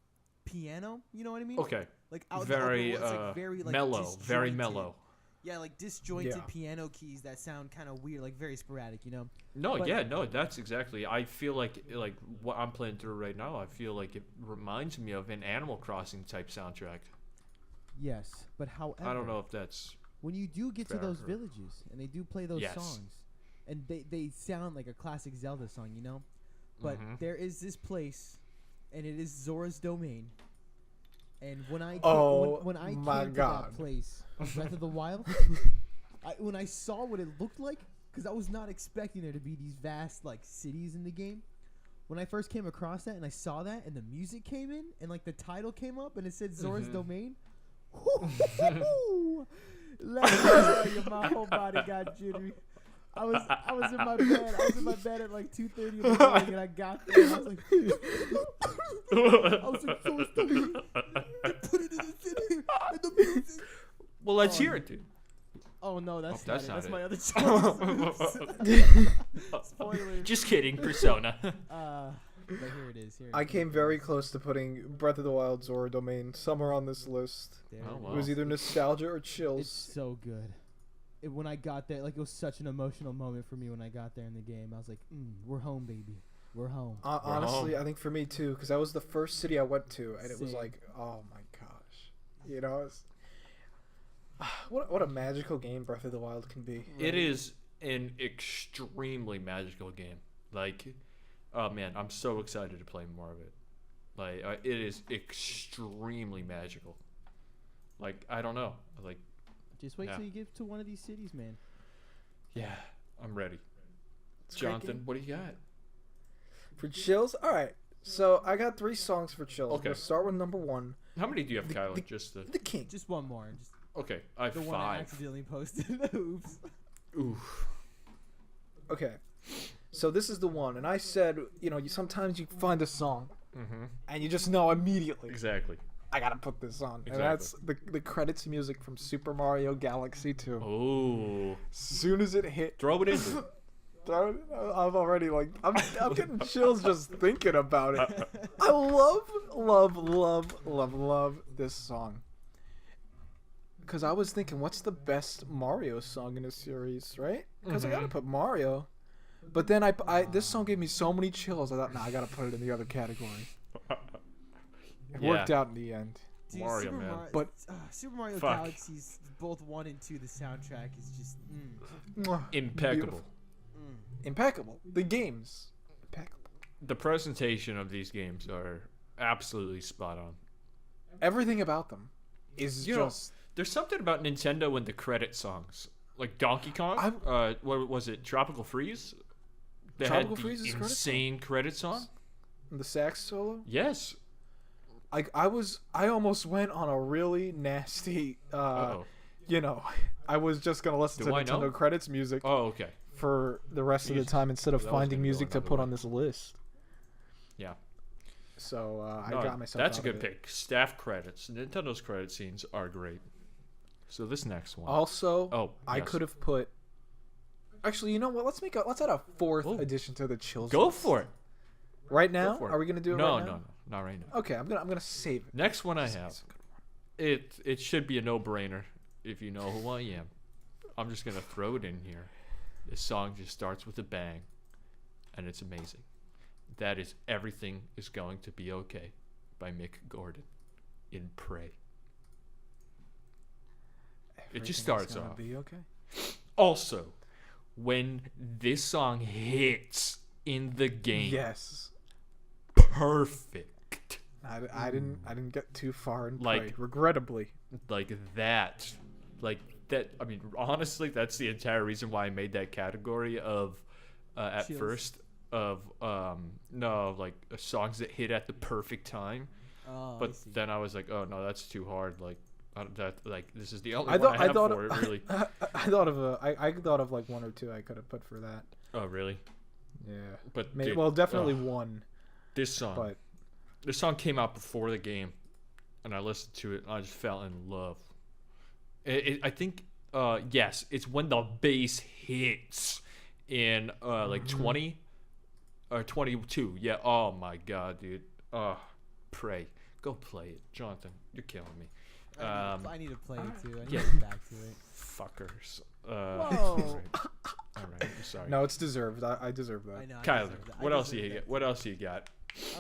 [SPEAKER 3] piano. You know what I mean?
[SPEAKER 1] Okay.
[SPEAKER 3] Like out
[SPEAKER 1] Very,
[SPEAKER 3] in the open world, it's like very like
[SPEAKER 1] mellow. Very
[SPEAKER 3] disjointed.
[SPEAKER 1] mellow.
[SPEAKER 3] Yeah, like disjointed
[SPEAKER 2] Yeah.
[SPEAKER 3] piano keys that sound kind of weird, like very sporadic, you know.
[SPEAKER 1] No,
[SPEAKER 3] But-
[SPEAKER 1] yeah, no, that's exactly. I feel like what I'm playing through right now. I feel like it reminds me of an Animal Crossing type soundtrack.
[SPEAKER 4] Yes, but however,
[SPEAKER 1] I don't know if that's
[SPEAKER 4] when you do get to
[SPEAKER 1] Fair.
[SPEAKER 4] those villages and they do play those
[SPEAKER 1] Yes.
[SPEAKER 4] songs, and they sound like a classic Zelda song, you know. But
[SPEAKER 1] Mhm.
[SPEAKER 4] there is this place, and it is Zora's Domain. And when I when I
[SPEAKER 2] my
[SPEAKER 4] came to
[SPEAKER 2] God.
[SPEAKER 4] that place, on Breath of the Wild, when I saw what it looked like, because I was not expecting there to be these vast like cities in the game. When I first came across that and I saw that and the music came in and like the title came up and it said Zora's
[SPEAKER 1] Mhm.
[SPEAKER 4] Domain. Let me tell you, my whole body got jittery. I was in my bed. I was in my bed at like 2:30 in the morning, and I got there. And I was like, Zora's Domain. They put it in the city, and the music.
[SPEAKER 1] well, let's
[SPEAKER 4] Oh,
[SPEAKER 1] hear it, dude.
[SPEAKER 4] Oh no, that's
[SPEAKER 1] that's
[SPEAKER 4] not it.
[SPEAKER 1] not
[SPEAKER 4] That's
[SPEAKER 1] it.
[SPEAKER 4] my other choice. Spoiler.
[SPEAKER 1] Just kidding, Persona.
[SPEAKER 4] But here it is. Here it
[SPEAKER 2] I
[SPEAKER 4] is.
[SPEAKER 2] came very close to putting Breath of the Wild Zora Domain somewhere on this list.
[SPEAKER 4] There
[SPEAKER 1] Oh,
[SPEAKER 4] it
[SPEAKER 1] wow.
[SPEAKER 2] It was either nostalgia or
[SPEAKER 4] It's
[SPEAKER 2] chills.
[SPEAKER 4] so good. When I got there, like it was such an emotional moment for me when I got there in the game. I was like, "We're home, baby. We're home."
[SPEAKER 2] Honestly,
[SPEAKER 1] home.
[SPEAKER 2] I think for me too, because that was the first city I went to, and it was
[SPEAKER 4] Same.
[SPEAKER 2] like, oh my gosh, you know, it's, what a magical game Breath of the Wild can be.
[SPEAKER 1] It is an extremely magical game. Like, oh man, I'm so excited to play more of it. Like, it is extremely magical. Like, I don't know. Like,
[SPEAKER 4] Just wait
[SPEAKER 1] Yeah.
[SPEAKER 4] till you get to one of these cities, man.
[SPEAKER 1] yeah, I'm ready.
[SPEAKER 2] It's a great
[SPEAKER 1] Jonathan,
[SPEAKER 2] game.
[SPEAKER 1] what do you got?
[SPEAKER 2] For chills, all right. So I got 3 songs for chills.
[SPEAKER 1] Okay.
[SPEAKER 2] We'll start with number 1,
[SPEAKER 1] How many do you have,
[SPEAKER 2] The-
[SPEAKER 1] Kyler?
[SPEAKER 2] the-
[SPEAKER 1] Just the
[SPEAKER 2] The King.
[SPEAKER 4] Just one more. Just
[SPEAKER 1] okay. I have
[SPEAKER 4] the one I
[SPEAKER 1] 5.
[SPEAKER 4] accidentally posted. Oops.
[SPEAKER 1] Oof.
[SPEAKER 2] Okay. So this is the one, and I said, you know, sometimes you find a song
[SPEAKER 1] Mm-hmm.
[SPEAKER 2] and you just know immediately,
[SPEAKER 1] Exactly.
[SPEAKER 2] I gotta put this on,
[SPEAKER 1] Exactly.
[SPEAKER 2] and that's the credits music from Super Mario Galaxy 2.
[SPEAKER 1] Oh,
[SPEAKER 2] As soon as it hit,
[SPEAKER 1] throw it in. dude.
[SPEAKER 2] I'm already like, I'm getting chills just thinking about it. I love this song. Because I was thinking, what's the best Mario song in a series, right? Because I gotta put Mario. But then this song gave me so many chills. I thought, nah, I gotta put it in the other category. It worked
[SPEAKER 1] Yeah.
[SPEAKER 2] out in the end.
[SPEAKER 3] Dude,
[SPEAKER 1] Mario,
[SPEAKER 3] Super
[SPEAKER 1] man.
[SPEAKER 3] Mario,
[SPEAKER 2] But-
[SPEAKER 3] Super Mario
[SPEAKER 1] Fuck.
[SPEAKER 3] Galaxies, both 1 and 2, the soundtrack is just.
[SPEAKER 2] Mwah.
[SPEAKER 1] Impeccable.
[SPEAKER 2] Beautiful. Impeccable. The games. Impeccable.
[SPEAKER 1] The presentation of these games are absolutely spot on.
[SPEAKER 2] Everything about them is
[SPEAKER 1] You know,
[SPEAKER 2] just.
[SPEAKER 1] There's something about Nintendo and the credit songs, like Donkey Kong. What was it? Tropical Freeze. They
[SPEAKER 2] Tropical
[SPEAKER 1] had the
[SPEAKER 2] Freeze is credit song?
[SPEAKER 1] insane credit song.
[SPEAKER 2] The sax solo.
[SPEAKER 1] Yes.
[SPEAKER 2] I almost went on a really nasty.
[SPEAKER 1] Oh.
[SPEAKER 2] You know, I was just gonna listen
[SPEAKER 1] Do
[SPEAKER 2] to
[SPEAKER 1] I
[SPEAKER 2] Nintendo
[SPEAKER 1] know?
[SPEAKER 2] credits music
[SPEAKER 1] Oh, okay.
[SPEAKER 2] for the rest of the
[SPEAKER 1] Because
[SPEAKER 2] time instead of
[SPEAKER 1] that was
[SPEAKER 2] finding
[SPEAKER 1] gonna go
[SPEAKER 2] music to
[SPEAKER 1] another
[SPEAKER 2] put
[SPEAKER 1] way.
[SPEAKER 2] on this list.
[SPEAKER 1] Yeah.
[SPEAKER 2] So I
[SPEAKER 1] No,
[SPEAKER 2] got myself.
[SPEAKER 1] That's a
[SPEAKER 2] out of
[SPEAKER 1] good
[SPEAKER 2] it.
[SPEAKER 1] pick. Staff credits. Nintendo's credit scenes are great. So this next one.
[SPEAKER 2] Also,
[SPEAKER 1] Oh,
[SPEAKER 2] I
[SPEAKER 1] yes.
[SPEAKER 2] could have put. Actually, you know what? Let's add a 4th
[SPEAKER 1] Oh.
[SPEAKER 2] addition to the chills.
[SPEAKER 1] Go
[SPEAKER 2] list.
[SPEAKER 1] for it.
[SPEAKER 2] Right
[SPEAKER 1] Go
[SPEAKER 2] now?
[SPEAKER 1] for it.
[SPEAKER 2] Are we gonna do it
[SPEAKER 1] No,
[SPEAKER 2] right now?
[SPEAKER 1] no, not right now.
[SPEAKER 2] Okay, I'm gonna save it.
[SPEAKER 1] Next one I
[SPEAKER 2] It's-
[SPEAKER 1] have.
[SPEAKER 2] it's a good one.
[SPEAKER 1] It should be a no-brainer if you know who I am. I'm just gonna throw it in here. This song just starts with a bang, and it's amazing. That is "Everything Is Going to Be Okay" by Mick Gordon in Prey. It just
[SPEAKER 2] Everything's
[SPEAKER 1] starts
[SPEAKER 2] gonna
[SPEAKER 1] off.
[SPEAKER 2] Be okay.
[SPEAKER 1] Also, when this song hits in the game,
[SPEAKER 2] Yes.
[SPEAKER 1] perfect.
[SPEAKER 2] I didn't get too far in
[SPEAKER 1] Like-
[SPEAKER 2] play, regrettably.
[SPEAKER 1] Like that. Like that. I mean, honestly, that's the entire reason why I made that category of at
[SPEAKER 3] Chills.
[SPEAKER 1] first of no, like songs that hit at the perfect time.
[SPEAKER 3] Oh, I
[SPEAKER 1] But
[SPEAKER 3] see.
[SPEAKER 1] then I was like, oh no, that's too hard. Like this is the only
[SPEAKER 2] I
[SPEAKER 1] one
[SPEAKER 2] thought
[SPEAKER 1] I
[SPEAKER 2] I
[SPEAKER 1] have
[SPEAKER 2] thought
[SPEAKER 1] for it. Really.
[SPEAKER 2] I thought of I thought of like 1 or 2 I could have put for that.
[SPEAKER 1] Oh really?
[SPEAKER 2] Yeah.
[SPEAKER 1] But
[SPEAKER 2] Maybe,
[SPEAKER 1] dude,
[SPEAKER 2] well, definitely
[SPEAKER 1] ugh,
[SPEAKER 2] 1,
[SPEAKER 1] this song.
[SPEAKER 2] but
[SPEAKER 1] This song came out before the game, and I listened to it, and I just fell in love. I think, yes, it's when the bass hits in like 20 or 22. Yeah. Oh my god, dude. Pray. Go play it, Jonathan. You're killing me.
[SPEAKER 3] I need to play it too. I need
[SPEAKER 1] yeah.
[SPEAKER 3] to get back to it.
[SPEAKER 1] Fuckers.
[SPEAKER 3] Whoa.
[SPEAKER 1] All right. I'm sorry.
[SPEAKER 2] No, it's deserved. I deserve that.
[SPEAKER 3] I know. I
[SPEAKER 1] Kyler,
[SPEAKER 3] deserve that. I
[SPEAKER 1] what else do
[SPEAKER 3] deserve
[SPEAKER 1] you
[SPEAKER 3] that.
[SPEAKER 1] get? What else do you got?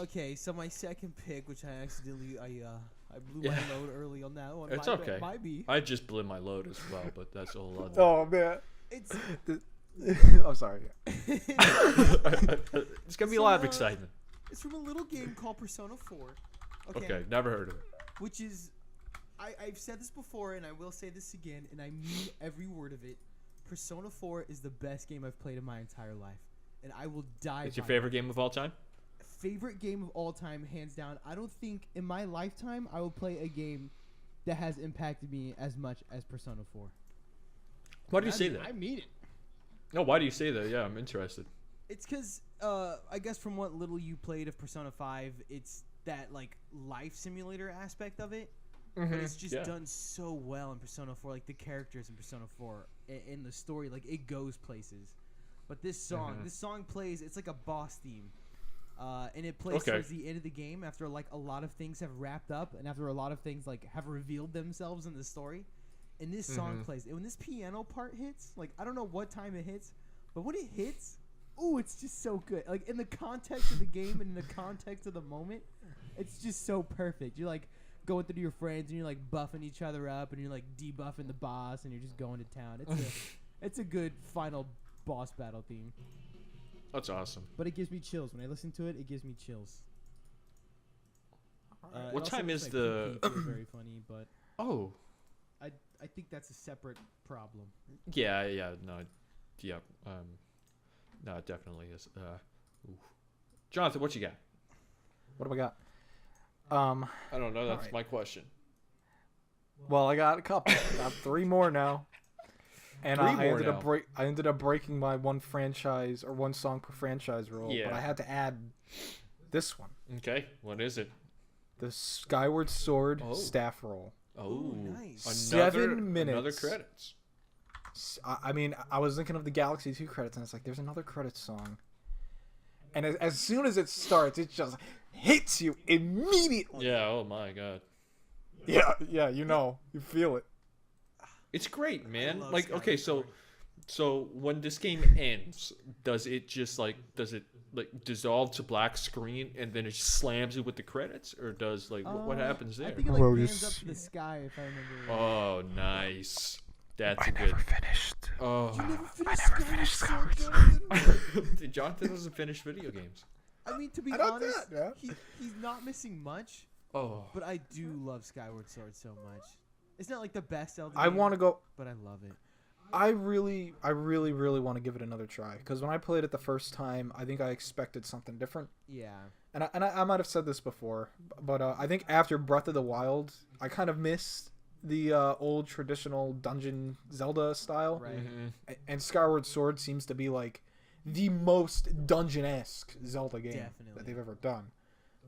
[SPEAKER 3] Okay, so my second pick, which I accidentally I blew
[SPEAKER 1] Yeah.
[SPEAKER 3] my load early on that one.
[SPEAKER 1] It's
[SPEAKER 3] My bad,
[SPEAKER 1] okay.
[SPEAKER 3] Might be.
[SPEAKER 1] I just blew my load as well, but that's a whole other.
[SPEAKER 2] Oh man.
[SPEAKER 3] It's
[SPEAKER 2] I'm sorry.
[SPEAKER 1] It's gonna be a lot of excitement.
[SPEAKER 3] It's from a little game called Persona 4.
[SPEAKER 1] Okay, never heard of it.
[SPEAKER 3] Which is, I've said this before, and I will say this again, and I mean every word of it. Persona 4 is the best game I've played in my entire life, and I will die.
[SPEAKER 1] It's your
[SPEAKER 3] by
[SPEAKER 1] favorite game of all time?
[SPEAKER 3] favorite game of all time, hands down. I don't think in my lifetime I will play a game that has impacted me as much as Persona 4.
[SPEAKER 1] Why do you say that?
[SPEAKER 4] I mean it.
[SPEAKER 1] No, why do you say that? Yeah, I'm interested.
[SPEAKER 3] It's because I guess from what little you played of Persona 5, it's that like life simulator aspect of it. But it's just
[SPEAKER 1] Yeah.
[SPEAKER 3] done so well in Persona 4. Like the characters in Persona 4, in the story, like it goes places. But this song plays. It's like a boss theme, and it plays
[SPEAKER 1] Okay.
[SPEAKER 3] towards the end of the game after like a lot of things have wrapped up and after a lot of things like have revealed themselves in the story. And this song plays. And when this piano part hits, like I don't know what time it hits, but when it hits, ooh, it's just so good. Like in the context of the game and in the context of the moment, it's just so perfect. You're like going through your friends and you're like buffing each other up and you're like debuffing the boss and you're just going to town. It's a good final boss battle theme.
[SPEAKER 1] That's awesome.
[SPEAKER 4] But it gives me chills. When I listen to it, it gives me chills. It
[SPEAKER 1] What
[SPEAKER 4] also
[SPEAKER 1] time
[SPEAKER 4] makes
[SPEAKER 1] is
[SPEAKER 4] my
[SPEAKER 1] the-
[SPEAKER 4] PP feel very funny, but
[SPEAKER 1] Oh,
[SPEAKER 4] I think that's a separate problem.
[SPEAKER 1] yeah, no, yeah, no, it definitely is. Ooh. Jonathan, what you got?
[SPEAKER 2] What do I got?
[SPEAKER 1] I don't know. That's
[SPEAKER 2] Alright.
[SPEAKER 1] my question.
[SPEAKER 2] Well, I got a couple. I got 3 more now. And
[SPEAKER 1] Three
[SPEAKER 2] I
[SPEAKER 1] more
[SPEAKER 2] ended
[SPEAKER 1] now.
[SPEAKER 2] up I ended up breaking my one franchise or one song per franchise rule,
[SPEAKER 1] Yeah.
[SPEAKER 2] but I had to add this one.
[SPEAKER 1] Okay, what is it?
[SPEAKER 2] The Skyward Sword
[SPEAKER 1] Oh.
[SPEAKER 2] staff roll.
[SPEAKER 1] Oh,
[SPEAKER 3] nice.
[SPEAKER 2] 7 minutes.
[SPEAKER 1] Another credits.
[SPEAKER 2] I mean, I was thinking of the Galaxy 2 credits, and it's like, there's another credits song. And as soon as it starts, it just hits you immediately.
[SPEAKER 1] Yeah. Oh my God.
[SPEAKER 2] Yeah, you feel it.
[SPEAKER 1] It's great, man.
[SPEAKER 3] love
[SPEAKER 1] Like,
[SPEAKER 3] Skyward
[SPEAKER 1] okay,
[SPEAKER 3] Sword.
[SPEAKER 1] so when this game ends, does it dissolve to black screen and then it just slams you with the credits, or does what happens there?
[SPEAKER 4] I think it like
[SPEAKER 2] Well, you
[SPEAKER 4] pans up
[SPEAKER 2] see-
[SPEAKER 4] to the sky if I remember right.
[SPEAKER 1] Oh, nice. That's a good.
[SPEAKER 2] finished.
[SPEAKER 1] Oh,
[SPEAKER 3] You never
[SPEAKER 2] finished
[SPEAKER 3] finished Skyward Sword.
[SPEAKER 1] Jonathan doesn't finish video games.
[SPEAKER 3] I mean, to be
[SPEAKER 2] I don't
[SPEAKER 3] honest,
[SPEAKER 2] do that,
[SPEAKER 3] he's not missing much,
[SPEAKER 1] Oh,
[SPEAKER 3] but I do love Skyward Sword so much. It's not like the best Zelda
[SPEAKER 2] I
[SPEAKER 3] game,
[SPEAKER 2] want to go.
[SPEAKER 3] but I love it.
[SPEAKER 2] I really want to give it another try, because when I played it the first time, I think I expected something different.
[SPEAKER 3] Yeah.
[SPEAKER 2] And I might have said this before, but I think after Breath of the Wild, I kind of missed the old traditional dungeon Zelda style.
[SPEAKER 3] Right.
[SPEAKER 2] And Skyward Sword seems to be like the most dungeon-esque Zelda game
[SPEAKER 3] Definitely.
[SPEAKER 2] that they've ever done.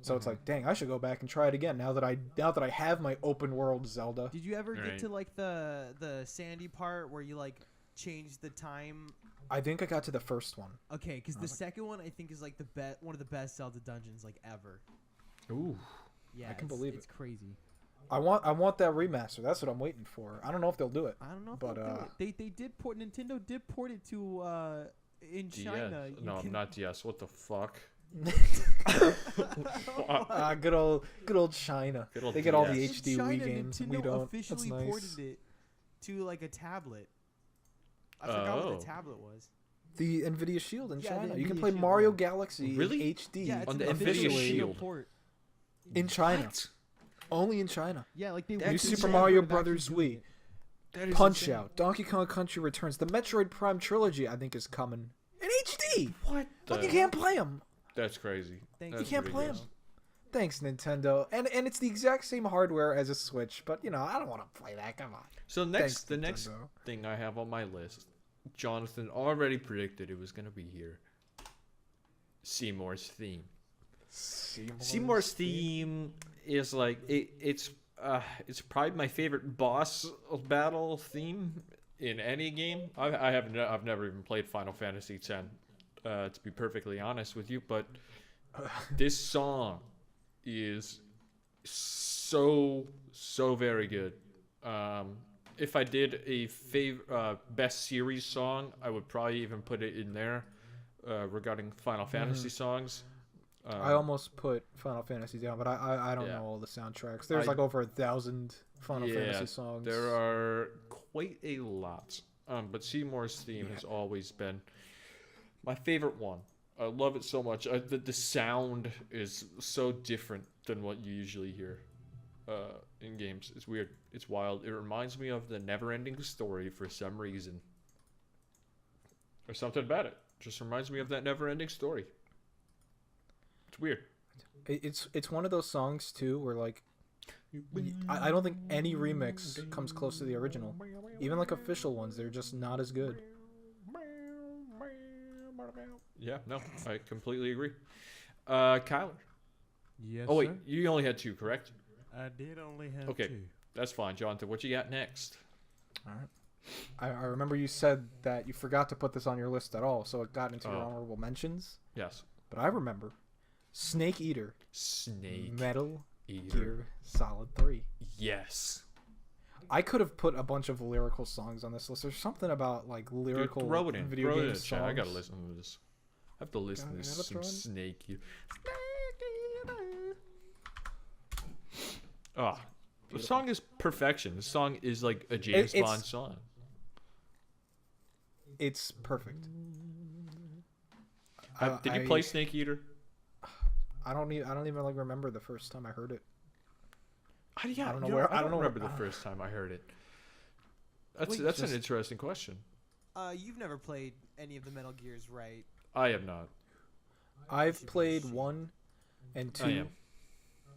[SPEAKER 2] So it's like, dang, I should go back and try it again now that I have my open world Zelda.
[SPEAKER 3] Did you ever
[SPEAKER 1] Right.
[SPEAKER 3] get to like the sandy part where you like change the time?
[SPEAKER 2] I think I got to the first one.
[SPEAKER 3] Okay, because the second one I think is like one of the best Zelda dungeons like ever.
[SPEAKER 1] ooh.
[SPEAKER 3] Yeah,
[SPEAKER 2] I can
[SPEAKER 3] it's-
[SPEAKER 2] believe
[SPEAKER 3] it's crazy.
[SPEAKER 2] I want that remaster. That's what I'm waiting for. I don't know if they'll do it.
[SPEAKER 3] I don't know if
[SPEAKER 2] But,
[SPEAKER 3] they'll do it. They did port Nintendo did port it to in China.
[SPEAKER 1] DS.
[SPEAKER 3] You
[SPEAKER 1] No,
[SPEAKER 3] can-
[SPEAKER 1] not DS. What the fuck?
[SPEAKER 2] Good old China.
[SPEAKER 1] Good old
[SPEAKER 2] They get all
[SPEAKER 1] DS.
[SPEAKER 2] the
[SPEAKER 3] in
[SPEAKER 2] HD
[SPEAKER 3] China,
[SPEAKER 2] Wii games.
[SPEAKER 3] Nintendo
[SPEAKER 2] We don't.
[SPEAKER 3] officially
[SPEAKER 2] That's nice.
[SPEAKER 3] ported it to like a tablet. I forgot what
[SPEAKER 1] Oh.
[SPEAKER 3] the tablet was.
[SPEAKER 2] The Nvidia Shield in
[SPEAKER 3] Yeah, the
[SPEAKER 2] China. You can
[SPEAKER 3] Nvidia
[SPEAKER 2] play
[SPEAKER 3] Shield,
[SPEAKER 2] Mario
[SPEAKER 3] yeah.
[SPEAKER 2] Galaxy
[SPEAKER 1] Really?
[SPEAKER 2] in HD
[SPEAKER 3] Yeah, it's
[SPEAKER 1] On
[SPEAKER 3] an
[SPEAKER 1] the
[SPEAKER 3] official
[SPEAKER 1] Nvidia
[SPEAKER 3] Nintendo
[SPEAKER 1] Shield.
[SPEAKER 3] port.
[SPEAKER 2] in China.
[SPEAKER 1] What?
[SPEAKER 2] Only in China.
[SPEAKER 4] Yeah, like they
[SPEAKER 1] New
[SPEAKER 2] New
[SPEAKER 4] went to
[SPEAKER 2] Super
[SPEAKER 4] China
[SPEAKER 2] Mario
[SPEAKER 4] for actually
[SPEAKER 2] Brothers
[SPEAKER 4] doing
[SPEAKER 2] Wii.
[SPEAKER 4] it.
[SPEAKER 1] That is
[SPEAKER 2] Punch
[SPEAKER 1] insane.
[SPEAKER 2] Out. Donkey Kong Country Returns. The Metroid Prime trilogy, I think, is coming in HD.
[SPEAKER 1] What?
[SPEAKER 2] But
[SPEAKER 1] the-
[SPEAKER 2] you can't play them.
[SPEAKER 1] That's crazy.
[SPEAKER 3] Thank
[SPEAKER 1] That's
[SPEAKER 2] You can't play
[SPEAKER 1] ridiculous.
[SPEAKER 2] them. Thanks, Nintendo. And it's the exact same hardware as a Switch, but I don't want to play that. Come on.
[SPEAKER 1] So
[SPEAKER 2] Thanks,
[SPEAKER 1] the next
[SPEAKER 2] Nintendo.
[SPEAKER 1] thing I have on my list, Jonathan already predicted it was gonna be here. Seymour's theme. Seymour's theme is like it's probably my favorite boss battle theme in any game. I've never even played Final Fantasy X, to be perfectly honest with you, but this song is so very good. If I did a best series song, I would probably even put it in there. Regarding Final Fantasy songs,
[SPEAKER 2] I almost put Final Fantasy down, but I don't
[SPEAKER 1] Yeah.
[SPEAKER 2] know all the soundtracks. There's
[SPEAKER 1] I-
[SPEAKER 2] like over 1,000 Final
[SPEAKER 1] Yeah,
[SPEAKER 2] Fantasy songs.
[SPEAKER 1] there are quite a lot. But Seymour's theme has always been my favorite one. I love it so much. The sound is so different than what you usually hear in games. It's weird. It's wild. It reminds me of the Never-Ending Story for some reason. There's something about it. Just reminds me of that Never-Ending Story. It's weird.
[SPEAKER 2] It's one of those songs too where like I don't think any remix comes close to the original. Even like official ones, they're just not as good.
[SPEAKER 1] Yeah, no, I completely agree. Kyler.
[SPEAKER 3] Yes.
[SPEAKER 1] Oh wait, you only had 2, correct?
[SPEAKER 3] I did only have
[SPEAKER 1] Okay.
[SPEAKER 3] 2.
[SPEAKER 1] That's fine, Jonathan. What you got next?
[SPEAKER 2] All right. I remember you said that you forgot to put this on your list at all, so it got into your
[SPEAKER 1] Oh.
[SPEAKER 2] honorable mentions.
[SPEAKER 1] Yes.
[SPEAKER 2] But I remember Snake Eater,
[SPEAKER 1] Snake
[SPEAKER 2] Metal
[SPEAKER 1] Eater.
[SPEAKER 2] Gear Solid 3.
[SPEAKER 1] Yes.
[SPEAKER 2] I could have put a bunch of lyrical songs on this list. There's something about like
[SPEAKER 1] Dude,
[SPEAKER 2] lyrical
[SPEAKER 1] throw it in.
[SPEAKER 2] video
[SPEAKER 1] Throw it
[SPEAKER 2] game
[SPEAKER 1] in the chat. I gotta
[SPEAKER 2] songs.
[SPEAKER 1] listen to this. I have to listen to
[SPEAKER 2] Gotta
[SPEAKER 1] some
[SPEAKER 2] throw it in?
[SPEAKER 1] Snake Eater. Ah, the song is perfection. The song is like a James
[SPEAKER 2] it's-
[SPEAKER 1] Bond song.
[SPEAKER 2] It's perfect.
[SPEAKER 1] Did you play Snake Eater?
[SPEAKER 2] I don't even like remember the first time I heard it.
[SPEAKER 1] Yeah,
[SPEAKER 2] I don't know
[SPEAKER 1] you know,
[SPEAKER 2] where-
[SPEAKER 1] I
[SPEAKER 2] I
[SPEAKER 1] don't
[SPEAKER 2] don't know
[SPEAKER 1] remember
[SPEAKER 2] where-
[SPEAKER 1] the first time I heard it. That's
[SPEAKER 3] Wait,
[SPEAKER 1] that's an
[SPEAKER 2] just-
[SPEAKER 1] interesting question.
[SPEAKER 3] You've never played any of the Metal Gears, right?
[SPEAKER 1] I have not.
[SPEAKER 2] I've played 1 and 2.
[SPEAKER 1] I am.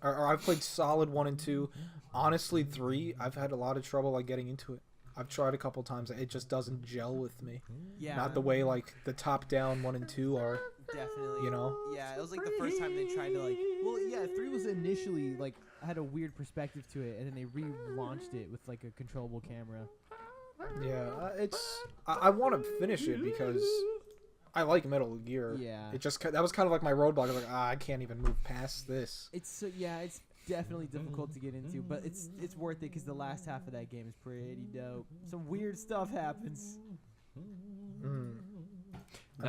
[SPEAKER 2] Or I've played Solid 1 and 2. Honestly, 3, I've had a lot of trouble like getting into it. I've tried a couple times. It just doesn't gel with me.
[SPEAKER 3] Yeah.
[SPEAKER 2] Not the way like the top down 1 and 2 are.
[SPEAKER 3] Definitely.
[SPEAKER 2] You know?
[SPEAKER 3] Yeah, it was like the first time they tried to like.
[SPEAKER 4] Well, yeah, 3 was initially like had a weird perspective to it, and then they relaunched it with like a controllable camera.
[SPEAKER 2] Yeah, I want to finish it because I like Metal Gear.
[SPEAKER 4] Yeah.
[SPEAKER 2] It just that was kind of like my roadblock. I was like, I can't even move past this.
[SPEAKER 4] It's it's definitely difficult to get into, but it's worth it because the last half of that game is pretty dope. Some weird stuff happens.
[SPEAKER 2] I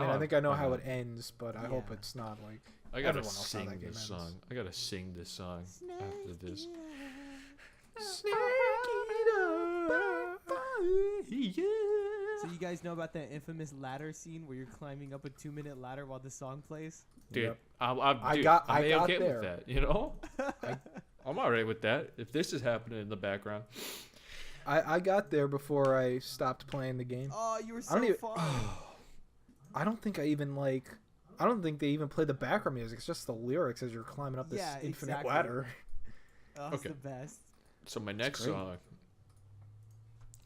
[SPEAKER 2] mean, I think I know how it ends, but I hope
[SPEAKER 3] Yeah.
[SPEAKER 2] it's not like
[SPEAKER 1] I gotta
[SPEAKER 2] everyone else how
[SPEAKER 1] sing
[SPEAKER 2] that game
[SPEAKER 1] this
[SPEAKER 2] ends.
[SPEAKER 1] song. I gotta sing this song after this.
[SPEAKER 3] So you guys know about that infamous ladder scene where you're climbing up a 2-minute ladder while the song plays?
[SPEAKER 1] Dude,
[SPEAKER 2] Yep.
[SPEAKER 1] I'm
[SPEAKER 2] got
[SPEAKER 1] okay
[SPEAKER 2] there.
[SPEAKER 1] with that. You know, I'm alright with that. If this is happening in the background,
[SPEAKER 2] I got there before I stopped playing the game.
[SPEAKER 3] Oh, you were
[SPEAKER 2] I
[SPEAKER 3] so
[SPEAKER 2] don't even.
[SPEAKER 3] fun.
[SPEAKER 2] I don't think I even like. I don't think they even play the background music. It's just the lyrics as you're climbing up this
[SPEAKER 3] Yeah,
[SPEAKER 2] infinite
[SPEAKER 3] exactly.
[SPEAKER 2] ladder.
[SPEAKER 3] Oh, it's
[SPEAKER 1] Okay.
[SPEAKER 3] the best.
[SPEAKER 1] so my next
[SPEAKER 2] great.
[SPEAKER 1] song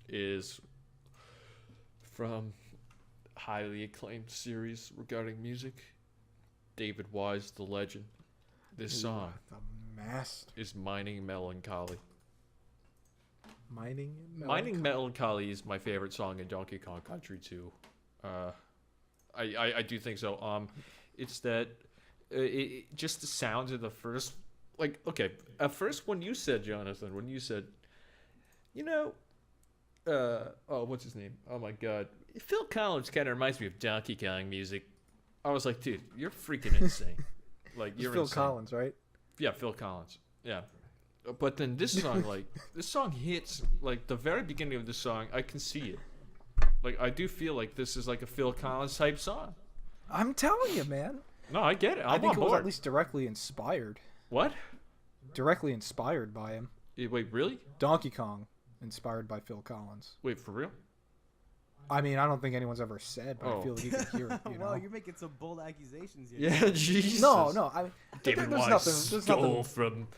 [SPEAKER 1] is from highly acclaimed series regarding music, David Wise, the legend. This song
[SPEAKER 2] The master
[SPEAKER 1] is Mining Melancholy.
[SPEAKER 2] mining.
[SPEAKER 1] Mining Melancholy is my favorite song in Donkey Kong Country 2. I do think so. It's that just the sounds of the first, like, okay, at first when you said, Jonathan, what's his name? Oh my God, Phil Collins kind of reminds me of Donkey Kong music. I was like, dude, you're freaking insane. Like,
[SPEAKER 2] It's
[SPEAKER 1] you're
[SPEAKER 2] Phil
[SPEAKER 1] insane.
[SPEAKER 2] Collins, right?
[SPEAKER 1] Yeah, Phil Collins. Yeah. But then this song, like, this song hits, like, the very beginning of the song, I can see it. Like, I do feel like this is like a Phil Collins type song.
[SPEAKER 2] I'm telling you, man.
[SPEAKER 1] No, I get it.
[SPEAKER 2] I
[SPEAKER 1] I'm
[SPEAKER 2] think
[SPEAKER 1] on
[SPEAKER 2] it was
[SPEAKER 1] board.
[SPEAKER 2] at least directly inspired.
[SPEAKER 1] What?
[SPEAKER 2] Directly inspired by him.
[SPEAKER 1] Wait, really?
[SPEAKER 2] Donkey Kong, inspired by Phil Collins.
[SPEAKER 1] Wait, for real?
[SPEAKER 2] I mean, I don't think anyone's ever said, but
[SPEAKER 1] Oh.
[SPEAKER 2] I feel like you can hear it. You know?
[SPEAKER 3] Well, you're making some bold accusations here.
[SPEAKER 1] Yeah, Jesus.
[SPEAKER 2] No. I
[SPEAKER 1] David
[SPEAKER 2] there's
[SPEAKER 1] Wise
[SPEAKER 2] nothing. There's
[SPEAKER 1] stole
[SPEAKER 2] nothing.
[SPEAKER 1] from.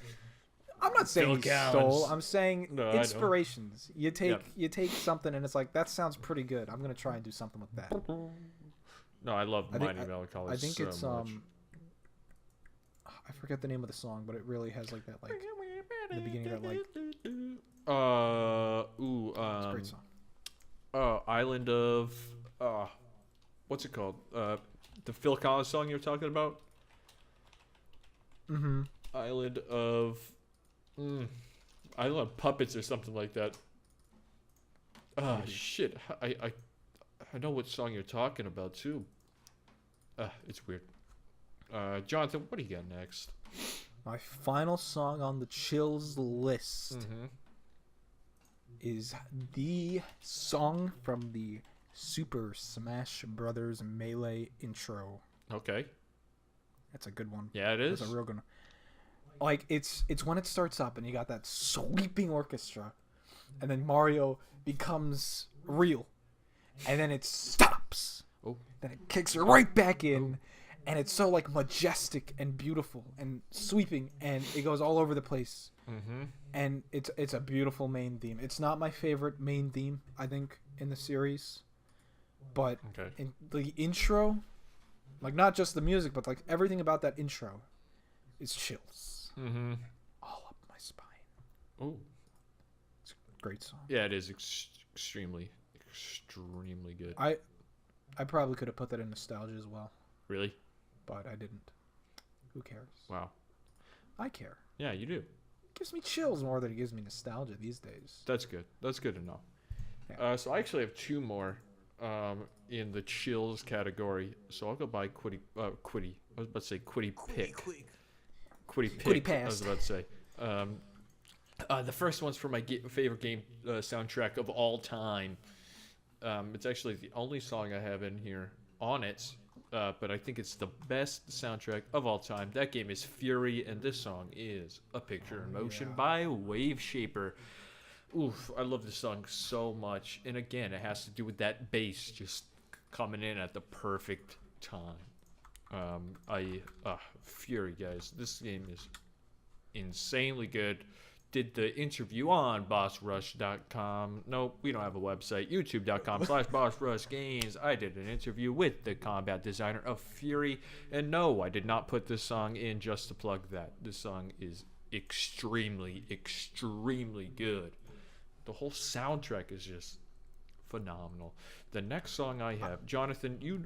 [SPEAKER 2] I'm not saying
[SPEAKER 1] Phil
[SPEAKER 2] he stole.
[SPEAKER 1] Collins.
[SPEAKER 2] I'm saying
[SPEAKER 1] No, I know.
[SPEAKER 2] inspirations. You take
[SPEAKER 1] Yep.
[SPEAKER 2] you take something and it's like that sounds pretty good. I'm gonna try and do something with that.
[SPEAKER 1] No, I love
[SPEAKER 2] I think-
[SPEAKER 1] Mighty Melancholy
[SPEAKER 2] I think
[SPEAKER 1] so
[SPEAKER 2] it's
[SPEAKER 1] much.
[SPEAKER 2] I forget the name of the song, but it really has like that in the beginning of that like it's a great song.
[SPEAKER 1] Island of, what's it called? The Phil Collins song you were talking about?
[SPEAKER 2] Mm-hmm.
[SPEAKER 1] Island of, I love puppets or something like that. Ah, shit. I know what song you're talking about too. It's weird. Jonathan, what do you got next?
[SPEAKER 2] My final song on the chills list
[SPEAKER 1] Mm-hmm.
[SPEAKER 2] is the song from the Super Smash Brothers Melee intro.
[SPEAKER 1] Okay.
[SPEAKER 2] That's a good one.
[SPEAKER 1] Yeah, it is.
[SPEAKER 2] That's a real good one. Like it's when it starts up and you got that sweeping orchestra, and then Mario becomes real, and then it stops.
[SPEAKER 1] Oh.
[SPEAKER 2] Then it kicks right back in, and it's so like majestic and beautiful and sweeping, and it goes all over the place.
[SPEAKER 1] Mm-hmm.
[SPEAKER 2] And it's a beautiful main theme. It's not my favorite main theme, I think, in the series, but
[SPEAKER 1] Okay.
[SPEAKER 2] in the intro, like not just the music, but like everything about that intro, is chills
[SPEAKER 1] Mm-hmm.
[SPEAKER 2] all up my spine.
[SPEAKER 1] Oh.
[SPEAKER 2] It's a great song.
[SPEAKER 1] Yeah, it is extremely good.
[SPEAKER 2] I probably could have put that in nostalgia as well,
[SPEAKER 1] Really?
[SPEAKER 2] but I didn't. Who cares?
[SPEAKER 1] Wow.
[SPEAKER 2] I care.
[SPEAKER 1] Yeah, you do.
[SPEAKER 2] It gives me chills more than it gives me nostalgia these days.
[SPEAKER 1] That's good. That's good to know.
[SPEAKER 2] Yeah.
[SPEAKER 1] So I actually have two more in the chills category. So I'll go by Quitty. I was about to say Quitty Pick. Quitty Pick. I was
[SPEAKER 2] Past.
[SPEAKER 1] about to say. The first one's for my favorite game soundtrack of all time. It's actually the only song I have in here on it, but I think it's the best soundtrack of all time. That game is Fury, and this song is A Picture in Motion by Wave Shaper. Oof, I love this song so much. And again, it has to do with that bass just coming in at the perfect time. Fury, guys. This game is insanely good. Did the interview on bossrush.com. Nope, we don't have a website. youtube.com/bossrushgames. I did an interview with the combat designer of Fury. And no, I did not put this song in just to plug that. This song is extremely good. The whole soundtrack is just phenomenal. The next song I have, Jonathan, you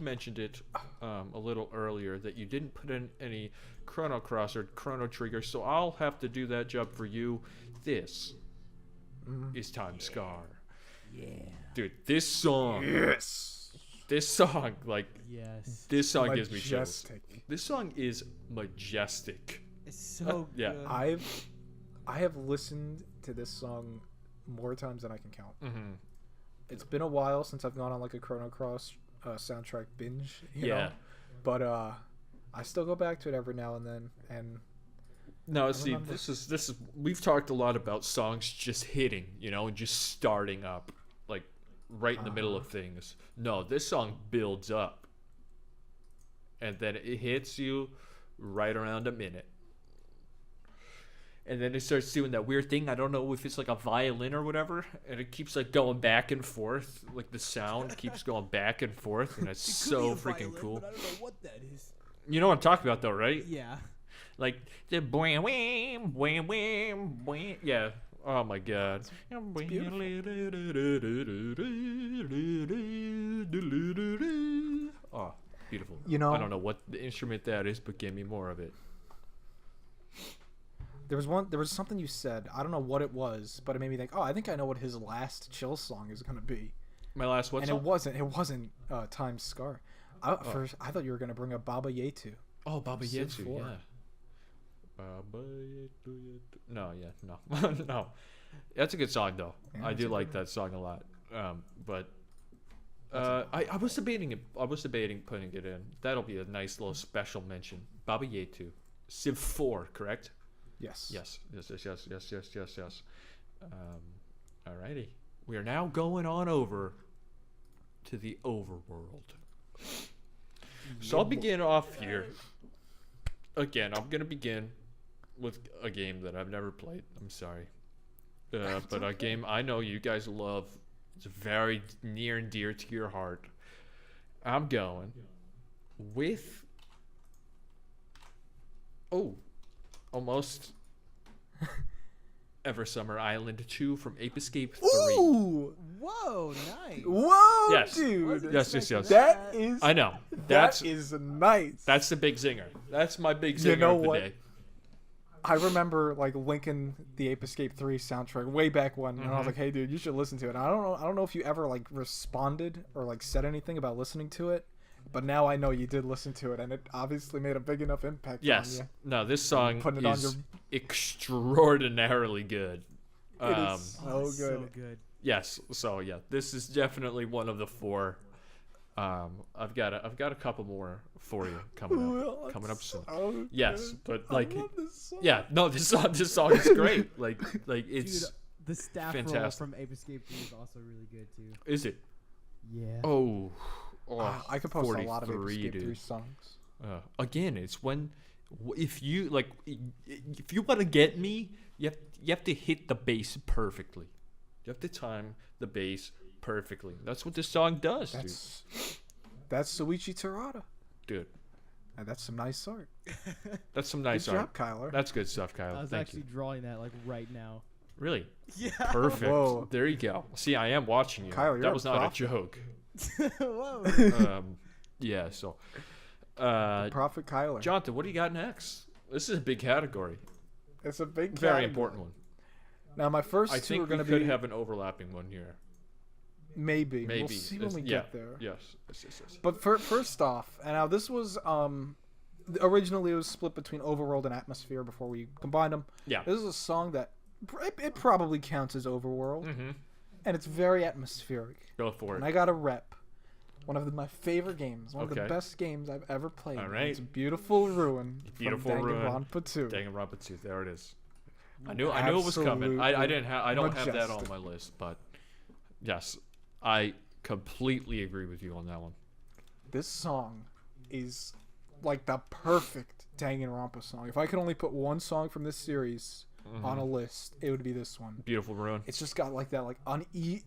[SPEAKER 1] mentioned it a little earlier that you didn't put in any Chrono Cross or Chrono Trigger, so I'll have to do that job for you. This is Time Scar.
[SPEAKER 4] Yeah.
[SPEAKER 1] Dude, this song, like,
[SPEAKER 4] Yes.
[SPEAKER 1] this song gives me chills.
[SPEAKER 2] Majestic.
[SPEAKER 1] This song is majestic.
[SPEAKER 3] It's so
[SPEAKER 1] yeah.
[SPEAKER 3] good.
[SPEAKER 2] I have listened to this song more times than I can count.
[SPEAKER 1] Mm-hmm.
[SPEAKER 2] It's been a while since I've gone on like a Chrono Cross soundtrack binge, you
[SPEAKER 1] Yeah.
[SPEAKER 2] know? But I still go back to it every now and then, and
[SPEAKER 1] No, see,
[SPEAKER 2] remember.
[SPEAKER 1] this is we've talked a lot about songs just hitting, and just starting up, like right in the middle of things. No, this song builds up, and then it hits you right around a minute, and then it starts doing that weird thing. I don't know if it's like a violin or whatever, and it keeps like going back and forth, like the sound keeps going back and forth, and it's
[SPEAKER 3] It could be
[SPEAKER 1] so
[SPEAKER 3] a
[SPEAKER 1] freaking
[SPEAKER 3] violin,
[SPEAKER 1] cool.
[SPEAKER 3] but I don't know what that is.
[SPEAKER 1] You know what I'm talking about, though, right?
[SPEAKER 3] Yeah.
[SPEAKER 1] Like the wham wham wham wham wham. Yeah. Oh my god. Oh, beautiful.
[SPEAKER 2] You know-
[SPEAKER 1] I don't know what the instrument that is, but give me more of it.
[SPEAKER 2] there was something you said. I don't know what it was, but it made me think. Oh, I think I know what his last chill song is gonna be.
[SPEAKER 1] My last one.
[SPEAKER 2] And it wasn't Time Scar. First, I thought you were gonna bring up Baba Yetu.
[SPEAKER 1] Oh, Baba
[SPEAKER 2] Civ
[SPEAKER 1] Yetu.
[SPEAKER 2] 4.
[SPEAKER 1] Yeah. Baba Yetu. No, yeah, no, no. That's a good song though.
[SPEAKER 2] Yeah,
[SPEAKER 1] I
[SPEAKER 2] it's
[SPEAKER 1] do
[SPEAKER 2] a
[SPEAKER 1] like that song a lot. But I was debating it. I was debating putting it in. That'll be a nice little special mention. Baba Yetu, Civ 4, correct?
[SPEAKER 2] Yes.
[SPEAKER 1] Yes. Alrighty. We are now going on over to the overworld. So I'll begin off here. Again, I'm gonna begin with a game that I've never played. I'm sorry, but a game I know you guys love. It's very near and dear to your heart. I'm going with almost Ever Summer Island 2 from Ape Escape 3.
[SPEAKER 2] Ooh!
[SPEAKER 3] Whoa, nice.
[SPEAKER 2] Whoa,
[SPEAKER 1] Yes.
[SPEAKER 2] dude!
[SPEAKER 1] Yes.
[SPEAKER 2] That is.
[SPEAKER 1] I know.
[SPEAKER 2] That is nice.
[SPEAKER 1] That's the big zinger. That's my big zinger
[SPEAKER 2] You know
[SPEAKER 1] of the
[SPEAKER 2] what?
[SPEAKER 1] day.
[SPEAKER 2] I remember like linking the Ape Escape 3 soundtrack way back when, and I was like, "Hey, dude, you should listen to it." I don't know if you ever like responded or like said anything about listening to it, but now I know you did listen to it, and it obviously made a big enough impact
[SPEAKER 1] Yes.
[SPEAKER 2] on
[SPEAKER 1] No, this song
[SPEAKER 2] Putting it on
[SPEAKER 1] is extraordinarily good.
[SPEAKER 2] you. It is so
[SPEAKER 3] it's
[SPEAKER 2] good.
[SPEAKER 3] so good.
[SPEAKER 1] Yes. So yeah, this is definitely one of the 4. I've got a couple more for you coming up soon.
[SPEAKER 2] So
[SPEAKER 1] Yes,
[SPEAKER 2] good.
[SPEAKER 1] but
[SPEAKER 2] I
[SPEAKER 1] like,
[SPEAKER 2] love this song.
[SPEAKER 1] yeah, no, this song is great. Like it's
[SPEAKER 4] Dude, the staff roll
[SPEAKER 1] fantastic.
[SPEAKER 4] from Ape Escape 3 is also really good too.
[SPEAKER 1] Is it?
[SPEAKER 4] Yeah.
[SPEAKER 1] Oh,
[SPEAKER 2] I could post a lot of Ape
[SPEAKER 1] 43,
[SPEAKER 2] Escape 3
[SPEAKER 1] dude.
[SPEAKER 2] songs.
[SPEAKER 1] Again, it's when if you want to get me, you have to hit the bass perfectly. You have to time the bass perfectly. That's what this song does,
[SPEAKER 2] That's Soichi Terada.
[SPEAKER 1] dude.
[SPEAKER 2] And that's some nice art.
[SPEAKER 1] That's some nice
[SPEAKER 2] Good
[SPEAKER 1] art.
[SPEAKER 2] job, Kyler.
[SPEAKER 1] That's good stuff, Kyle.
[SPEAKER 4] I was
[SPEAKER 1] Thank
[SPEAKER 4] actually
[SPEAKER 1] you.
[SPEAKER 4] drawing that like right now.
[SPEAKER 1] Really
[SPEAKER 3] Yeah.
[SPEAKER 1] perfect.
[SPEAKER 2] Whoa.
[SPEAKER 1] There you go. See, I am watching you.
[SPEAKER 2] Kyle, you're
[SPEAKER 1] that
[SPEAKER 2] a
[SPEAKER 1] was not a
[SPEAKER 2] prophet.
[SPEAKER 1] joke.
[SPEAKER 3] Whoa.
[SPEAKER 1] Yeah. So,
[SPEAKER 2] Prophet Kyler.
[SPEAKER 1] Jonathan, what do you got next? This is a big category.
[SPEAKER 2] It's a big
[SPEAKER 1] Very
[SPEAKER 2] category.
[SPEAKER 1] important one.
[SPEAKER 2] Now, my first
[SPEAKER 1] I
[SPEAKER 2] two
[SPEAKER 1] think
[SPEAKER 2] are going
[SPEAKER 1] we
[SPEAKER 2] to
[SPEAKER 1] could
[SPEAKER 2] be
[SPEAKER 1] have an overlapping one here.
[SPEAKER 2] maybe.
[SPEAKER 1] Maybe.
[SPEAKER 2] We'll see when we
[SPEAKER 1] Yeah.
[SPEAKER 2] get there.
[SPEAKER 1] Yes. Yes.
[SPEAKER 2] But first off, and now this was originally it was split between Overworld and Atmosphere before we combined them.
[SPEAKER 1] Yeah.
[SPEAKER 2] This is a song that it probably counts as Overworld,
[SPEAKER 1] Mm-hmm.
[SPEAKER 2] and it's very atmospheric.
[SPEAKER 1] Go for
[SPEAKER 2] And
[SPEAKER 1] it.
[SPEAKER 2] I got a rep. One of my favorite games, one of the
[SPEAKER 1] Okay.
[SPEAKER 2] best games I've ever played.
[SPEAKER 1] All right.
[SPEAKER 2] It's Beautiful Ruin.
[SPEAKER 1] Beautiful
[SPEAKER 2] from
[SPEAKER 1] Ruin.
[SPEAKER 2] Danganronpa 2.
[SPEAKER 1] Danganronpa 2. There it is. I knew it was coming. I don't have that on
[SPEAKER 2] Majestic.
[SPEAKER 1] my list, but yes, I completely agree with you on that one.
[SPEAKER 2] This song is like the perfect Danganronpa song. If I could only put one song from this series on a list, it would be this one.
[SPEAKER 1] Beautiful Ruin.
[SPEAKER 2] It's just got like that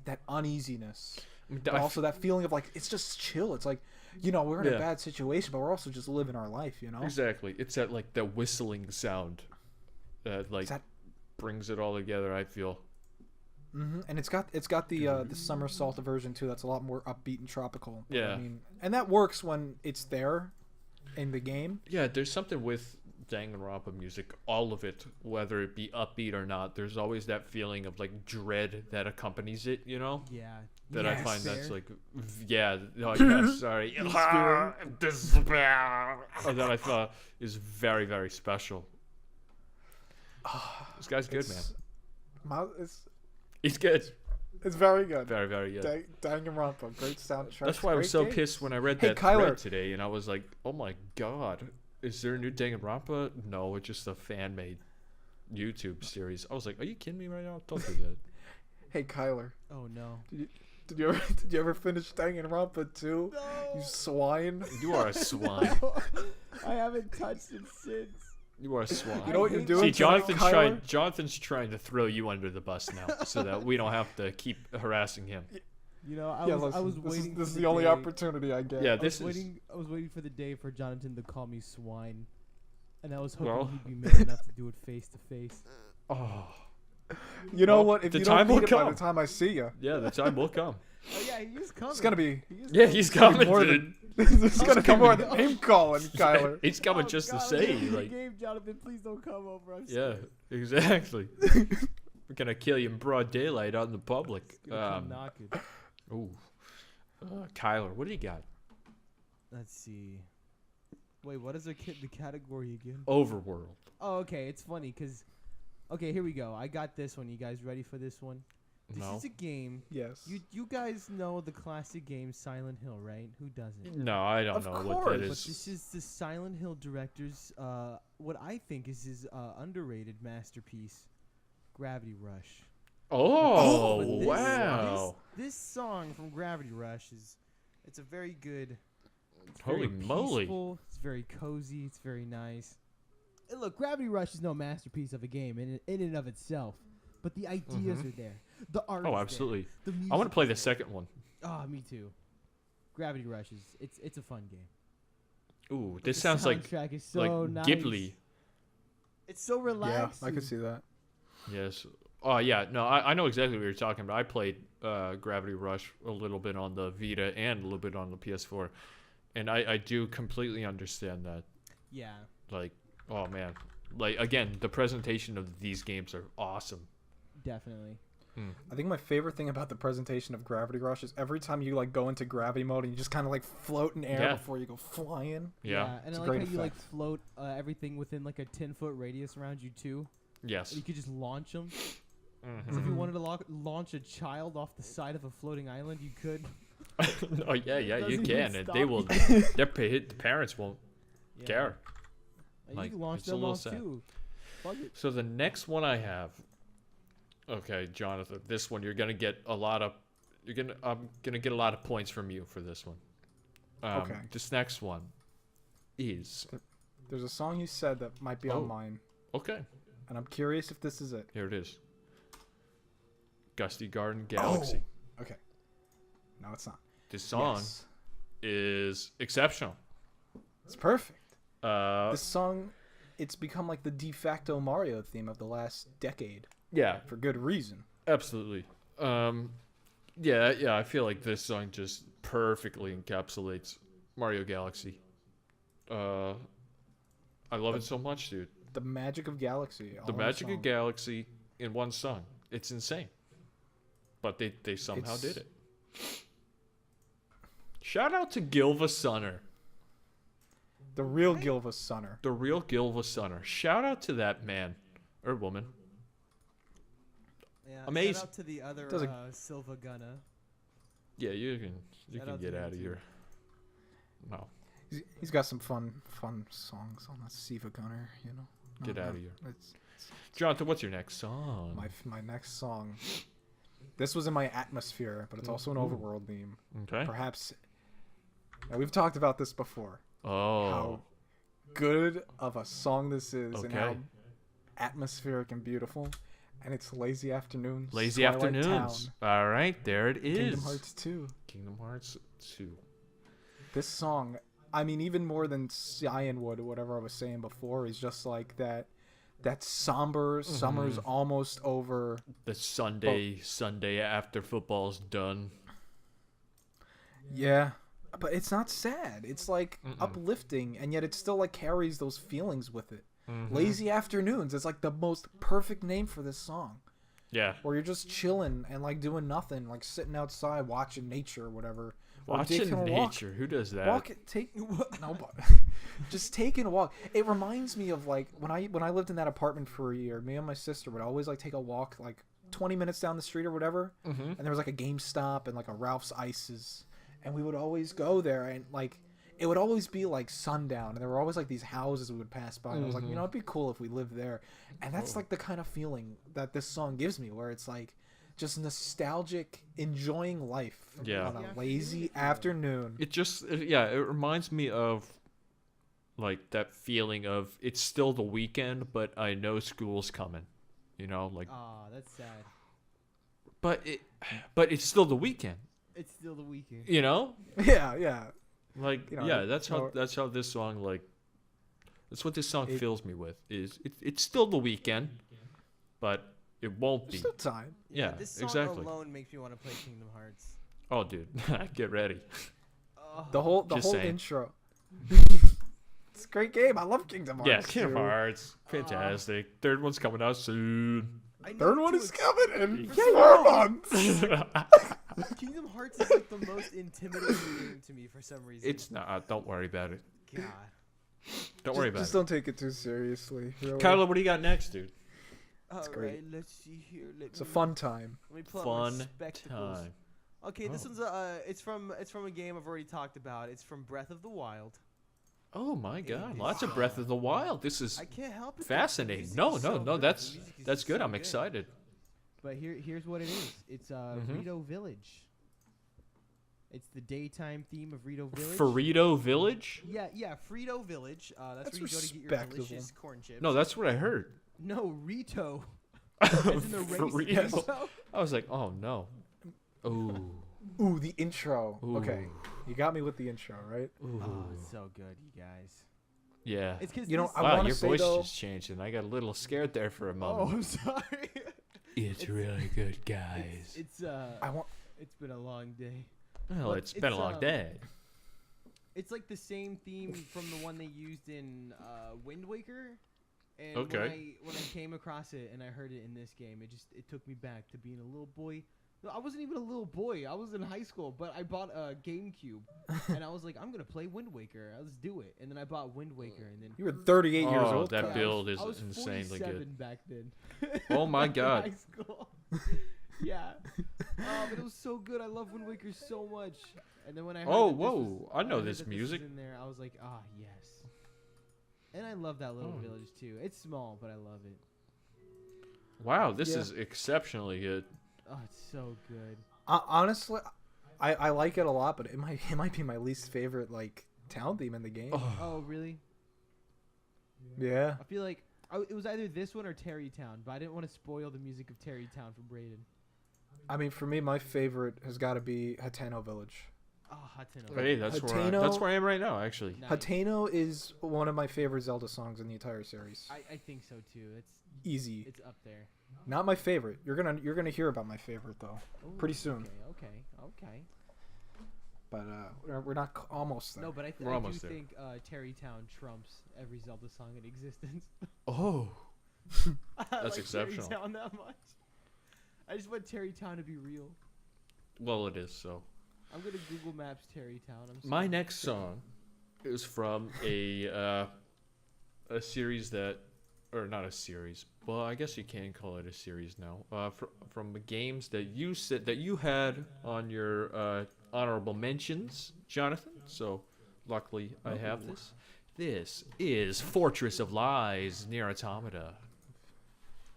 [SPEAKER 2] that uneasiness, but
[SPEAKER 1] I-
[SPEAKER 2] also that feeling of like it's just chill. It's like, we're in
[SPEAKER 1] Yeah.
[SPEAKER 2] a bad situation, but we're also just living our life,
[SPEAKER 1] Exactly. It's that like the whistling sound that like
[SPEAKER 2] That-
[SPEAKER 1] brings it all together. I feel.
[SPEAKER 2] And it's got the somersault version too. That's a lot more upbeat and tropical. But,
[SPEAKER 1] Yeah.
[SPEAKER 2] I mean, and that works when it's there in the game.
[SPEAKER 1] Yeah, there's something with Danganronpa music, all of it, whether it be upbeat or not. There's always that feeling of like dread that accompanies it.
[SPEAKER 4] Yeah.
[SPEAKER 1] That I
[SPEAKER 2] Yes.
[SPEAKER 1] find that's
[SPEAKER 4] Despair.
[SPEAKER 1] like, yeah, oh, yeah, sorry, despair. That I thought is very, very special. This guy's good, man. He's good.
[SPEAKER 2] It's very good.
[SPEAKER 1] Very, very good.
[SPEAKER 2] Danganronpa, great soundtrack.
[SPEAKER 1] That's why I was
[SPEAKER 2] great
[SPEAKER 1] so
[SPEAKER 2] game.
[SPEAKER 1] pissed when I read
[SPEAKER 2] Hey,
[SPEAKER 1] that
[SPEAKER 2] Kyler.
[SPEAKER 1] thread today, and I was like, oh my god, is there a new Danganronpa? No, it's just a fan-made YouTube series. I was like, are you kidding me right now? Don't do that.
[SPEAKER 2] Hey, Kyler,
[SPEAKER 4] Oh no.
[SPEAKER 2] did you ever finish Danganronpa 2? You swine.
[SPEAKER 1] You are a swine.
[SPEAKER 4] I haven't touched it since.
[SPEAKER 1] You are a swine.
[SPEAKER 2] You know what you're doing
[SPEAKER 1] See,
[SPEAKER 2] tonight, Kyler?
[SPEAKER 1] Jonathan's trying to throw you under the bus now, so that we don't have to keep harassing him.
[SPEAKER 4] I
[SPEAKER 2] Listen,
[SPEAKER 4] was
[SPEAKER 2] this
[SPEAKER 4] waiting.
[SPEAKER 2] Is, this
[SPEAKER 4] for
[SPEAKER 2] is the only
[SPEAKER 4] day-
[SPEAKER 2] opportunity I get.
[SPEAKER 1] Yeah,
[SPEAKER 4] I was
[SPEAKER 1] this is.
[SPEAKER 4] waiting. I was waiting for the day for Jonathan to call me swine, and I was hoping
[SPEAKER 1] Well.
[SPEAKER 4] he'd be man enough to do it face to face.
[SPEAKER 1] Oh,
[SPEAKER 2] You know
[SPEAKER 1] Well,
[SPEAKER 2] what? If
[SPEAKER 1] the
[SPEAKER 2] you
[SPEAKER 1] time
[SPEAKER 2] don't
[SPEAKER 1] will
[SPEAKER 2] beat it by
[SPEAKER 1] come.
[SPEAKER 2] the time I see you,
[SPEAKER 1] yeah, the time will come.
[SPEAKER 4] Oh yeah, he is coming.
[SPEAKER 2] it's gonna be.
[SPEAKER 1] Yeah, he's coming,
[SPEAKER 2] more
[SPEAKER 1] dude.
[SPEAKER 2] It's gonna be more
[SPEAKER 1] coming.
[SPEAKER 2] than name calling, Kyler.
[SPEAKER 1] He's coming
[SPEAKER 4] Oh,
[SPEAKER 1] just
[SPEAKER 4] God,
[SPEAKER 1] to
[SPEAKER 4] I'm
[SPEAKER 1] say,
[SPEAKER 4] leaving the
[SPEAKER 1] like,
[SPEAKER 4] game, Jonathan, please don't come over. I'm
[SPEAKER 1] yeah,
[SPEAKER 4] scared.
[SPEAKER 1] exactly. We're gonna kill you in broad daylight out in the public.
[SPEAKER 4] He's gonna come knocking.
[SPEAKER 1] Ooh, Kyler, what do you got?
[SPEAKER 4] Let's see. Wait, what is the category again?
[SPEAKER 1] Overworld.
[SPEAKER 4] Oh, okay. It's funny because, okay, here we go. I got this one. You guys ready for this one? This
[SPEAKER 1] No.
[SPEAKER 4] is a game.
[SPEAKER 2] Yes.
[SPEAKER 4] You guys know the classic game Silent Hill, right? Who doesn't?
[SPEAKER 1] No, I don't
[SPEAKER 2] Of
[SPEAKER 1] know what
[SPEAKER 2] course.
[SPEAKER 1] that
[SPEAKER 4] But
[SPEAKER 1] is.
[SPEAKER 4] this is the Silent Hill director's, what I think is his underrated masterpiece, Gravity Rush.
[SPEAKER 1] Oh,
[SPEAKER 4] But this-
[SPEAKER 1] wow.
[SPEAKER 4] This song from Gravity Rush it's a very good. It's
[SPEAKER 1] Holy
[SPEAKER 4] very
[SPEAKER 1] moly.
[SPEAKER 4] peaceful, it's very cozy. It's very nice. And look, Gravity Rush is no masterpiece of a game in and of itself, but the ideas are there. The art.
[SPEAKER 1] Oh,
[SPEAKER 4] is
[SPEAKER 1] absolutely.
[SPEAKER 4] There. The
[SPEAKER 1] I want
[SPEAKER 4] music
[SPEAKER 1] to play
[SPEAKER 4] is
[SPEAKER 1] the
[SPEAKER 4] there.
[SPEAKER 1] second one.
[SPEAKER 4] Oh, me too. Gravity Rush it's a fun game.
[SPEAKER 1] Ooh, this
[SPEAKER 4] The
[SPEAKER 1] sounds like
[SPEAKER 4] soundtrack is so
[SPEAKER 1] like
[SPEAKER 4] nice.
[SPEAKER 1] Ghibli.
[SPEAKER 4] It's so
[SPEAKER 2] Yeah,
[SPEAKER 4] relaxing.
[SPEAKER 2] I could see that.
[SPEAKER 1] Yes. Oh, yeah. No, I know exactly what you're talking about. I played Gravity Rush a little bit on the Vita and a little bit on the PS4. And I do completely understand that.
[SPEAKER 4] Yeah.
[SPEAKER 1] Like, oh, man. Like again, the presentation of these games are awesome.
[SPEAKER 4] Definitely.
[SPEAKER 2] I think my favorite thing about the presentation of Gravity Rush is every time you like go into gravity mode and you just kind of like float in air
[SPEAKER 1] Yeah.
[SPEAKER 2] before you go flying.
[SPEAKER 1] Yeah.
[SPEAKER 4] and
[SPEAKER 2] It's
[SPEAKER 4] I
[SPEAKER 2] a
[SPEAKER 4] like
[SPEAKER 2] great
[SPEAKER 4] how you like
[SPEAKER 2] effect.
[SPEAKER 4] float everything within like a 10-foot radius around you too.
[SPEAKER 1] Yes.
[SPEAKER 4] And you could just launch them.
[SPEAKER 1] Mhm.
[SPEAKER 4] So if you wanted to launch a child off the side of a floating island, you could.
[SPEAKER 1] Oh yeah, you
[SPEAKER 4] Doesn't even
[SPEAKER 1] can. And they
[SPEAKER 4] stop
[SPEAKER 1] will. The parents won't
[SPEAKER 4] Yeah.
[SPEAKER 1] care.
[SPEAKER 4] You
[SPEAKER 1] Like,
[SPEAKER 4] can launch
[SPEAKER 1] it's a
[SPEAKER 4] them
[SPEAKER 1] little
[SPEAKER 4] off
[SPEAKER 1] sad.
[SPEAKER 4] too. Fuck it.
[SPEAKER 1] So the next one I have. Okay, Jonathan. This one you're gonna get a lot of. I'm gonna get a lot of points from you for this one.
[SPEAKER 2] Okay.
[SPEAKER 1] This next one is
[SPEAKER 2] There's a song you said that might be
[SPEAKER 1] Oh.
[SPEAKER 2] on mine,
[SPEAKER 1] okay.
[SPEAKER 2] and I'm curious if this is it.
[SPEAKER 1] Here it is. Gusty Garden Galaxy.
[SPEAKER 2] Okay. No, it's not.
[SPEAKER 1] This song
[SPEAKER 2] Yes.
[SPEAKER 1] is exceptional.
[SPEAKER 2] It's perfect.
[SPEAKER 1] Uh,
[SPEAKER 2] This song, it's become like the de facto Mario theme of the last decade
[SPEAKER 1] yeah,
[SPEAKER 2] for good reason.
[SPEAKER 1] absolutely. Yeah. I feel like this song just perfectly encapsulates Mario Galaxy. I love it so much, dude.
[SPEAKER 2] The magic of Galaxy.
[SPEAKER 1] The
[SPEAKER 2] all in
[SPEAKER 1] magic
[SPEAKER 2] song.
[SPEAKER 1] of Galaxy in one song. It's insane. But they somehow
[SPEAKER 2] It's-
[SPEAKER 1] did it. Shout out to Gilva Sunner.
[SPEAKER 2] The real Gilva Sunner.
[SPEAKER 1] The real Gilva Sunner. Shout out to that man or woman.
[SPEAKER 3] Yeah,
[SPEAKER 1] Amazing.
[SPEAKER 3] Shout out to the other
[SPEAKER 2] Does a-
[SPEAKER 3] Silva Gunna.
[SPEAKER 1] Yeah, you
[SPEAKER 3] Shout
[SPEAKER 1] can
[SPEAKER 3] out to
[SPEAKER 1] get
[SPEAKER 3] him
[SPEAKER 1] out of
[SPEAKER 3] too.
[SPEAKER 1] here. No,
[SPEAKER 2] He's got some fun songs on that Siva Gunner, you know.
[SPEAKER 1] get
[SPEAKER 2] No,
[SPEAKER 1] out
[SPEAKER 2] no,
[SPEAKER 1] of here.
[SPEAKER 2] It's
[SPEAKER 1] Jonathan, what's your next song?
[SPEAKER 2] my next song. This was in my atmosphere, but it's also an overworld theme.
[SPEAKER 1] Okay.
[SPEAKER 2] Perhaps. Now we've talked about this before.
[SPEAKER 1] Oh,
[SPEAKER 2] How good of a song this is, and how
[SPEAKER 1] Okay.
[SPEAKER 2] atmospheric and beautiful. And it's Lazy Afternoons.
[SPEAKER 1] Lazy
[SPEAKER 2] Twilight
[SPEAKER 1] Afternoons.
[SPEAKER 2] Town,
[SPEAKER 1] All right, there it is.
[SPEAKER 2] Kingdom Hearts 2.
[SPEAKER 1] Kingdom Hearts 2.
[SPEAKER 2] This song, I mean, even more than Cyanwood or whatever I was saying before, is just like that somber summer's almost over.
[SPEAKER 1] The Sunday after football's done.
[SPEAKER 2] Yeah, but it's not sad. It's like uplifting, and yet it still like carries those feelings with it. Lazy Afternoons is like the most perfect name for this song,
[SPEAKER 1] Yeah.
[SPEAKER 2] where you're just chilling and like doing nothing, like sitting outside watching nature or whatever. Or
[SPEAKER 1] Watching
[SPEAKER 2] taking a walk.
[SPEAKER 1] nature. Who does that?
[SPEAKER 2] Just taking a walk. It reminds me of like when I lived in that apartment for a year. Me and my sister would always like take a walk like 20 minutes down the street or whatever, and there was like a GameStop and like a Ralph's Ices, and we would always go there, and like it would always be like sundown, and there were always like these houses we would pass by, and I was like, you know, it'd be cool if we lived there, and that's like the kind of feeling that this song gives me, where it's like just nostalgic, enjoying life
[SPEAKER 1] Yeah.
[SPEAKER 2] on a lazy afternoon.
[SPEAKER 1] It it reminds me of like that feeling of it's still the weekend, but I know school's coming. You know, like
[SPEAKER 4] Ah, that's sad.
[SPEAKER 1] but it's still the weekend.
[SPEAKER 4] It's still the weekend.
[SPEAKER 1] You know?
[SPEAKER 2] Yeah.
[SPEAKER 1] Like
[SPEAKER 2] You know,
[SPEAKER 1] yeah, that's
[SPEAKER 2] no-
[SPEAKER 1] how this song like that's what this song
[SPEAKER 2] It-
[SPEAKER 1] fills me with. Is it's still the weekend, but it won't be.
[SPEAKER 2] Still time.
[SPEAKER 1] Yeah,
[SPEAKER 3] This song
[SPEAKER 1] exactly.
[SPEAKER 3] alone makes me want to play Kingdom Hearts.
[SPEAKER 1] Oh dude, get ready.
[SPEAKER 2] The whole
[SPEAKER 1] Just saying.
[SPEAKER 2] intro. It's a great game. I love Kingdom Hearts.
[SPEAKER 1] Yeah, Kingdom
[SPEAKER 2] too.
[SPEAKER 1] Hearts. Fantastic. Third one's coming out soon.
[SPEAKER 3] I know
[SPEAKER 2] Third one
[SPEAKER 3] to
[SPEAKER 2] is coming in
[SPEAKER 3] Yeah,
[SPEAKER 2] 4 months.
[SPEAKER 3] Kingdom Hearts is like the most intimidating game to me for some reason.
[SPEAKER 1] It's not. Don't worry about it.
[SPEAKER 3] God.
[SPEAKER 1] Don't worry about
[SPEAKER 2] Just
[SPEAKER 1] it.
[SPEAKER 2] don't take it too seriously. Really.
[SPEAKER 1] Carla, what do you got next, dude?
[SPEAKER 3] All
[SPEAKER 2] great.
[SPEAKER 3] right, let's see here.
[SPEAKER 2] It's a fun time.
[SPEAKER 3] Let me pull out my
[SPEAKER 1] Fun
[SPEAKER 3] spectacles.
[SPEAKER 1] time.
[SPEAKER 3] Okay, this
[SPEAKER 1] Oh.
[SPEAKER 3] one's it's from a game I've already talked about. It's from Breath of the Wild.
[SPEAKER 1] Oh my God!
[SPEAKER 3] is,
[SPEAKER 1] Lots of Breath of the Wild. This is
[SPEAKER 3] I can't help it. the
[SPEAKER 1] fascinating.
[SPEAKER 3] music
[SPEAKER 1] No,
[SPEAKER 3] is
[SPEAKER 1] no,
[SPEAKER 3] so
[SPEAKER 1] no.
[SPEAKER 3] good.
[SPEAKER 1] That's
[SPEAKER 3] The music is
[SPEAKER 1] that's
[SPEAKER 3] just
[SPEAKER 1] good.
[SPEAKER 3] so
[SPEAKER 1] I'm excited.
[SPEAKER 4] But here's what it is. It's Rito Village. It's the daytime theme of Rito Village.
[SPEAKER 1] Frito Village?
[SPEAKER 3] Yeah, Frito Village. That's where you go to get your
[SPEAKER 2] respectable.
[SPEAKER 3] delicious corn chips.
[SPEAKER 1] No, that's what I heard.
[SPEAKER 4] No, Rito. As in the race
[SPEAKER 1] Frito.
[SPEAKER 4] Rito.
[SPEAKER 1] I was like, oh no. Ooh.
[SPEAKER 2] Ooh, the intro.
[SPEAKER 1] Ooh.
[SPEAKER 2] Okay, you got me with the intro, right?
[SPEAKER 1] Ooh.
[SPEAKER 4] Oh, it's so good, you guys.
[SPEAKER 1] Yeah.
[SPEAKER 4] It's because
[SPEAKER 2] You know, I
[SPEAKER 1] Wow,
[SPEAKER 2] wanna
[SPEAKER 1] your
[SPEAKER 2] say,
[SPEAKER 1] voice
[SPEAKER 2] though-
[SPEAKER 1] just changed, and I got a little scared there for a
[SPEAKER 4] Oh,
[SPEAKER 1] moment.
[SPEAKER 4] I'm sorry.
[SPEAKER 1] It's really good, guys.
[SPEAKER 4] It's
[SPEAKER 2] I want.
[SPEAKER 4] it's been a long day.
[SPEAKER 1] Well,
[SPEAKER 4] but
[SPEAKER 1] it's been a
[SPEAKER 4] it's,
[SPEAKER 1] long day.
[SPEAKER 4] It's like the same theme from the one they used in Wind Waker.
[SPEAKER 3] And
[SPEAKER 1] Okay.
[SPEAKER 3] when I came across it and I heard it in this game, it took me back to being a little boy. No, I wasn't even a little boy. I was in high school, but I bought a GameCube, and I was like, I'm gonna play Wind Waker. Let's do it. And then I bought Wind Waker, and then
[SPEAKER 2] You were 38 years
[SPEAKER 1] Oh,
[SPEAKER 2] old.
[SPEAKER 1] that
[SPEAKER 2] Kyle.
[SPEAKER 1] build is
[SPEAKER 3] I was
[SPEAKER 1] insanely
[SPEAKER 3] 47
[SPEAKER 1] good.
[SPEAKER 3] back then.
[SPEAKER 1] Oh my
[SPEAKER 3] In
[SPEAKER 1] God.
[SPEAKER 3] high school. Yeah. But it was so good. I love Wind Waker so much. And then when I heard
[SPEAKER 1] Oh,
[SPEAKER 3] that this
[SPEAKER 1] whoa.
[SPEAKER 3] was-
[SPEAKER 1] I know
[SPEAKER 3] heard
[SPEAKER 1] this
[SPEAKER 3] that
[SPEAKER 1] music.
[SPEAKER 3] was in there, I was like, ah, yes. And I love that little
[SPEAKER 1] Oh.
[SPEAKER 3] village too. It's small, but I love it.
[SPEAKER 1] Wow, this
[SPEAKER 2] Yeah.
[SPEAKER 1] is exceptionally good.
[SPEAKER 3] Oh, it's so good.
[SPEAKER 2] Honestly, I like it a lot, but it might be my least favorite like town theme in the game.
[SPEAKER 1] Oh,
[SPEAKER 3] Oh, really?
[SPEAKER 2] Yeah.
[SPEAKER 3] I feel like it was either this one or Terrytown, but I didn't want to spoil the music of Terrytown for Braden.
[SPEAKER 2] I mean, for me, my favorite has got to be Hateno Village.
[SPEAKER 3] Oh, Hateno.
[SPEAKER 1] hey, that's
[SPEAKER 2] Hateno-
[SPEAKER 1] where I am right now, actually.
[SPEAKER 3] Nice.
[SPEAKER 2] Hateno is one of my favorite Zelda songs in the entire series.
[SPEAKER 3] I think so too.
[SPEAKER 2] Easy.
[SPEAKER 3] It's up there.
[SPEAKER 2] Not my favorite. You're gonna hear about my favorite though,
[SPEAKER 3] Ooh,
[SPEAKER 2] pretty soon.
[SPEAKER 3] Okay.
[SPEAKER 2] But we're not almost there.
[SPEAKER 3] No, but I
[SPEAKER 1] We're
[SPEAKER 3] do
[SPEAKER 1] almost there.
[SPEAKER 3] think Terrytown trumps every Zelda song in existence.
[SPEAKER 1] Oh.
[SPEAKER 3] I
[SPEAKER 1] That's
[SPEAKER 3] like
[SPEAKER 1] exceptional.
[SPEAKER 3] Terrytown that much. I just want Terrytown to be real.
[SPEAKER 1] Well, it is, so.
[SPEAKER 3] I'm gonna Google Maps Terrytown.
[SPEAKER 1] My
[SPEAKER 3] sorry.
[SPEAKER 1] next song is from a series that, or not a series. Well, I guess you can call it a series now. From the games that you said that you had on your honorable mentions, Jonathan. So, luckily, I have this. This is Fortress of Lies near Automata.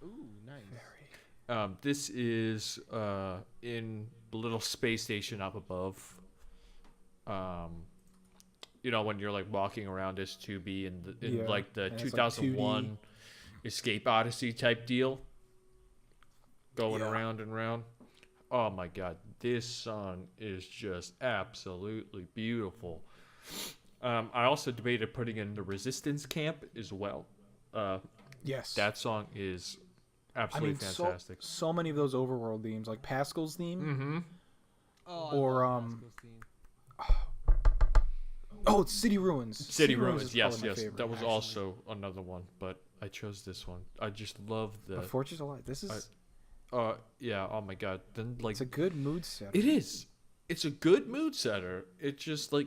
[SPEAKER 3] Ooh, nice.
[SPEAKER 1] This is in the little space station up above. You know, when you're like walking around this 2B in
[SPEAKER 2] Yeah,
[SPEAKER 1] like the
[SPEAKER 2] and it's, like,
[SPEAKER 1] 2001 Escape Odyssey type deal, going
[SPEAKER 2] Yeah.
[SPEAKER 1] around and around. Oh my God, this song is just absolutely beautiful. I also debated putting in the Resistance Camp as well.
[SPEAKER 2] Yes.
[SPEAKER 1] That song is
[SPEAKER 2] I
[SPEAKER 1] absolutely
[SPEAKER 2] mean,
[SPEAKER 1] fantastic.
[SPEAKER 2] so many of those overworld themes, like Pascal's theme.
[SPEAKER 1] Mm-hmm.
[SPEAKER 3] Oh, I
[SPEAKER 2] Or,
[SPEAKER 3] love Pascal's theme.
[SPEAKER 2] Oh, it's City Ruins.
[SPEAKER 1] City Ruins,
[SPEAKER 2] is
[SPEAKER 1] yes,
[SPEAKER 2] probably my
[SPEAKER 1] yes.
[SPEAKER 2] favorite,
[SPEAKER 1] That was
[SPEAKER 2] actually.
[SPEAKER 1] also another one, but I chose this one. I just love the.
[SPEAKER 2] But Fortress of Light. This is
[SPEAKER 1] Yeah. Oh my God. Then like
[SPEAKER 2] it's a good mood setter.
[SPEAKER 1] it is. It's a good mood setter. It just like,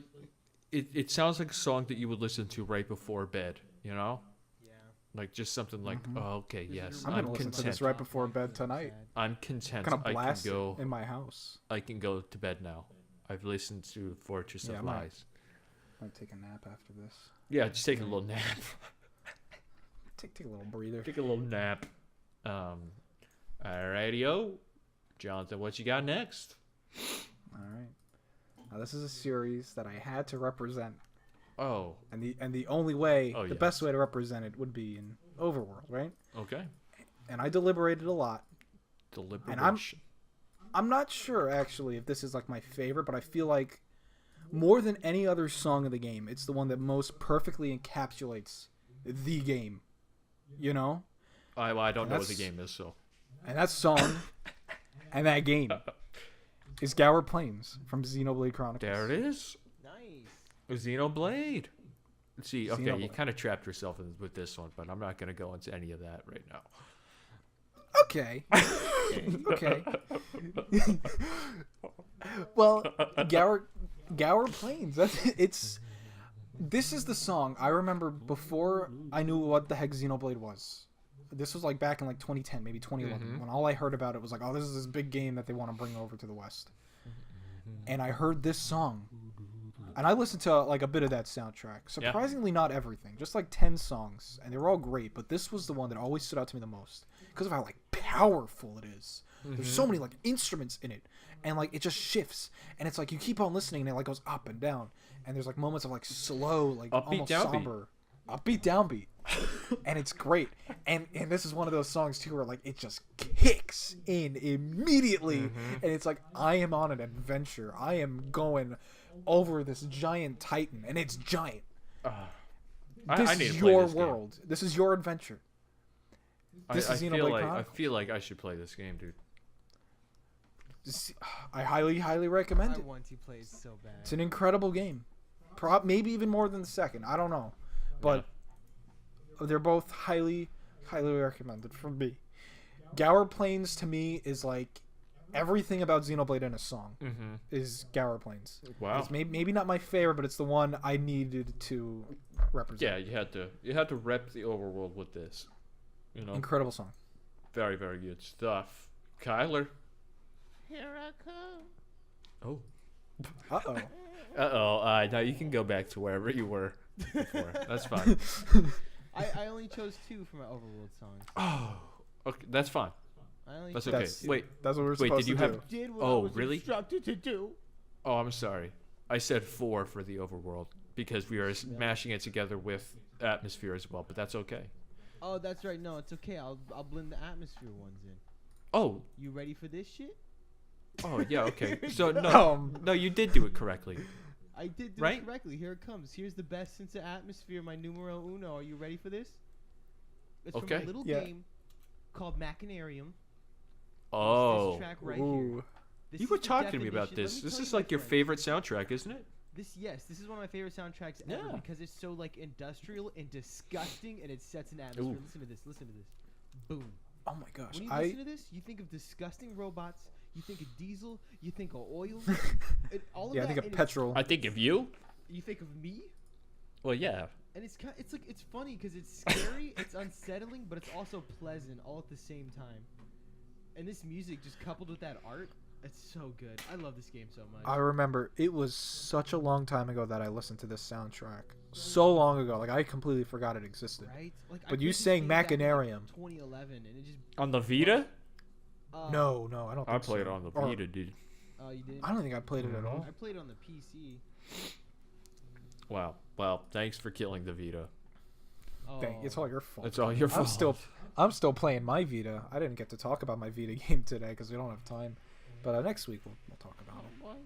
[SPEAKER 1] it sounds like a song that you would listen to right before bed. You know,
[SPEAKER 3] Yeah.
[SPEAKER 1] like just something like, oh, okay, yes,
[SPEAKER 2] I'm
[SPEAKER 1] I'm
[SPEAKER 2] gonna listen to
[SPEAKER 1] content.
[SPEAKER 2] this right before bed tonight.
[SPEAKER 1] I'm content.
[SPEAKER 2] Gonna
[SPEAKER 1] I
[SPEAKER 2] blast
[SPEAKER 1] can go.
[SPEAKER 2] it in my house.
[SPEAKER 1] I can go to bed now. I've listened to Fortress
[SPEAKER 2] Yeah,
[SPEAKER 1] of
[SPEAKER 2] I might.
[SPEAKER 1] Lies.
[SPEAKER 2] I'm gonna take a nap after this.
[SPEAKER 1] Yeah, just take a little nap.
[SPEAKER 2] Take a little breather.
[SPEAKER 1] Take a little nap. Alrighty-o. Jonathan, what you got next?
[SPEAKER 2] All right. Now this is a series that I had to represent,
[SPEAKER 1] Oh,
[SPEAKER 2] and the only way,
[SPEAKER 1] Oh,
[SPEAKER 2] the
[SPEAKER 1] yes.
[SPEAKER 2] best way to represent it would be in Overworld, right?
[SPEAKER 1] okay.
[SPEAKER 2] And I deliberated a lot.
[SPEAKER 1] Deliberation.
[SPEAKER 2] I'm not sure actually if this is like my favorite, but I feel like more than any other song of the game, it's the one that most perfectly encapsulates the game. You know?
[SPEAKER 1] I don't know what the
[SPEAKER 2] That's-
[SPEAKER 1] game is, so.
[SPEAKER 2] And that song and that game is Gower Plains from Xenoblade Chronicles.
[SPEAKER 1] There it is.
[SPEAKER 3] Nice.
[SPEAKER 1] Xenoblade. Let's see, okay, you
[SPEAKER 2] Xenoblade.
[SPEAKER 1] kind of trapped yourself with this one, but I'm not going to go into any of that right now.
[SPEAKER 2] Okay. Okay. Well, Gower Plains. This is the song I remember before I knew what the heck Xenoblade was. This was like back in like 2010, maybe 2011, when all I heard about it was like, oh, this is this big game that they want to bring over to the West. And I heard this song, and I listened to like a bit of that soundtrack. Surprisingly, not everything, just like 10 songs, and they were all great. But this was the one that always stood out to me the most because of how like powerful it is. There's so many like instruments in it, and like it just shifts, and it's like you keep on listening, and it like goes up and down, and there's like moments of like slow, like
[SPEAKER 1] Upbeat,
[SPEAKER 2] almost
[SPEAKER 1] downbeat.
[SPEAKER 2] somber, upbeat, downbeat, and it's great. And this is one of those songs too where like it just kicks in immediately, and it's like I am on an adventure. I am going over this giant titan, and it's giant.
[SPEAKER 1] I
[SPEAKER 2] This
[SPEAKER 1] need
[SPEAKER 2] is
[SPEAKER 1] to play
[SPEAKER 2] your
[SPEAKER 1] this game.
[SPEAKER 2] world. This is your adventure. This
[SPEAKER 1] I
[SPEAKER 2] is
[SPEAKER 1] feel
[SPEAKER 2] Xenoblade
[SPEAKER 1] like I
[SPEAKER 2] Chronicles.
[SPEAKER 1] feel like I should play this game, dude.
[SPEAKER 2] I highly recommend
[SPEAKER 3] I
[SPEAKER 2] it.
[SPEAKER 3] want to play it so bad.
[SPEAKER 2] It's an incredible game. Maybe even more than the second. I don't know. But they're both highly recommended from me. Gower Plains to me is like everything about Xenoblade in a song.
[SPEAKER 1] Mm-hmm.
[SPEAKER 2] Is Gower Plains.
[SPEAKER 1] Wow.
[SPEAKER 2] It's maybe not my favorite, but it's the one I needed to represent.
[SPEAKER 1] Yeah, you had to rep the overworld with this. You know,
[SPEAKER 2] Incredible song.
[SPEAKER 1] very, very good stuff. Kyler.
[SPEAKER 4] Here I come.
[SPEAKER 1] Oh.
[SPEAKER 2] Uh-oh.
[SPEAKER 1] Uh-oh. Now you can go back to wherever you were before. That's fine.
[SPEAKER 4] I only chose 2 for my Overworld songs.
[SPEAKER 1] Oh. Okay, that's fine.
[SPEAKER 4] I only
[SPEAKER 1] That's
[SPEAKER 4] chose
[SPEAKER 1] okay.
[SPEAKER 2] That's-
[SPEAKER 1] Wait.
[SPEAKER 2] That's what we're
[SPEAKER 1] Wait,
[SPEAKER 2] supposed
[SPEAKER 1] did you
[SPEAKER 2] to
[SPEAKER 1] have-
[SPEAKER 2] do.
[SPEAKER 4] did what
[SPEAKER 1] Oh,
[SPEAKER 4] I was
[SPEAKER 1] really?
[SPEAKER 4] instructed to do.
[SPEAKER 1] Oh, I'm sorry. I said 4 for the overworld because we are mashing it together with atmosphere as well, but that's okay.
[SPEAKER 4] Oh, that's right. No, it's okay. I'll blend the atmosphere ones in.
[SPEAKER 1] Oh.
[SPEAKER 4] You ready for this shit?
[SPEAKER 1] Oh, yeah, okay. So
[SPEAKER 2] Um,
[SPEAKER 1] no, you did do it correctly.
[SPEAKER 4] I did do
[SPEAKER 1] Right?
[SPEAKER 4] it correctly. Here it comes. Here's the best sense of atmosphere, my numero uno. Are you ready for this? It's from
[SPEAKER 1] Okay.
[SPEAKER 4] a little
[SPEAKER 2] Yeah.
[SPEAKER 4] game called Machinarium.
[SPEAKER 1] Oh.
[SPEAKER 4] This track right here.
[SPEAKER 2] Ooh.
[SPEAKER 4] This
[SPEAKER 1] You
[SPEAKER 4] is
[SPEAKER 1] were
[SPEAKER 4] the
[SPEAKER 1] talking to me about
[SPEAKER 4] definition. Let
[SPEAKER 1] this.
[SPEAKER 4] me
[SPEAKER 1] This
[SPEAKER 4] tell
[SPEAKER 1] is
[SPEAKER 4] you, my
[SPEAKER 1] like your
[SPEAKER 4] friend.
[SPEAKER 1] favorite soundtrack, isn't it?
[SPEAKER 4] This is one of my favorite soundtracks ever
[SPEAKER 1] Yeah.
[SPEAKER 4] because it's so like industrial and disgusting, and it sets an atmosphere.
[SPEAKER 1] Ooh.
[SPEAKER 4] Listen to this. Listen to this. Boom.
[SPEAKER 2] Oh my gosh.
[SPEAKER 4] When you listen to this, you think of disgusting robots. You think of diesel. You think of oil. All of
[SPEAKER 2] Yeah, I
[SPEAKER 4] that,
[SPEAKER 2] think of
[SPEAKER 4] and
[SPEAKER 2] petrol.
[SPEAKER 1] I think of you.
[SPEAKER 4] You think of me.
[SPEAKER 1] Well, yeah.
[SPEAKER 4] And it's funny because it's scary, it's unsettling, but it's also pleasant all at the same time. And this music just coupled with that art, it's so good. I love this game so much.
[SPEAKER 2] I remember it was such a long time ago that I listened to this soundtrack. So long ago, like I completely forgot it existed.
[SPEAKER 4] Right? Like, I
[SPEAKER 2] But you
[SPEAKER 4] played this
[SPEAKER 2] saying
[SPEAKER 4] game back in, like,
[SPEAKER 2] Machinarium.
[SPEAKER 4] 2011, and it just.
[SPEAKER 1] On the Vita?
[SPEAKER 2] No, I don't.
[SPEAKER 1] I
[SPEAKER 2] Think
[SPEAKER 1] played it
[SPEAKER 2] so.
[SPEAKER 1] on the
[SPEAKER 2] Or-
[SPEAKER 1] Vita, dude.
[SPEAKER 4] Oh, you did?
[SPEAKER 2] I don't think I played it at all.
[SPEAKER 4] I played it on the PC.
[SPEAKER 1] Wow. Well, thanks for killing the Vita.
[SPEAKER 4] Oh.
[SPEAKER 2] Dang, it's all your fault.
[SPEAKER 1] It's all your fault.
[SPEAKER 2] I'm still playing my Vita. I didn't get to talk about my Vita game today because we don't have time. But next week we'll talk about it.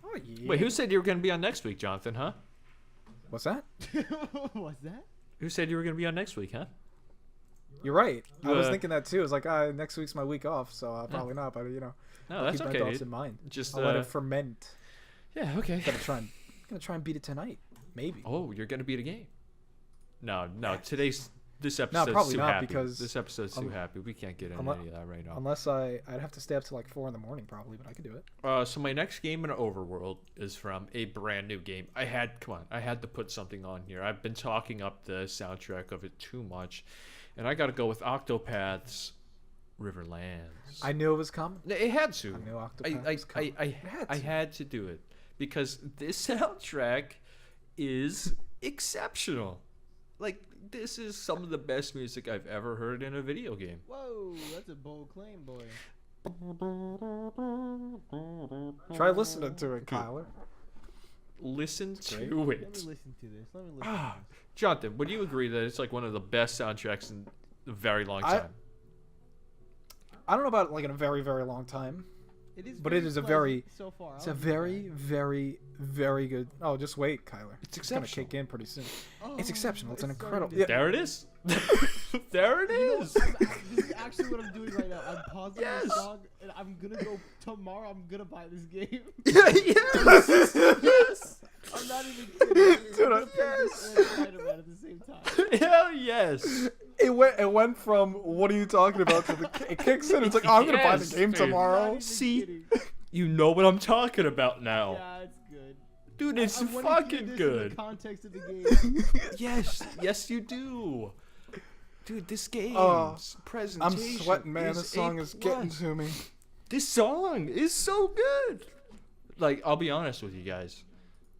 [SPEAKER 2] Oh yeah.
[SPEAKER 1] Wait, who said you were going to be on next week, Jonathan, huh?
[SPEAKER 2] What's that?
[SPEAKER 4] What's that?
[SPEAKER 1] Who said you were going to be on next week, huh?
[SPEAKER 2] You're right. I was
[SPEAKER 1] Uh,
[SPEAKER 2] thinking that too. I was like, next week's my week off, so probably not. But
[SPEAKER 1] No,
[SPEAKER 2] I'll
[SPEAKER 1] that's
[SPEAKER 2] keep
[SPEAKER 1] okay,
[SPEAKER 2] my thoughts
[SPEAKER 1] dude.
[SPEAKER 2] in mind.
[SPEAKER 1] Just,
[SPEAKER 2] I'll let it ferment.
[SPEAKER 1] yeah, okay.
[SPEAKER 2] Gonna try and beat it tonight, maybe.
[SPEAKER 1] Oh, you're going to beat a game. No, this episode's
[SPEAKER 2] probably
[SPEAKER 1] too
[SPEAKER 2] not,
[SPEAKER 1] happy.
[SPEAKER 2] because
[SPEAKER 1] This episode's too
[SPEAKER 2] un-
[SPEAKER 1] happy. We can't get into
[SPEAKER 2] unle-
[SPEAKER 1] any of that right now.
[SPEAKER 2] Unless I'd have to stay up till like 4 a.m. probably, but I could do it.
[SPEAKER 1] So my next game in Overworld is from a brand new game. I had to put something on here. I've been talking up the soundtrack of it too much, and I got to go with Octopath's Riverlands.
[SPEAKER 2] I knew it was coming.
[SPEAKER 1] It had to.
[SPEAKER 2] I knew Octopath was coming.
[SPEAKER 1] I had to do it because this soundtrack is exceptional. Like, this is some of the best music I've ever heard in a video game.
[SPEAKER 4] Whoa, that's a bold claim, boy.
[SPEAKER 2] Try listening to it, Kyler.
[SPEAKER 1] Listen to
[SPEAKER 2] great.
[SPEAKER 1] it.
[SPEAKER 4] Let me listen to this. Let me listen to this.
[SPEAKER 1] Jonathan, would you agree that it's like one of the best soundtracks in a very long
[SPEAKER 2] I-
[SPEAKER 1] time?
[SPEAKER 2] I don't know about like in a very, very long time.
[SPEAKER 4] It is
[SPEAKER 2] But it is a very-
[SPEAKER 4] pleasant so far.
[SPEAKER 2] It's
[SPEAKER 4] I'll
[SPEAKER 2] a
[SPEAKER 4] give you
[SPEAKER 2] very, very, very good. Oh, just wait, Kyler.
[SPEAKER 1] It's
[SPEAKER 2] It's gonna
[SPEAKER 1] exceptional.
[SPEAKER 2] kick in pretty soon.
[SPEAKER 4] that.
[SPEAKER 2] It's exceptional. It's an
[SPEAKER 4] starting
[SPEAKER 2] incredible.
[SPEAKER 4] to-
[SPEAKER 2] Yeah.
[SPEAKER 1] There it is. There it
[SPEAKER 4] You know,
[SPEAKER 1] is.
[SPEAKER 4] this is actually what I'm doing right now. I'm pausing
[SPEAKER 1] Yes.
[SPEAKER 4] the song, and I'm gonna go tomorrow. I'm gonna buy this game.
[SPEAKER 1] Yes. Yes.
[SPEAKER 4] I'm not even kidding.
[SPEAKER 2] Dude,
[SPEAKER 4] I'm gonna play this and Spider-Man at the same time.
[SPEAKER 1] Hell yes.
[SPEAKER 2] It went from what are you talking about to it kicks in. It's like, oh, I'm gonna buy
[SPEAKER 1] Yes,
[SPEAKER 2] the game
[SPEAKER 1] dude.
[SPEAKER 4] I'm not
[SPEAKER 2] tomorrow.
[SPEAKER 4] even
[SPEAKER 1] See?
[SPEAKER 4] kidding.
[SPEAKER 1] You know what I'm talking about now.
[SPEAKER 4] Yeah, it's good.
[SPEAKER 1] Dude, it's
[SPEAKER 4] I wanna hear
[SPEAKER 1] fucking
[SPEAKER 4] this in
[SPEAKER 1] good.
[SPEAKER 4] the context of the game.
[SPEAKER 1] Yes, you do. Dude, this game's
[SPEAKER 2] I'm
[SPEAKER 1] presentation.
[SPEAKER 2] sweating, man.
[SPEAKER 1] is
[SPEAKER 2] This song
[SPEAKER 1] A+.
[SPEAKER 2] is getting to me.
[SPEAKER 1] This song is so good. Like, I'll be honest with you guys.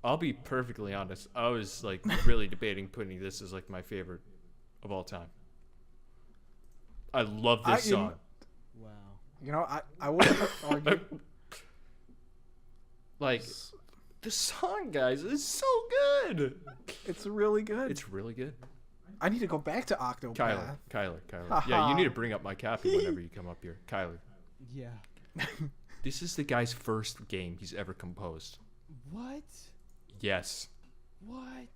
[SPEAKER 1] I'll be perfectly honest. I was like really debating putting this as like my favorite of all time. I love this song.
[SPEAKER 4] Wow.
[SPEAKER 2] You know, I wouldn't argue.
[SPEAKER 1] Like, the song, guys, is so good.
[SPEAKER 2] It's really good.
[SPEAKER 1] It's really good.
[SPEAKER 2] I need to go back to Octopath.
[SPEAKER 1] Kyler. Yeah, you need to bring up my copy whenever you come up here. Kyler.
[SPEAKER 4] Yeah.
[SPEAKER 1] This is the guy's first game he's ever composed.
[SPEAKER 4] What?
[SPEAKER 1] Yes.
[SPEAKER 4] What?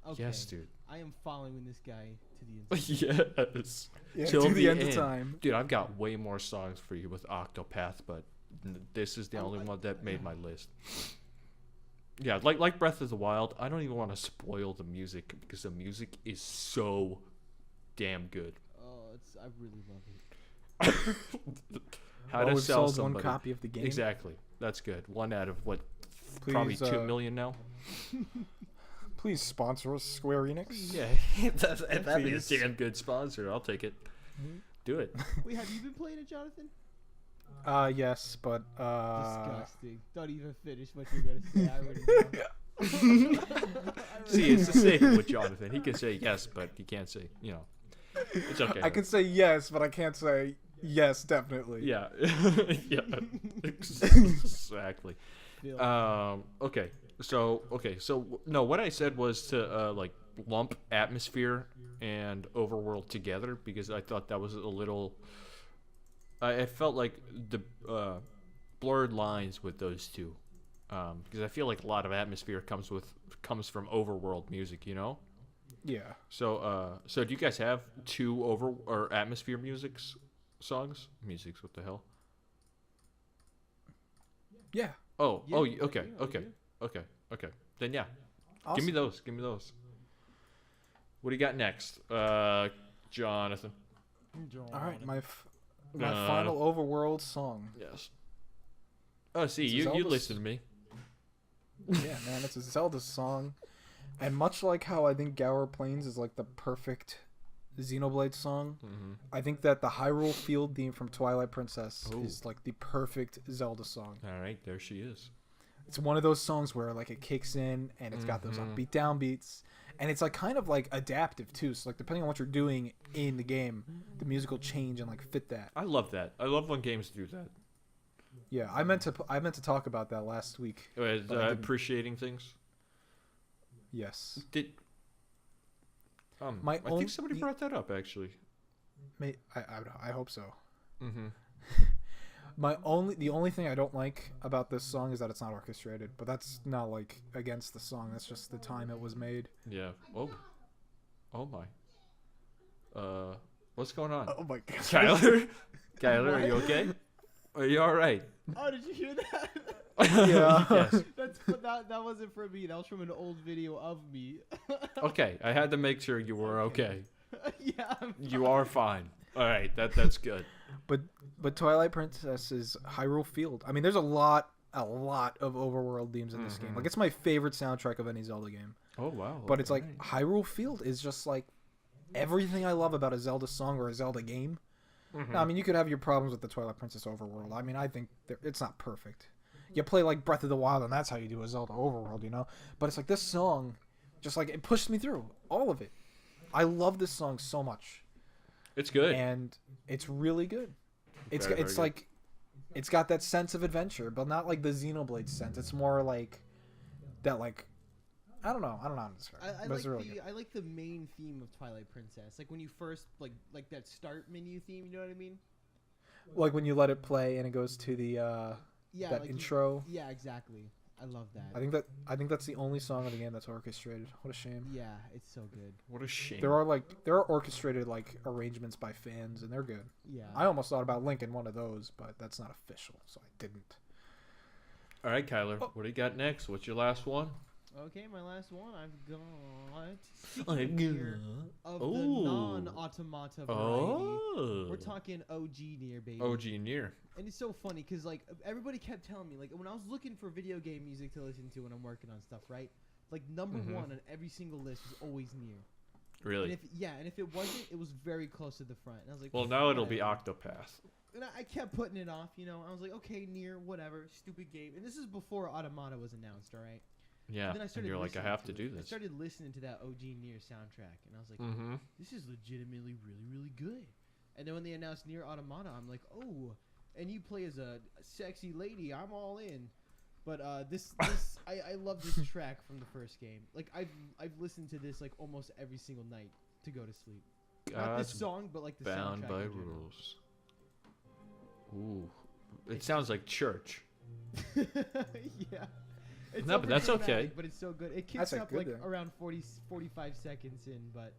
[SPEAKER 4] Okay.
[SPEAKER 1] Yes, dude.
[SPEAKER 4] I am following this guy to the end.
[SPEAKER 1] Yes.
[SPEAKER 2] Yeah,
[SPEAKER 1] Till
[SPEAKER 2] to the end of time.
[SPEAKER 1] Dude, I've got way more songs for you with Octopath, but this is the only one that made my list. Yeah, like Breath of the Wild. I don't even want to spoil the music because the music is so damn good.
[SPEAKER 4] Oh, I really love it.
[SPEAKER 1] How
[SPEAKER 2] Well,
[SPEAKER 1] to
[SPEAKER 2] we've
[SPEAKER 1] sell
[SPEAKER 2] sold one
[SPEAKER 1] somebody.
[SPEAKER 2] copy of the game.
[SPEAKER 1] Exactly. That's good. One out of what? Probably
[SPEAKER 2] Please,
[SPEAKER 1] 2 million now.
[SPEAKER 2] Please sponsor us, Square Enix.
[SPEAKER 1] Yeah, that'd be a
[SPEAKER 2] Please.
[SPEAKER 1] damn good sponsor. I'll take it. Do it.
[SPEAKER 4] Wait, have you been playing it, Jonathan?
[SPEAKER 2] Yes, but
[SPEAKER 4] Disgusting. Don't even finish what you're gonna say. I already know.
[SPEAKER 1] See, it's the same with Jonathan. He can say yes, but he can't say, it's okay.
[SPEAKER 2] I can say yes, but I can't say yes, definitely.
[SPEAKER 1] Yeah. Yeah. Exactly.
[SPEAKER 4] Feel
[SPEAKER 1] Okay. So no, what I said was to like lump atmosphere and overworld together because I thought that was a little. I felt like the blurred lines with those two, because I feel like a lot of atmosphere comes from overworld music,
[SPEAKER 2] Yeah.
[SPEAKER 1] So so do you guys have two or atmosphere songs? What the hell?
[SPEAKER 2] Yeah.
[SPEAKER 1] Oh,
[SPEAKER 4] Yeah,
[SPEAKER 1] okay,
[SPEAKER 4] yeah,
[SPEAKER 1] okay, okay, okay. Then yeah,
[SPEAKER 2] Awesome.
[SPEAKER 1] give me those. What do you got next, Jonathan?
[SPEAKER 2] All right, my final overworld song.
[SPEAKER 1] Yes. Oh, see,
[SPEAKER 2] It's a
[SPEAKER 1] you
[SPEAKER 2] Zelda
[SPEAKER 1] listen to me.
[SPEAKER 2] Yeah, man, it's a Zelda song, and much like how I think Gower Plains is like the perfect Xenoblade song, I think that the Hyrule Field theme from Twilight Princess
[SPEAKER 1] Ooh.
[SPEAKER 2] is like the perfect Zelda song.
[SPEAKER 1] All right, there she is.
[SPEAKER 2] It's one of those songs where like it kicks in and it's got those upbeat downbeats, and it's like kind of like adaptive too. So like depending on what you're doing in the game, the music will change and like fit that.
[SPEAKER 1] I love that. I love when games do that.
[SPEAKER 2] Yeah, I meant to talk about that last week. But I didn't.
[SPEAKER 1] Appreciating things.
[SPEAKER 2] Yes.
[SPEAKER 1] Did
[SPEAKER 2] My
[SPEAKER 1] I think somebody brought that up actually.
[SPEAKER 2] I hope so.
[SPEAKER 1] Mm-hmm.
[SPEAKER 2] The only thing I don't like about this song is that it's not orchestrated, but that's not like against the song. That's just the time it was made.
[SPEAKER 1] Yeah. Oh my. What's going on?
[SPEAKER 2] Oh my god.
[SPEAKER 1] Kyler, are you okay? Are you all right?
[SPEAKER 4] Oh, did you hear that?
[SPEAKER 2] Yeah.
[SPEAKER 1] Yes.
[SPEAKER 4] That wasn't from me. That was from an old video of me.
[SPEAKER 1] Okay, I had to make sure you were okay.
[SPEAKER 4] Yeah.
[SPEAKER 1] You are fine. All right, that's good.
[SPEAKER 2] But Twilight Princess's Hyrule Field. I mean, there's a lot of overworld themes in this game. Like it's my favorite soundtrack of any Zelda game.
[SPEAKER 1] Oh wow.
[SPEAKER 2] But it's like Hyrule Field is just like everything I love about a Zelda song or a Zelda game. Now, I mean, you could have your problems with the Twilight Princess overworld. I mean, I think it's not perfect. You play like Breath of the Wild, and that's how you do a Zelda overworld, But it's like this song, just like it pushed me through all of it. I love this song so much,
[SPEAKER 1] It's good.
[SPEAKER 2] and it's really good. It's
[SPEAKER 1] Very,
[SPEAKER 2] it's
[SPEAKER 1] very
[SPEAKER 2] like it's got that sense of adventure, but not like the Xenoblade sense. It's more like that, like I don't know how to describe it.
[SPEAKER 4] I
[SPEAKER 2] But
[SPEAKER 4] like
[SPEAKER 2] it's really good.
[SPEAKER 4] I like the main theme of Twilight Princess. Like when you first like that start menu theme. You know what I mean?
[SPEAKER 2] Like when you let it play and it goes to the
[SPEAKER 4] Yeah.
[SPEAKER 2] that
[SPEAKER 4] like
[SPEAKER 2] intro.
[SPEAKER 4] Yeah, exactly. I love that.
[SPEAKER 2] I think that's the only song in the game that's orchestrated. What a shame.
[SPEAKER 4] Yeah, it's so good.
[SPEAKER 1] What a shame.
[SPEAKER 2] There are orchestrated like arrangements by fans and they're good.
[SPEAKER 4] Yeah.
[SPEAKER 2] I almost thought about linking one of those, but that's not official, so I didn't.
[SPEAKER 1] All right, Kyler. What do you got next? What's your last one?
[SPEAKER 4] Okay, my last one. I've got
[SPEAKER 1] I
[SPEAKER 4] Nier of the
[SPEAKER 1] Ooh.
[SPEAKER 4] non-automata variety.
[SPEAKER 1] Oh.
[SPEAKER 4] We're talking OG Nier, baby.
[SPEAKER 1] OG Nier.
[SPEAKER 4] And it's so funny because like everybody kept telling me like when I was looking for video game music to listen to when I'm working on stuff, right? Like number one on every single list was always Nier.
[SPEAKER 1] Really?
[SPEAKER 4] And if it wasn't, it was very close to the front. And I was like,
[SPEAKER 1] Well, now it'll be
[SPEAKER 4] whatever.
[SPEAKER 1] Octopath.
[SPEAKER 4] And I kept putting it off, I was like, okay, Nier, whatever, stupid game. And this is before Automata was announced, all right?
[SPEAKER 1] Yeah.
[SPEAKER 4] And then I
[SPEAKER 1] And
[SPEAKER 4] started
[SPEAKER 1] you're like, I
[SPEAKER 4] listening
[SPEAKER 1] have to
[SPEAKER 4] it.
[SPEAKER 1] do
[SPEAKER 4] I
[SPEAKER 1] this.
[SPEAKER 4] started listening to that OG Nier soundtrack, and I was like, this is legitimately really, really good. And then when they announced Nier Automata, I'm like, oh, and you play as a sexy lady, I'm all in. But this I love this track from the first game. Like I've listened to this like almost every single night to go to sleep. Not this
[SPEAKER 1] God's
[SPEAKER 4] song, but like the
[SPEAKER 1] bound
[SPEAKER 4] soundtrack
[SPEAKER 1] by
[SPEAKER 4] in general.
[SPEAKER 1] rules. Ooh. It sounds like church.
[SPEAKER 4] Yeah. It's
[SPEAKER 1] No, but that's
[SPEAKER 4] overdramatic,
[SPEAKER 1] okay.
[SPEAKER 4] But it's so good. It
[SPEAKER 2] That's
[SPEAKER 4] kicks
[SPEAKER 2] a
[SPEAKER 4] up
[SPEAKER 2] good
[SPEAKER 4] like
[SPEAKER 2] thing.
[SPEAKER 4] around 45 seconds in, but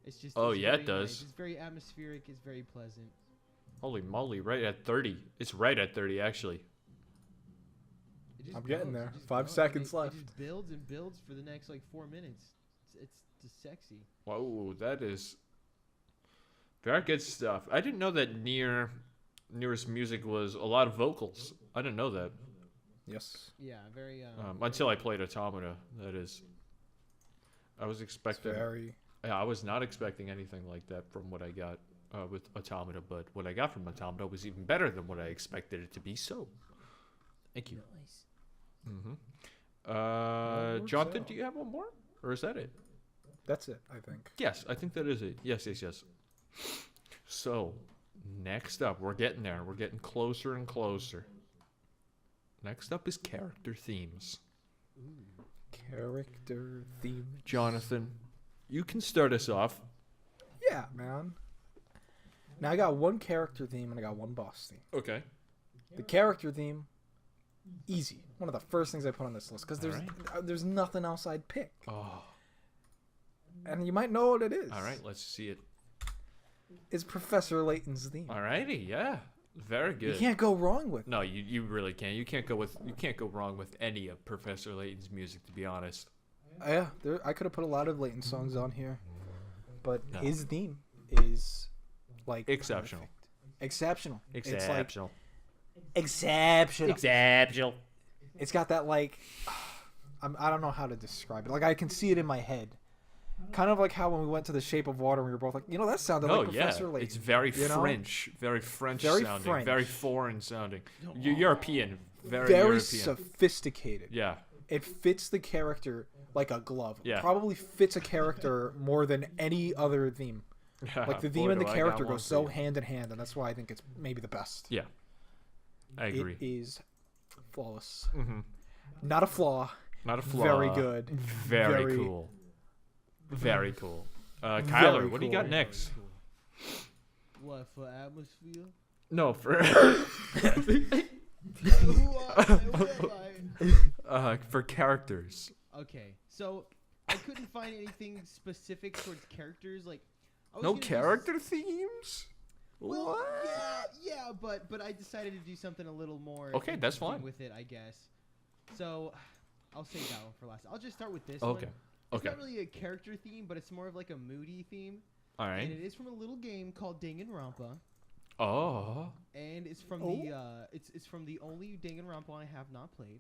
[SPEAKER 4] it's just.
[SPEAKER 1] Oh,
[SPEAKER 4] it's
[SPEAKER 1] yeah, it
[SPEAKER 4] very
[SPEAKER 1] does.
[SPEAKER 4] nice. It's very atmospheric. It's very pleasant.
[SPEAKER 1] Holy moly, right at 30. It's right at 30, actually.
[SPEAKER 4] It just
[SPEAKER 2] I'm getting
[SPEAKER 4] goes,
[SPEAKER 2] there.
[SPEAKER 4] it just
[SPEAKER 2] 5
[SPEAKER 4] goes,
[SPEAKER 2] seconds
[SPEAKER 4] it
[SPEAKER 2] left.
[SPEAKER 4] just builds and builds for the next like 4 minutes. It's just sexy.
[SPEAKER 1] Whoa, that is very good stuff. I didn't know that Nearest music was a lot of vocals. I didn't know that
[SPEAKER 2] Yes.
[SPEAKER 4] Yeah, very.
[SPEAKER 1] until I played Automata. That is, I was
[SPEAKER 2] It's
[SPEAKER 1] expecting.
[SPEAKER 2] very.
[SPEAKER 1] Yeah, I was not expecting anything like that from what I got with Automata, but what I got from Automata was even better than what I expected it to be. So, thank you.
[SPEAKER 4] Nice.
[SPEAKER 1] Mm-hmm.
[SPEAKER 2] works
[SPEAKER 1] Jonathan,
[SPEAKER 2] out.
[SPEAKER 1] do you have one more, or is that it?
[SPEAKER 2] That's it, I think.
[SPEAKER 1] Yes, I think that is it. Yes. So, next up, we're getting there. We're getting closer and closer. Next up is character themes.
[SPEAKER 2] Character theme.
[SPEAKER 1] Jonathan, you can start us off.
[SPEAKER 2] Yeah, man. Now I got one character theme and I got one boss theme.
[SPEAKER 1] Okay.
[SPEAKER 2] The character theme, easy. One of the first things I put on this list because
[SPEAKER 1] Alright.
[SPEAKER 2] there's nothing else I'd pick,
[SPEAKER 1] Oh,
[SPEAKER 2] and you might know what it is.
[SPEAKER 1] all right. Let's see it.
[SPEAKER 2] It's Professor Layton's theme.
[SPEAKER 1] Alrighty, yeah, very
[SPEAKER 2] You
[SPEAKER 1] good.
[SPEAKER 2] can't go wrong with it.
[SPEAKER 1] No, you really can't. You can't go wrong with any of Professor Layton's music, to be honest.
[SPEAKER 2] Yeah, I could have put a lot of Layton songs on here, but
[SPEAKER 1] No.
[SPEAKER 2] his theme is like
[SPEAKER 1] Exceptional.
[SPEAKER 2] perfect. Exceptional.
[SPEAKER 1] Exceptional.
[SPEAKER 2] It's like exceptional.
[SPEAKER 1] Exceptional.
[SPEAKER 2] It's got that like, I don't know how to describe it. Like I can see it in my head. Kind of like how when we went to the Shape of Water, we were both like, you know, that sounded
[SPEAKER 1] Oh
[SPEAKER 2] like
[SPEAKER 1] yeah,
[SPEAKER 2] Professor Layton.
[SPEAKER 1] it's very
[SPEAKER 2] you know?
[SPEAKER 1] French, very French
[SPEAKER 2] Very
[SPEAKER 1] sounding,
[SPEAKER 2] French.
[SPEAKER 1] very foreign sounding. European, very
[SPEAKER 2] Very
[SPEAKER 1] European.
[SPEAKER 2] sophisticated.
[SPEAKER 1] Yeah,
[SPEAKER 2] It fits the character like a glove.
[SPEAKER 1] Yeah.
[SPEAKER 2] Probably fits a character more than any other theme. Like the theme
[SPEAKER 1] Boy,
[SPEAKER 2] and the
[SPEAKER 1] do I got
[SPEAKER 2] character
[SPEAKER 1] one
[SPEAKER 2] go
[SPEAKER 1] for
[SPEAKER 2] so
[SPEAKER 1] you.
[SPEAKER 2] hand in hand, and that's why I think it's maybe the best.
[SPEAKER 1] Yeah, I agree.
[SPEAKER 2] It is flawless.
[SPEAKER 1] Mm-hmm.
[SPEAKER 2] Not a flaw.
[SPEAKER 1] Not a flaw.
[SPEAKER 2] Very good.
[SPEAKER 1] Very,
[SPEAKER 2] Very-
[SPEAKER 1] cool. Very cool. Kyler,
[SPEAKER 2] Very
[SPEAKER 1] what do you got
[SPEAKER 2] cool.
[SPEAKER 1] next?
[SPEAKER 4] What for atmosphere?
[SPEAKER 1] No, for
[SPEAKER 4] Who am I?
[SPEAKER 1] for characters.
[SPEAKER 4] Okay, so I couldn't find anything specific towards characters. Like, I was
[SPEAKER 1] No
[SPEAKER 4] gonna do
[SPEAKER 1] character themes?
[SPEAKER 4] Well,
[SPEAKER 1] What?
[SPEAKER 4] yeah, but I decided to do something a little more.
[SPEAKER 1] Okay, that's
[SPEAKER 4] interesting
[SPEAKER 1] fine.
[SPEAKER 4] with it, I guess. So, I'll save that one for last. I'll just start with this
[SPEAKER 1] Okay.
[SPEAKER 4] one. It's
[SPEAKER 1] Okay.
[SPEAKER 4] not really a character theme, but it's more of like a moody theme,
[SPEAKER 1] All
[SPEAKER 4] and
[SPEAKER 1] right.
[SPEAKER 4] it is from a little game called Danganronpa,
[SPEAKER 1] Oh.
[SPEAKER 4] and it's from
[SPEAKER 2] Oh.
[SPEAKER 4] the it's from the only Danganronpa I have not played.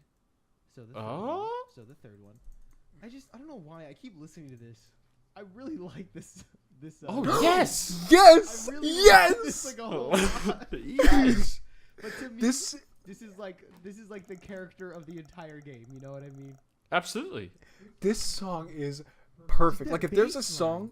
[SPEAKER 4] So the third
[SPEAKER 1] Oh?
[SPEAKER 4] one. So the third one. I don't know why I keep listening to this. I really like this.
[SPEAKER 1] Oh yes.
[SPEAKER 2] Yes!
[SPEAKER 4] I really
[SPEAKER 2] yes!
[SPEAKER 4] like this like a whole lot.
[SPEAKER 1] Yes.
[SPEAKER 4] But to me,
[SPEAKER 2] This
[SPEAKER 4] this is like the character of the entire game. You know what I mean?
[SPEAKER 1] Absolutely.
[SPEAKER 2] this song is perfect.
[SPEAKER 4] That
[SPEAKER 2] Like if there's a
[SPEAKER 4] bass
[SPEAKER 2] song,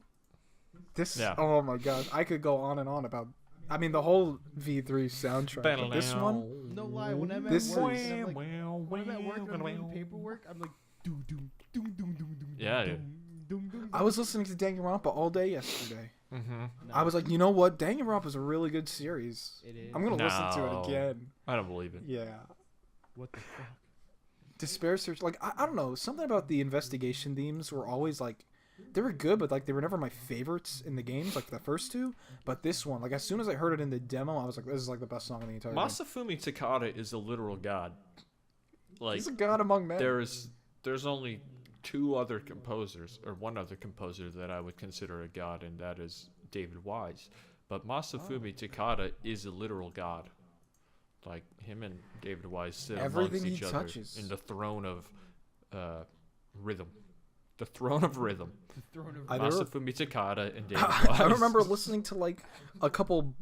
[SPEAKER 2] this
[SPEAKER 1] Yeah.
[SPEAKER 2] oh my god, I could go on and on about. I mean the whole V3 soundtrack. But this one,
[SPEAKER 4] No lie. When I'm at
[SPEAKER 2] This
[SPEAKER 4] work,
[SPEAKER 2] is-
[SPEAKER 4] and I'm like, when I'm at work and I'm doing paperwork, I'm like, doom doom doom doom doom doom.
[SPEAKER 1] Yeah, yeah.
[SPEAKER 4] Doom doom.
[SPEAKER 2] I was listening to Danganronpa all day yesterday.
[SPEAKER 1] Mm-hmm.
[SPEAKER 2] I was like, you know what, Danganronpa is a really good series.
[SPEAKER 4] It is.
[SPEAKER 2] I'm gonna listen to
[SPEAKER 1] No.
[SPEAKER 2] it again.
[SPEAKER 1] I don't believe it.
[SPEAKER 2] Yeah.
[SPEAKER 4] What the fuck?
[SPEAKER 2] Despair Search, like I don't know, something about the investigation themes were always like they were good, but like they were never my favorites in the games, like the first two. But this one, like as soon as I heard it in the demo, I was like, this is like the best song in the entire game.
[SPEAKER 1] Masafumi Takada is a literal god. Like
[SPEAKER 2] He's a god among men.
[SPEAKER 1] there's only two other composers or one other composer that I would consider a god, and that is David Wise. But Masafumi Takada is a literal god. Like him and David Wise sit
[SPEAKER 2] Everything
[SPEAKER 1] amongst
[SPEAKER 2] he
[SPEAKER 1] each other
[SPEAKER 2] touches.
[SPEAKER 1] in the throne of rhythm. The throne of rhythm.
[SPEAKER 4] The throne of.
[SPEAKER 2] I don't-
[SPEAKER 1] Masafumi Takada and David Wise.
[SPEAKER 2] I remember listening to like a couple.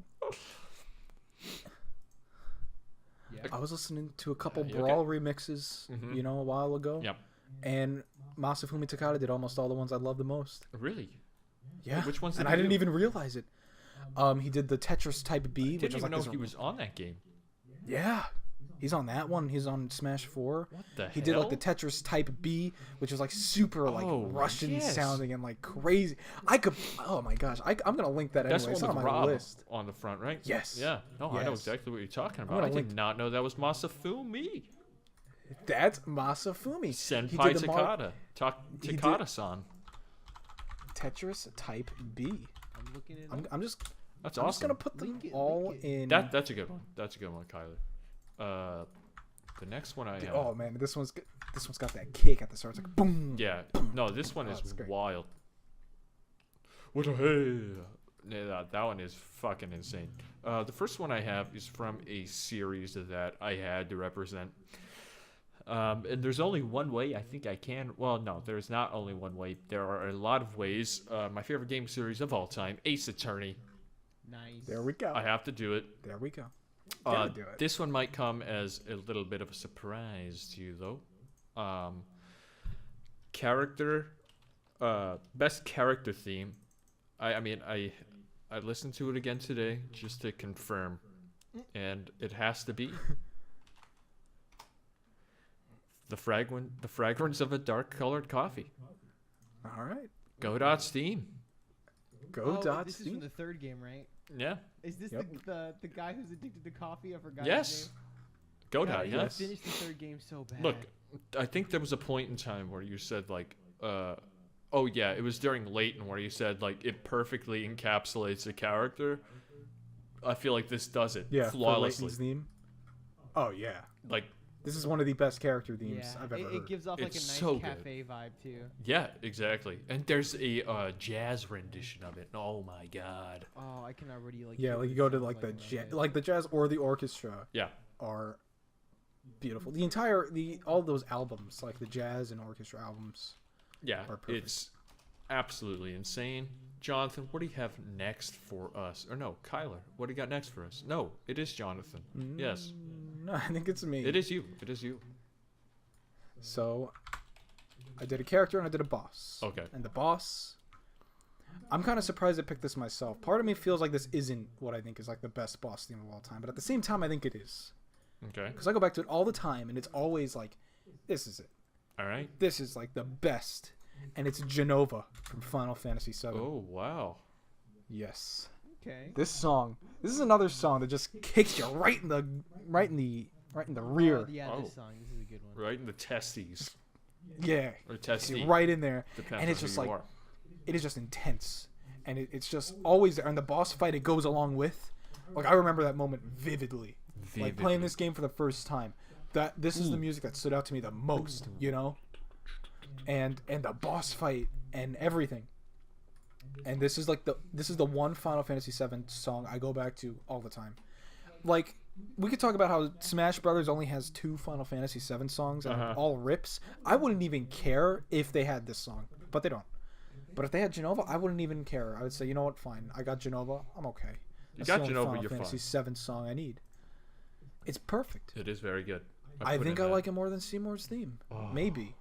[SPEAKER 4] Yeah.
[SPEAKER 2] I was listening to a couple
[SPEAKER 1] You okay?
[SPEAKER 2] Brawl remixes,
[SPEAKER 1] Mhm.
[SPEAKER 2] you know, a while ago.
[SPEAKER 1] Yep.
[SPEAKER 2] And Masafumi Takada did almost all the ones I love the most.
[SPEAKER 1] Really?
[SPEAKER 2] Yeah.
[SPEAKER 1] Which ones did
[SPEAKER 2] And
[SPEAKER 1] he
[SPEAKER 2] I didn't
[SPEAKER 1] do?
[SPEAKER 2] even realize it. He did the Tetris Type B, which
[SPEAKER 1] Didn't
[SPEAKER 2] was
[SPEAKER 1] even
[SPEAKER 2] like
[SPEAKER 1] know
[SPEAKER 2] this.
[SPEAKER 1] he was on that game.
[SPEAKER 2] Yeah. He's on that one. He's on Smash 4.
[SPEAKER 1] What the
[SPEAKER 2] He
[SPEAKER 1] hell?
[SPEAKER 2] did like the Tetris Type B, which was like super like
[SPEAKER 1] Oh,
[SPEAKER 2] Russian
[SPEAKER 1] yes.
[SPEAKER 2] sounding and like crazy. I could. Oh my gosh, I'm gonna link that
[SPEAKER 1] That's
[SPEAKER 2] anyway. It's
[SPEAKER 1] the
[SPEAKER 2] on
[SPEAKER 1] one
[SPEAKER 2] my
[SPEAKER 1] with Rob
[SPEAKER 2] list.
[SPEAKER 1] on the front, right?
[SPEAKER 2] Yes.
[SPEAKER 1] Yeah. No, I know
[SPEAKER 2] Yes.
[SPEAKER 1] exactly what you're talking
[SPEAKER 2] gonna
[SPEAKER 1] about. I
[SPEAKER 2] link-
[SPEAKER 1] did not know that was Masafumi.
[SPEAKER 2] That's Masafumi.
[SPEAKER 1] Senpai
[SPEAKER 2] the
[SPEAKER 1] Takada.
[SPEAKER 2] he did-
[SPEAKER 1] Takada-san.
[SPEAKER 2] Tetris Type B.
[SPEAKER 4] I'm looking at.
[SPEAKER 2] I'm just.
[SPEAKER 1] That's
[SPEAKER 2] I'm just
[SPEAKER 1] awesome.
[SPEAKER 2] gonna put them
[SPEAKER 4] Link it,
[SPEAKER 2] all
[SPEAKER 4] link it.
[SPEAKER 2] in.
[SPEAKER 1] That's a good one. That's a good one, Kyler. The next one I have.
[SPEAKER 2] Oh man, this one's got that kick at the start. It's like boom.
[SPEAKER 1] Yeah. No, this one
[SPEAKER 2] Oh,
[SPEAKER 1] is
[SPEAKER 2] it's great.
[SPEAKER 1] wild. What a hey. Yeah, that one is fucking insane. The first one I have is from a series that I had to represent. And there's only one way I think I can. Well, no, there's not only one way. There are a lot of ways. My favorite game series of all time, Ace Attorney.
[SPEAKER 4] Nice.
[SPEAKER 2] There we go.
[SPEAKER 1] I have to do it.
[SPEAKER 2] There we go. Gotta do it.
[SPEAKER 1] This one might come as a little bit of a surprise to you, though. Best character theme. I mean, I listened to it again today just to confirm, and it has to be the fragrance of a dark-colored coffee.
[SPEAKER 2] All right.
[SPEAKER 1] Go dot Steam.
[SPEAKER 2] Go dot
[SPEAKER 4] This is
[SPEAKER 2] Steam.
[SPEAKER 4] from the third game, right?
[SPEAKER 1] Yeah.
[SPEAKER 4] Is this
[SPEAKER 2] Yep.
[SPEAKER 4] the guy who's addicted to coffee? I forgot
[SPEAKER 1] Yes.
[SPEAKER 4] his name.
[SPEAKER 1] Go
[SPEAKER 4] God,
[SPEAKER 1] dot.
[SPEAKER 4] I
[SPEAKER 1] Yes.
[SPEAKER 4] finished the third game so bad.
[SPEAKER 1] Look, I think there was a point in time where you said like, oh yeah, it was during Leighton where you said like it perfectly encapsulates a character. I feel like this does it
[SPEAKER 2] Yeah,
[SPEAKER 1] flawlessly.
[SPEAKER 2] for Layton's theme. Oh yeah,
[SPEAKER 1] Like,
[SPEAKER 2] this is one of the best character themes
[SPEAKER 4] yeah,
[SPEAKER 2] I've ever heard.
[SPEAKER 4] it gives off like a
[SPEAKER 1] It's
[SPEAKER 4] nice
[SPEAKER 1] so good.
[SPEAKER 4] cafe vibe too.
[SPEAKER 1] yeah, exactly. And there's a jazz rendition of it. Oh my god.
[SPEAKER 4] Oh, I can already like.
[SPEAKER 2] Yeah,
[SPEAKER 4] hear
[SPEAKER 2] like you
[SPEAKER 4] what
[SPEAKER 2] go
[SPEAKER 4] it
[SPEAKER 2] to
[SPEAKER 4] sounds
[SPEAKER 2] like the
[SPEAKER 4] in my head.
[SPEAKER 2] like the jazz or the orchestra
[SPEAKER 1] Yeah.
[SPEAKER 2] are beautiful. All those albums, like the jazz and orchestra albums.
[SPEAKER 1] Yeah,
[SPEAKER 2] Are perfect.
[SPEAKER 1] it's absolutely insane. Jonathan, what do you have next for us? Or no, Kyler, what do you got next for us? No, it is Jonathan. Yes,
[SPEAKER 2] No, I think it's me.
[SPEAKER 1] it is you. It is you.
[SPEAKER 2] So, I did a character and I did a boss.
[SPEAKER 1] Okay.
[SPEAKER 2] And the boss, I'm kind of surprised I picked this myself. Part of me feels like this isn't what I think is like the best boss theme of all time, but at the same time, I think it is.
[SPEAKER 1] Okay.
[SPEAKER 2] Because I go back to it all the time, and it's always like, this is it.
[SPEAKER 1] All right.
[SPEAKER 2] This is like the best, and it's Genova from Final Fantasy VII.
[SPEAKER 1] Oh, wow.
[SPEAKER 2] Yes.
[SPEAKER 4] Okay.
[SPEAKER 2] This is another song that just kicks you right in the rear.
[SPEAKER 4] Oh, yeah,
[SPEAKER 1] Oh.
[SPEAKER 4] this song. This is a good one.
[SPEAKER 1] Right in the testes.
[SPEAKER 2] Yeah.
[SPEAKER 1] Or
[SPEAKER 2] Kicks
[SPEAKER 1] testes.
[SPEAKER 2] you right in there,
[SPEAKER 1] Depends
[SPEAKER 2] and it's
[SPEAKER 1] on
[SPEAKER 2] just
[SPEAKER 1] who you
[SPEAKER 2] like
[SPEAKER 1] are.
[SPEAKER 2] it is just intense, and it's just always there. And the boss fight it goes along with, like I remember that moment vividly. Like playing this game for the first time. This is the music that stood out to me the most, you know? And the boss fight and everything. And this is the one Final Fantasy VII song I go back to all the time. Like we could talk about how Smash Brothers only has 2 Final Fantasy VII songs and
[SPEAKER 1] Uh-huh.
[SPEAKER 2] all rips. I wouldn't even care if they had this song, but they don't. But if they had Genova, I wouldn't even care. I would say, you know what, fine. I got Genova. I'm okay. That's
[SPEAKER 1] got
[SPEAKER 2] the only
[SPEAKER 1] Genova,
[SPEAKER 2] Final
[SPEAKER 1] you're
[SPEAKER 2] Fantasy VII song I need. It's perfect.
[SPEAKER 1] It is very good.
[SPEAKER 2] I think I like it more than Seymour's theme. Maybe.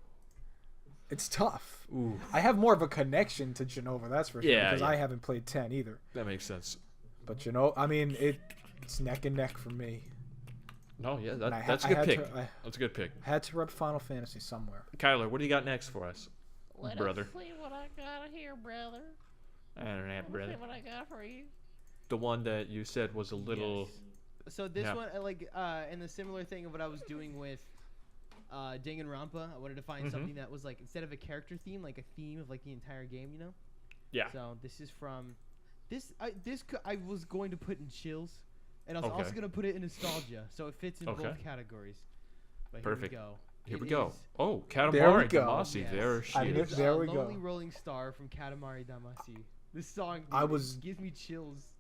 [SPEAKER 2] It's tough.
[SPEAKER 1] Ooh,
[SPEAKER 2] I have more of a connection to Genova, that's for sure.
[SPEAKER 1] Yeah,
[SPEAKER 2] Because
[SPEAKER 1] yeah.
[SPEAKER 2] I haven't played 10 either.
[SPEAKER 1] that makes sense.
[SPEAKER 2] But Genova, I mean, it's neck and neck for me.
[SPEAKER 1] No, yeah,
[SPEAKER 2] And I
[SPEAKER 1] that's a
[SPEAKER 2] ha- I
[SPEAKER 1] good
[SPEAKER 2] had
[SPEAKER 1] pick.
[SPEAKER 2] to- I
[SPEAKER 1] That's a good pick.
[SPEAKER 2] had to rep Final Fantasy somewhere.
[SPEAKER 1] Kyler, what do you got next for us, brother?
[SPEAKER 5] Let's see what I got here, brother.
[SPEAKER 1] I don't know,
[SPEAKER 5] Let's
[SPEAKER 1] brother.
[SPEAKER 5] see what I got for you.
[SPEAKER 1] The one that you said was a little.
[SPEAKER 4] So this
[SPEAKER 1] Yeah.
[SPEAKER 4] one, in the similar thing of what I was doing with Danganronpa, I wanted to find
[SPEAKER 1] Mhm.
[SPEAKER 4] something that was like instead of a character theme, like a theme of like the entire game, you know.
[SPEAKER 1] Yeah.
[SPEAKER 4] So this is from I was going to put in chills, and I was also
[SPEAKER 1] Okay.
[SPEAKER 4] going to put it in nostalgia, so it fits in
[SPEAKER 1] Okay.
[SPEAKER 4] both categories. But
[SPEAKER 1] Perfect.
[SPEAKER 4] Here we go.
[SPEAKER 1] Here we
[SPEAKER 4] It
[SPEAKER 1] go.
[SPEAKER 4] is-
[SPEAKER 1] Oh,
[SPEAKER 2] There we
[SPEAKER 1] Katamari
[SPEAKER 2] go.
[SPEAKER 1] Damacy.
[SPEAKER 4] Yes.
[SPEAKER 1] There she
[SPEAKER 2] I
[SPEAKER 4] It
[SPEAKER 2] knew-
[SPEAKER 1] is.
[SPEAKER 4] is,
[SPEAKER 2] there we go.
[SPEAKER 4] Lonely Rolling Star from Katamari Damacy. This song
[SPEAKER 2] I
[SPEAKER 4] dude, it
[SPEAKER 2] was-
[SPEAKER 4] gives me chills.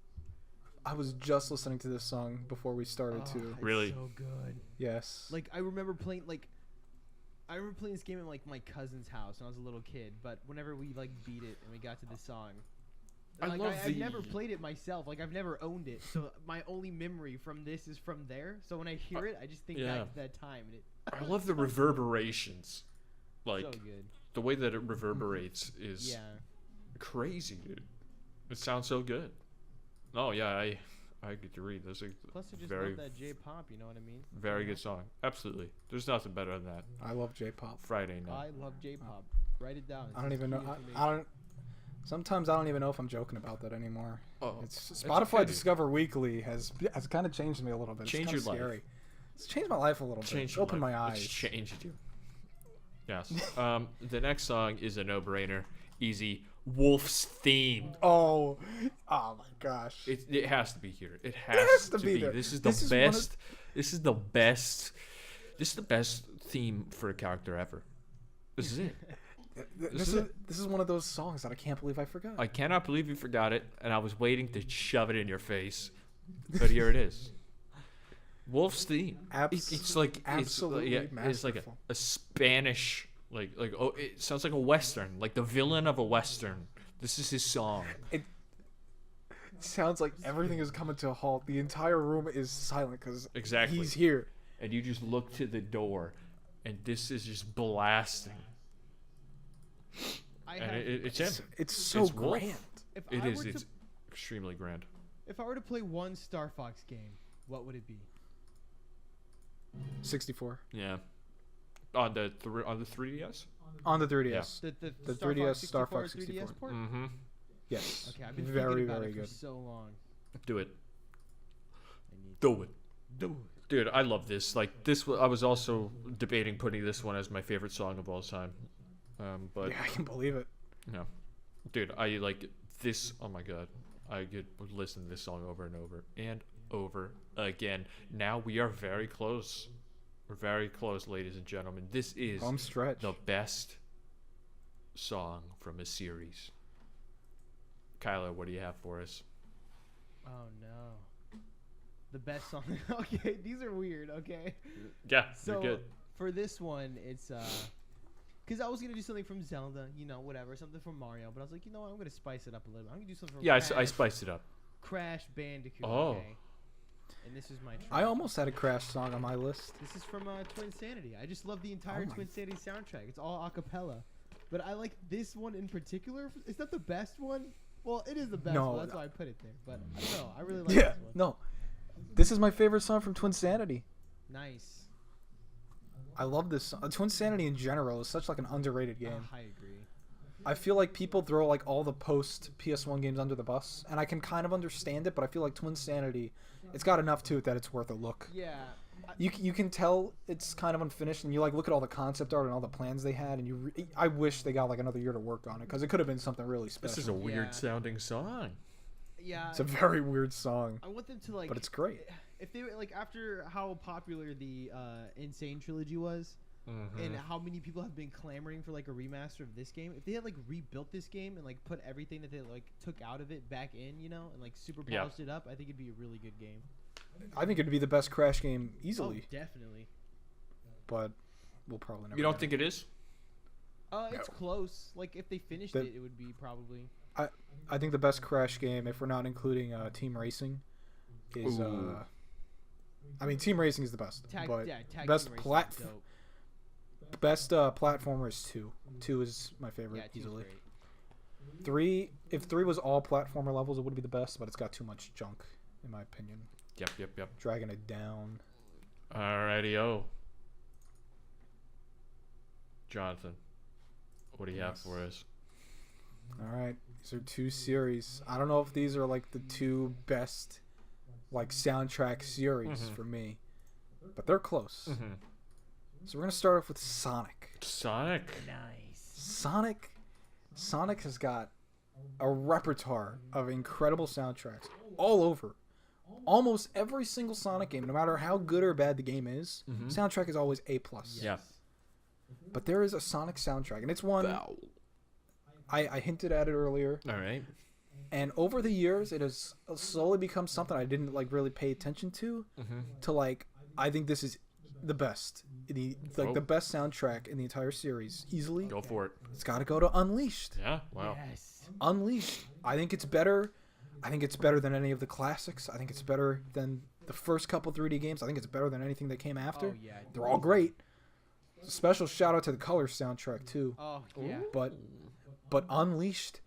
[SPEAKER 2] I was just listening to this song before we started,
[SPEAKER 4] Oh,
[SPEAKER 2] too.
[SPEAKER 4] it's
[SPEAKER 1] Really?
[SPEAKER 4] so good.
[SPEAKER 2] Yes.
[SPEAKER 4] Like I remember playing this game in like my cousin's house when I was a little kid. But whenever we like beat it and we got to this song,
[SPEAKER 1] I
[SPEAKER 4] like,
[SPEAKER 1] love
[SPEAKER 4] I've never
[SPEAKER 1] the-
[SPEAKER 4] played it myself. Like I've never owned it, so my only memory from this is from there. So when I hear it, I just think
[SPEAKER 1] yeah.
[SPEAKER 4] back to that time. And it
[SPEAKER 1] I love the reverberations. Like
[SPEAKER 4] so good.
[SPEAKER 1] the way that it reverberates is
[SPEAKER 4] Yeah.
[SPEAKER 1] crazy, dude. It sounds so good. Oh yeah, I agree. That's a
[SPEAKER 4] Plus, I just
[SPEAKER 1] very
[SPEAKER 4] love that J-pop. You know what I mean?
[SPEAKER 1] very good song. Absolutely. There's nothing better than that.
[SPEAKER 2] I love J-pop.
[SPEAKER 1] Friday night.
[SPEAKER 4] I love J-pop. Write it down.
[SPEAKER 2] I don't even know. Sometimes I don't even know if I'm joking about that anymore.
[SPEAKER 1] Oh,
[SPEAKER 2] It's
[SPEAKER 1] it's
[SPEAKER 2] Spotify
[SPEAKER 1] okay.
[SPEAKER 2] Discover Weekly has kind of changed me a little bit.
[SPEAKER 1] Change
[SPEAKER 2] it's
[SPEAKER 1] your
[SPEAKER 2] kinda
[SPEAKER 1] life.
[SPEAKER 2] scary. It's changed my life a little bit.
[SPEAKER 1] Changed
[SPEAKER 2] It's
[SPEAKER 1] your
[SPEAKER 2] opened
[SPEAKER 1] life.
[SPEAKER 2] my
[SPEAKER 1] It's
[SPEAKER 2] eyes.
[SPEAKER 1] changed you. Yes. The next song is a no-brainer. Easy. Wolf's theme.
[SPEAKER 2] Oh my gosh.
[SPEAKER 1] It has to be here. It has,
[SPEAKER 2] has to be there.
[SPEAKER 1] This is
[SPEAKER 2] This
[SPEAKER 1] the
[SPEAKER 2] is one of-
[SPEAKER 1] best. This is the best This is the best theme for a character ever. This is it.
[SPEAKER 2] This is one of those songs that I can't believe I forgot.
[SPEAKER 1] I cannot believe you forgot it, and I was waiting to shove it in your face, but here it is. Wolf's theme. It's like
[SPEAKER 2] absolutely
[SPEAKER 1] it's like
[SPEAKER 2] masterful.
[SPEAKER 1] a Spanish it sounds like a western, like the villain of a western. This is his song.
[SPEAKER 2] It sounds like everything is coming to a halt. The entire room is silent because
[SPEAKER 1] Exactly.
[SPEAKER 2] he's here.
[SPEAKER 1] And you just look to the door, and this is just blasting. It's him.
[SPEAKER 2] It's so
[SPEAKER 1] It's Wolf.
[SPEAKER 2] grand.
[SPEAKER 4] If
[SPEAKER 1] It
[SPEAKER 4] I
[SPEAKER 1] is.
[SPEAKER 4] were to-
[SPEAKER 1] It's extremely grand.
[SPEAKER 4] If I were to play one Star Fox game, what would it be?
[SPEAKER 2] 64
[SPEAKER 1] Yeah. On the 3DS.
[SPEAKER 2] on the 3DS.
[SPEAKER 4] The
[SPEAKER 2] The 3DS Star Fox
[SPEAKER 4] 3DS
[SPEAKER 2] 64.
[SPEAKER 4] port?
[SPEAKER 1] Mm-hmm.
[SPEAKER 2] Yes.
[SPEAKER 4] Okay, I've been
[SPEAKER 2] very
[SPEAKER 4] thinking about
[SPEAKER 2] very
[SPEAKER 4] it
[SPEAKER 2] good.
[SPEAKER 4] for so long.
[SPEAKER 1] Do it.
[SPEAKER 4] I need
[SPEAKER 1] Do it. Dude, I love this. Like this, I was also debating putting this one as my favorite song of all time. But
[SPEAKER 2] Yeah, I can believe it.
[SPEAKER 1] no, dude, I like this. Oh my god, I could listen to this song over and over and over again. Now we are very close. We're very close, ladies and gentlemen. This is
[SPEAKER 2] Home stretch.
[SPEAKER 1] the best song from a series. Kyler, what do you have for us?
[SPEAKER 4] Oh no. The best song. Okay, these are weird. Okay.
[SPEAKER 1] Yeah,
[SPEAKER 4] So
[SPEAKER 1] you're good.
[SPEAKER 4] for this one, it's because I was gonna do something from Zelda, whatever, something from Mario, but I was like, you know what, I'm gonna spice it up a little bit. I'm gonna do something from
[SPEAKER 1] Yeah, I
[SPEAKER 4] Crash,
[SPEAKER 1] spiced it up.
[SPEAKER 4] Crash Bandicoot.
[SPEAKER 1] Oh.
[SPEAKER 4] Okay. And this is my. Track.
[SPEAKER 2] I almost had a Crash song on my list.
[SPEAKER 4] This is from Twin Sanity. I just love the entire
[SPEAKER 2] Oh my-
[SPEAKER 4] Twin Sanity soundtrack. It's all a cappella. But I like this one in particular. It's not the best one. Well, it is the best
[SPEAKER 2] No,
[SPEAKER 4] one. That's
[SPEAKER 2] no.
[SPEAKER 4] why I put it there. But I don't know. I really like
[SPEAKER 2] Yeah.
[SPEAKER 4] this one.
[SPEAKER 2] No. This is my favorite song from Twin Sanity.
[SPEAKER 4] Nice.
[SPEAKER 2] I love this song. Twin Sanity in general is such like an underrated game.
[SPEAKER 4] I agree.
[SPEAKER 2] I feel like people throw like all the post PS1 games under the bus, and I can kind of understand it, but I feel like Twin Sanity, it's got enough to it that it's worth a look.
[SPEAKER 4] Yeah.
[SPEAKER 2] You can tell it's kind of unfinished, and you like look at all the concept art and all the plans they had, and I wish they got like another year to work on it because it could have been something really special.
[SPEAKER 1] This is a weird
[SPEAKER 4] Yeah.
[SPEAKER 1] sounding song.
[SPEAKER 4] Yeah.
[SPEAKER 2] It's a very weird song,
[SPEAKER 4] I want them to like.
[SPEAKER 2] but it's great.
[SPEAKER 4] If they were like after how popular the Insane trilogy was,
[SPEAKER 1] Mm-hmm.
[SPEAKER 4] and how many people have been clamoring for like a remaster of this game, if they had like rebuilt this game and like put everything that they like took out of it back in, and like super
[SPEAKER 1] Yeah.
[SPEAKER 4] polished it up, I think it'd be a really good game.
[SPEAKER 2] I think it'd be the best Crash game easily,
[SPEAKER 4] Oh, definitely.
[SPEAKER 2] but we'll probably never.
[SPEAKER 1] You don't
[SPEAKER 2] get
[SPEAKER 1] think it is?
[SPEAKER 4] It's close. Like if they finished
[SPEAKER 2] Then-
[SPEAKER 4] it, it would be probably.
[SPEAKER 2] I think the best Crash game, if we're not including Team Racing, is
[SPEAKER 1] Ooh.
[SPEAKER 2] I mean, Team Racing is the best,
[SPEAKER 4] Tag
[SPEAKER 2] but
[SPEAKER 4] best
[SPEAKER 2] best best platformer is 2. 2 is my favorite
[SPEAKER 4] Yeah, two's
[SPEAKER 2] easily.
[SPEAKER 4] great.
[SPEAKER 2] 3, if 3 was all platformer levels, it would be the best, but it's got too much junk, in my opinion.
[SPEAKER 1] Yep.
[SPEAKER 2] Dragging it down.
[SPEAKER 1] Alrighty-o. Jonathan, what do you have
[SPEAKER 2] Yes.
[SPEAKER 1] for us?
[SPEAKER 2] All right, these are 2 series. I don't know if these are like the 2 best like soundtrack series
[SPEAKER 1] Mhm.
[SPEAKER 2] for me, but they're close.
[SPEAKER 1] Mm-hmm.
[SPEAKER 2] So we're gonna start off with Sonic.
[SPEAKER 1] Sonic.
[SPEAKER 2] Sonic has got a repertoire of incredible soundtracks all over. Almost every single Sonic game, no matter how good or bad the game is,
[SPEAKER 1] Mhm.
[SPEAKER 2] soundtrack is always A+.
[SPEAKER 1] Yeah.
[SPEAKER 2] But there is a Sonic soundtrack, and it's one I hinted at it earlier.
[SPEAKER 1] All right.
[SPEAKER 2] And over the years, it has slowly become something I didn't like really pay attention to.
[SPEAKER 1] Mm-hmm.
[SPEAKER 2] To like, I think this is the best,
[SPEAKER 1] Oh.
[SPEAKER 2] the best soundtrack in the entire series, easily.
[SPEAKER 1] Go for it.
[SPEAKER 2] It's got to go to Unleashed.
[SPEAKER 1] Yeah. Wow.
[SPEAKER 4] Yes.
[SPEAKER 2] Unleashed. I think it's better. I think it's better than any of the classics. I think it's better than the first couple 3D games. I think it's better than anything that came after.
[SPEAKER 4] Oh yeah.
[SPEAKER 2] They're all great. Special shout out to the Color soundtrack too.
[SPEAKER 4] Oh yeah.
[SPEAKER 2] But Unleashed,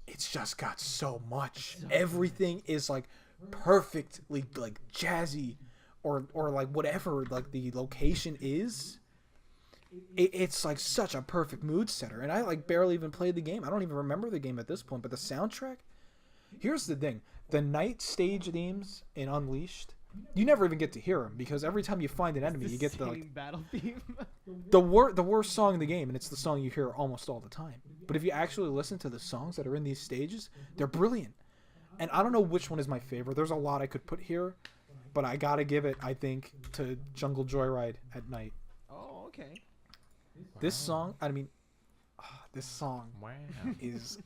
[SPEAKER 2] it's just got so much. Everything is like perfectly like jazzy, or like whatever like the location is. It's like such a perfect mood setter. And I like barely even played the game. I don't even remember the game at this point. But the soundtrack. Here's the thing: the night stage themes in Unleashed, you never even get to hear them because every time you find an enemy, you get the like,
[SPEAKER 4] same battle theme.
[SPEAKER 2] the worst song in the game, and it's the song you hear almost all the time. But if you actually listen to the songs that are in these stages, they're brilliant. And I don't know which one is my favorite. There's a lot I could put here, but I gotta give it, I think, to Jungle Joyride at Night.
[SPEAKER 4] Oh, okay.
[SPEAKER 2] This song, this song
[SPEAKER 1] Wow.
[SPEAKER 2] is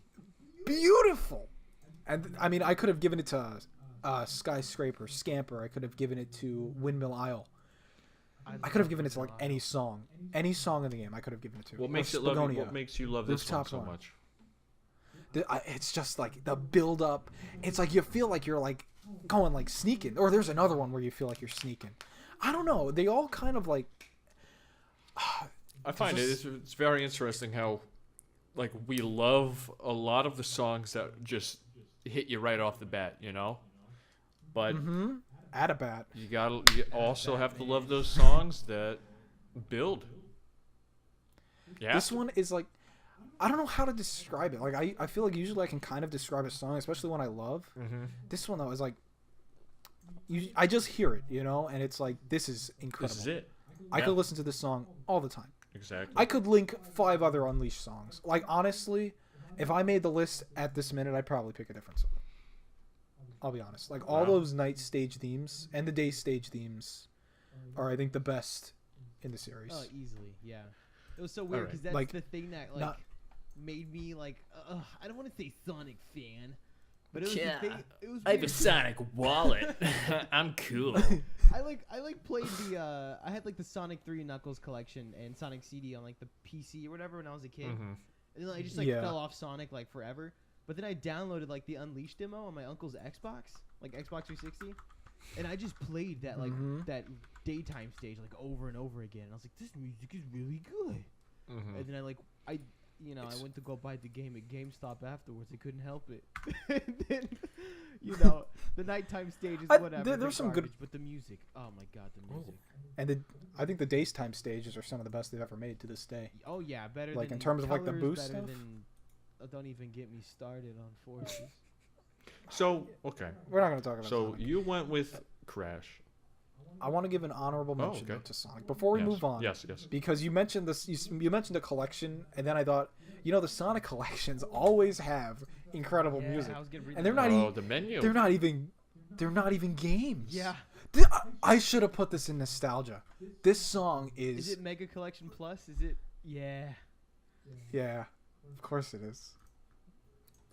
[SPEAKER 2] beautiful. And I mean, I could have given it to Skyscraper, Scamper. I could have given it to Windmill Isle. I could have given it to like any song in the game. I could have given it to.
[SPEAKER 1] What
[SPEAKER 2] Or
[SPEAKER 1] makes
[SPEAKER 2] Spagonia.
[SPEAKER 1] What makes you love this song
[SPEAKER 2] Rooftop
[SPEAKER 1] so
[SPEAKER 2] One.
[SPEAKER 1] much?
[SPEAKER 2] It's just like the build up. It's like you feel like you're like going like sneaking. Or there's another one where you feel like you're sneaking. I don't know. They all kind of like.
[SPEAKER 1] I find it's very interesting how, like, we love a lot of the songs that just hit you right off the bat, you know. But
[SPEAKER 2] At a bat.
[SPEAKER 1] you also have to love those songs that build. Yeah.
[SPEAKER 2] This one is like, I don't know how to describe it. Like I feel like usually I can kind of describe a song, especially one I love. This one though is like, I just hear it, you know, and it's like, this is incredible.
[SPEAKER 1] This is it.
[SPEAKER 2] I
[SPEAKER 1] Yeah.
[SPEAKER 2] could listen to this song all the time.
[SPEAKER 1] Exactly.
[SPEAKER 2] I could link 5 other Unleashed songs. Like honestly, if I made the list at this minute, I'd probably pick a different song. I'll be honest. Like all
[SPEAKER 1] Wow.
[SPEAKER 2] those night stage themes and the day stage themes are, I think, the best in the series.
[SPEAKER 4] Oh, easily, yeah. It was so weird
[SPEAKER 1] Alright.
[SPEAKER 4] because that's
[SPEAKER 2] Like,
[SPEAKER 4] the thing that like
[SPEAKER 2] not-
[SPEAKER 4] made me like I don't want to say Sonic fan, but it was
[SPEAKER 1] Yeah.
[SPEAKER 4] the thing. It was
[SPEAKER 1] I have a
[SPEAKER 4] weird.
[SPEAKER 1] Sonic wallet. I'm cool.
[SPEAKER 4] I played the I had like the Sonic 3 Knuckles collection and Sonic CD on like the PC or whatever when I was a kid.
[SPEAKER 1] Mhm.
[SPEAKER 4] And then I just like
[SPEAKER 2] Yeah.
[SPEAKER 4] fell off Sonic like forever. But then I downloaded like the Unleashed demo on my uncle's Xbox, like Xbox 360, and I just played that like that daytime stage like over and over again. And I was like, this music is really good.
[SPEAKER 1] Mhm.
[SPEAKER 4] And then I went to go buy the game at GameStop afterwards. I couldn't help it. And then, the nighttime stage is whatever.
[SPEAKER 2] there's
[SPEAKER 4] they're
[SPEAKER 2] some good-
[SPEAKER 4] garbage, but the music. Oh my god, the music.
[SPEAKER 2] And I think the daytime stages are some of the best they've ever made to this day.
[SPEAKER 4] Oh yeah, better
[SPEAKER 2] Like,
[SPEAKER 4] than
[SPEAKER 2] in terms of, like, the
[SPEAKER 4] Colors,
[SPEAKER 2] boost
[SPEAKER 4] better
[SPEAKER 2] stuff?
[SPEAKER 4] than- don't even get me started on Forces.
[SPEAKER 1] So, okay.
[SPEAKER 2] We're not going to talk about
[SPEAKER 1] So
[SPEAKER 2] Sonic.
[SPEAKER 1] you went with Crash.
[SPEAKER 2] I want to give an honorable mention
[SPEAKER 1] okay.
[SPEAKER 2] though, to Sonic before we
[SPEAKER 1] Yes.
[SPEAKER 2] move on.
[SPEAKER 1] Yes, yes.
[SPEAKER 2] Because you mentioned this, you mentioned a collection, and then I thought, the Sonic collections always have incredible
[SPEAKER 4] Yeah,
[SPEAKER 2] music,
[SPEAKER 4] I was getting ready
[SPEAKER 2] and
[SPEAKER 4] to
[SPEAKER 2] they're not.
[SPEAKER 1] Oh, the menu.
[SPEAKER 2] They're not even games.
[SPEAKER 4] Yeah.
[SPEAKER 2] I should have put this in nostalgia. This song
[SPEAKER 4] Is it Mega Collection Plus? Is it? Yeah.
[SPEAKER 2] Yeah, of course it is.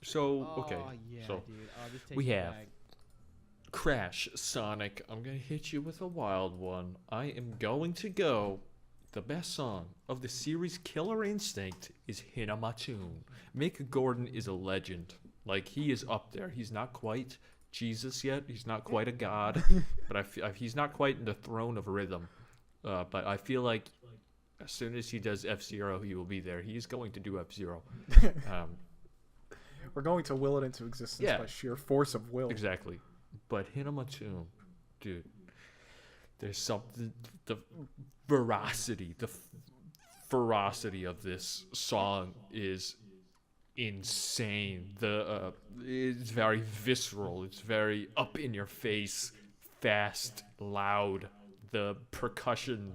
[SPEAKER 1] So, okay.
[SPEAKER 4] Oh yeah,
[SPEAKER 1] So,
[SPEAKER 4] dude. Oh, this takes
[SPEAKER 1] we
[SPEAKER 4] me
[SPEAKER 1] have
[SPEAKER 4] back.
[SPEAKER 1] Crash, Sonic. I'm going to hit you with a wild one. I am going to go. The best song of the series Killer Instinct is Hinamatune. Mick Gordon is a legend. Like, he is up there. He's not quite Jesus yet. He's not quite a god. But he's not quite in the throne of rhythm. But I feel like as soon as he does F-Zero, he will be there. He is going to do F-Zero.
[SPEAKER 2] We're going to will it into existence
[SPEAKER 1] Yeah.
[SPEAKER 2] by sheer force of will.
[SPEAKER 1] Exactly. But Hinamatune, dude, there's something, the ferocity of this song is insane. It's very visceral. It's very up in your face, fast, loud. The percussion,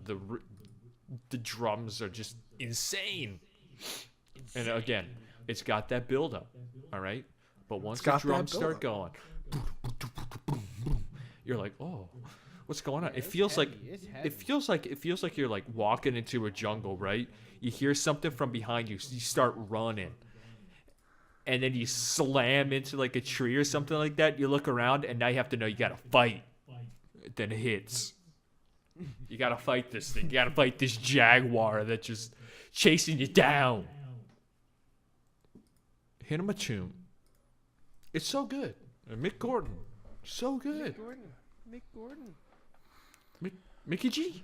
[SPEAKER 1] the drums are just insane. And again, it's got that build up, all right? But once the
[SPEAKER 2] got that
[SPEAKER 1] drums start
[SPEAKER 2] build-up.
[SPEAKER 1] going, you're like, "Oh, what's going on?" It feels like it feels like you're like walking into a jungle, right? You hear something from behind you, so you start running. And then you slam into like a tree or something like that. You look around and now you have to know you got to fight. Then it hits. You got to fight this thing. You got to fight this jaguar that's just chasing you down. Hinamatune. It's so good. And Mick Gordon. So good.
[SPEAKER 4] Mick Gordon.
[SPEAKER 1] Mickey G.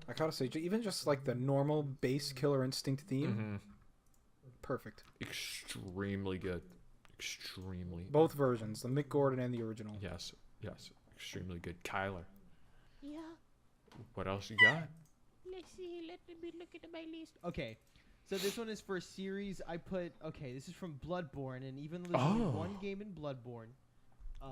[SPEAKER 2] I gotta say, even just like the normal bass Killer Instinct theme, perfect.
[SPEAKER 1] Extremely good. Extremely.
[SPEAKER 2] Both versions, the Mick Gordon and the original.
[SPEAKER 1] Yes. Extremely good. Kyler.
[SPEAKER 5] Yeah.
[SPEAKER 1] What else you got?
[SPEAKER 5] Let's see. Let me look at my list.
[SPEAKER 4] Okay, so this one is for a series. This is from Bloodborne, and even though there's only one game in Bloodborne.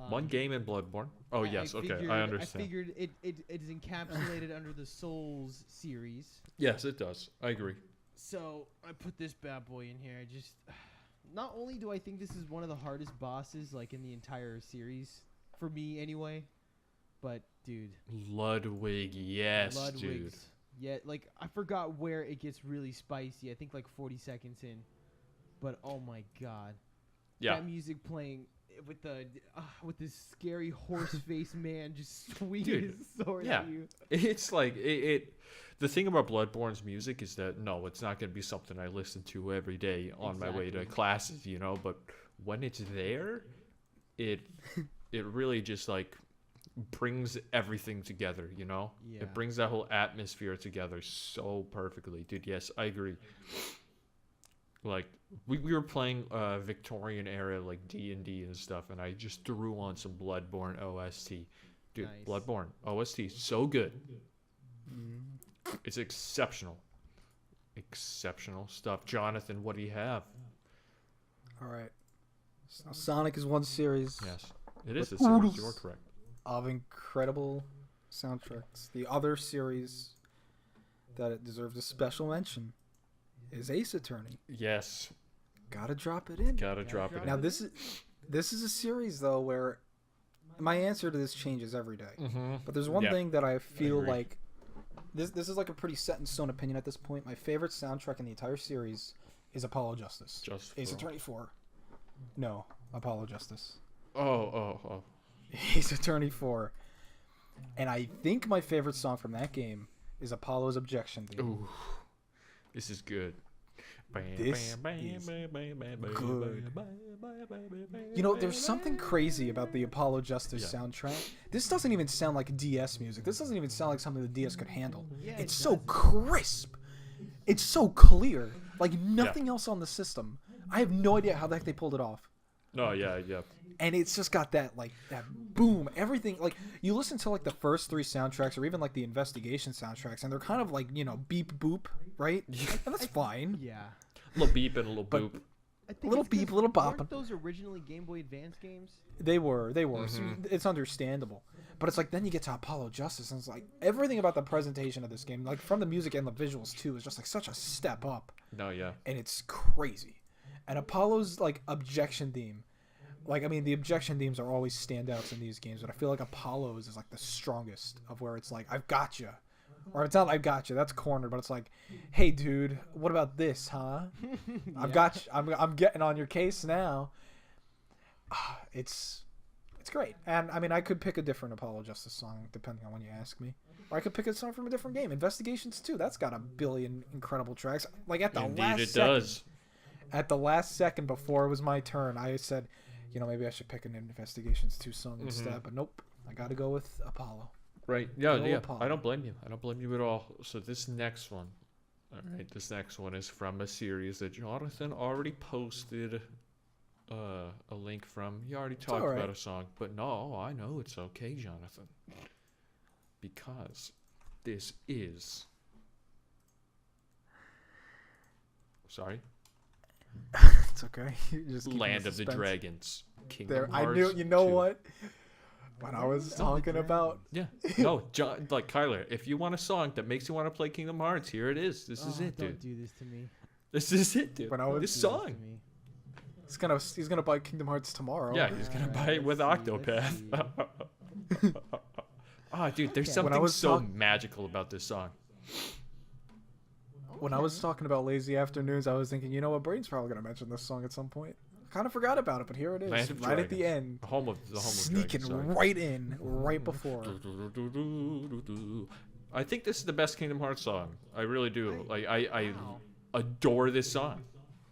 [SPEAKER 1] One game in Bloodborne. Oh, yes. Okay. I understand.
[SPEAKER 4] I figured it is encapsulated under the Souls series.
[SPEAKER 1] Yes, it does. I agree.
[SPEAKER 4] So I put this bad boy in here. Not only do I think this is one of the hardest bosses like in the entire series, for me anyway, But dude,
[SPEAKER 1] Ludwig, yes, dude.
[SPEAKER 4] Ludwig's. Yeah, like I forgot where it gets really spicy. I think like 40 seconds in. But oh my god.
[SPEAKER 1] Yeah.
[SPEAKER 4] That music playing with this scary horse face man just swinging
[SPEAKER 1] Dude,
[SPEAKER 4] his sword
[SPEAKER 1] yeah.
[SPEAKER 4] at you.
[SPEAKER 1] It's like it. The thing about Bloodborne's music is that no, it's not going to be something I listen to every day on my way to
[SPEAKER 4] Exactly.
[SPEAKER 1] classes, you know. But when it's there, it really just like brings everything together, you know.
[SPEAKER 4] Yeah.
[SPEAKER 1] It brings that whole atmosphere together so perfectly, dude. Yes, I agree. Like we were playing Victorian era like D&D and stuff, and I just threw on some Bloodborne OST. Dude,
[SPEAKER 4] Nice.
[SPEAKER 1] Bloodborne OST so good. It's exceptional. Exceptional stuff. Jonathan, what do you have?
[SPEAKER 2] All right. So Sonic is one series
[SPEAKER 1] Yes. It is a
[SPEAKER 2] With
[SPEAKER 1] series,
[SPEAKER 2] oodles.
[SPEAKER 1] you're correct.
[SPEAKER 2] of incredible soundtracks. The other series that it deserves a special mention is Ace Attorney.
[SPEAKER 1] Yes.
[SPEAKER 2] Gotta drop it in.
[SPEAKER 1] Gotta drop it
[SPEAKER 2] Now
[SPEAKER 1] in.
[SPEAKER 2] this is a series though where my answer to this changes every day.
[SPEAKER 1] Mm-hmm.
[SPEAKER 2] But there's one
[SPEAKER 1] Yeah.
[SPEAKER 2] thing that I feel
[SPEAKER 1] agree.
[SPEAKER 2] like this is like a pretty set in stone opinion at this point. My favorite soundtrack in the entire series is Apollo Justice.
[SPEAKER 1] Just
[SPEAKER 2] Ace
[SPEAKER 1] for-
[SPEAKER 2] Attorney 4. No, Apollo Justice.
[SPEAKER 1] Oh.
[SPEAKER 2] Ace Attorney 4. And I think my favorite song from that game is Apollo's Objection theme.
[SPEAKER 1] Ooh. This is good.
[SPEAKER 2] This is good. You know, there's something crazy about the Apollo Justice
[SPEAKER 1] Yeah.
[SPEAKER 2] soundtrack. This doesn't even sound like DS music. This doesn't even sound like something the DS could handle.
[SPEAKER 4] Yeah,
[SPEAKER 2] It's
[SPEAKER 4] it
[SPEAKER 2] so
[SPEAKER 4] doesn't.
[SPEAKER 2] crisp. It's so clear. Like nothing else on the system. I have no idea how the heck they pulled it off.
[SPEAKER 1] No, yeah.
[SPEAKER 2] And it's just got that like that boom, everything. Like you listen to like the first 3 soundtracks or even like the investigation soundtracks, and they're kind of like, you know, beep boop, right? And that's fine.
[SPEAKER 4] Yeah.
[SPEAKER 1] A little beep and a little
[SPEAKER 2] But-
[SPEAKER 1] boop.
[SPEAKER 4] I think
[SPEAKER 2] Little
[SPEAKER 4] it's 'cause
[SPEAKER 2] beep, little bop.
[SPEAKER 4] Weren't those originally Game Boy Advance games?
[SPEAKER 2] They were. So
[SPEAKER 1] Mm-hmm.
[SPEAKER 2] it's understandable. But it's like then you get to Apollo Justice, and it's like everything about the presentation of this game, like from the music and the visuals too, is just like such a step up,
[SPEAKER 1] No, yeah.
[SPEAKER 2] and it's crazy. And Apollo's like objection theme, like I mean the objection themes are always standouts in these games, but I feel like Apollo's is like the strongest of where it's like I've got you, or it's not I've got you, that's cornered, but it's like, hey dude, what about this, huh? I've got you. I'm getting on your case now. It's great. And I mean, I could pick a different Apollo Justice song depending on when you ask me, or I could pick a song from a different game. Investigations 2, that's got a billion incredible tracks. Like at the
[SPEAKER 1] Indeed
[SPEAKER 2] last
[SPEAKER 1] it
[SPEAKER 2] second,
[SPEAKER 1] does.
[SPEAKER 2] at the last second before it was my turn, I said, you know, maybe I should pick an Investigations 2 song instead. But nope, I got to go with Apollo.
[SPEAKER 1] Right. Yeah,
[SPEAKER 2] No
[SPEAKER 1] yeah.
[SPEAKER 2] Apollo.
[SPEAKER 1] I don't blame you. I don't blame you at all. So this next one. All right, this next one is from a series that Jonathan already posted a link from. He already talked
[SPEAKER 2] all right.
[SPEAKER 1] about a song, but no, I know it's okay, Jonathan. Because this is Sorry.
[SPEAKER 2] It's okay. You just keep
[SPEAKER 1] Land
[SPEAKER 2] the
[SPEAKER 1] of the
[SPEAKER 2] suspense.
[SPEAKER 1] Dragons. Kingdom
[SPEAKER 2] There, I
[SPEAKER 1] Hearts
[SPEAKER 2] knew. You know
[SPEAKER 1] 2.
[SPEAKER 2] what? When I was talking about,
[SPEAKER 1] Yeah. No, John, like Kyler, if you want a song that makes you want to play Kingdom Hearts, here it is. This is it,
[SPEAKER 4] Don't
[SPEAKER 1] dude.
[SPEAKER 4] do this to me.
[SPEAKER 1] This is it, dude.
[SPEAKER 2] When I was-
[SPEAKER 1] This
[SPEAKER 4] Do this
[SPEAKER 1] song.
[SPEAKER 4] to me.
[SPEAKER 2] he's gonna buy Kingdom Hearts tomorrow.
[SPEAKER 1] Yeah, he's gonna
[SPEAKER 4] Alright,
[SPEAKER 1] buy it with
[SPEAKER 4] let's see,
[SPEAKER 1] Octopath. Ah, dude, there's
[SPEAKER 4] Okay.
[SPEAKER 2] When I
[SPEAKER 1] something
[SPEAKER 2] was
[SPEAKER 1] so
[SPEAKER 2] talk-
[SPEAKER 1] magical about this song.
[SPEAKER 2] When I was talking about lazy afternoons, I was thinking, you know what, Braden's probably gonna mention this song at some point. Kind of forgot about it, but here it is,
[SPEAKER 1] Land of
[SPEAKER 2] right at the
[SPEAKER 1] Dragons.
[SPEAKER 2] end,
[SPEAKER 1] The home of
[SPEAKER 2] sneaking
[SPEAKER 1] Dragons,
[SPEAKER 2] right in, right before.
[SPEAKER 1] sorry. I think this is the best Kingdom Hearts song. I really do. Like I
[SPEAKER 4] Wow.
[SPEAKER 1] adore this song.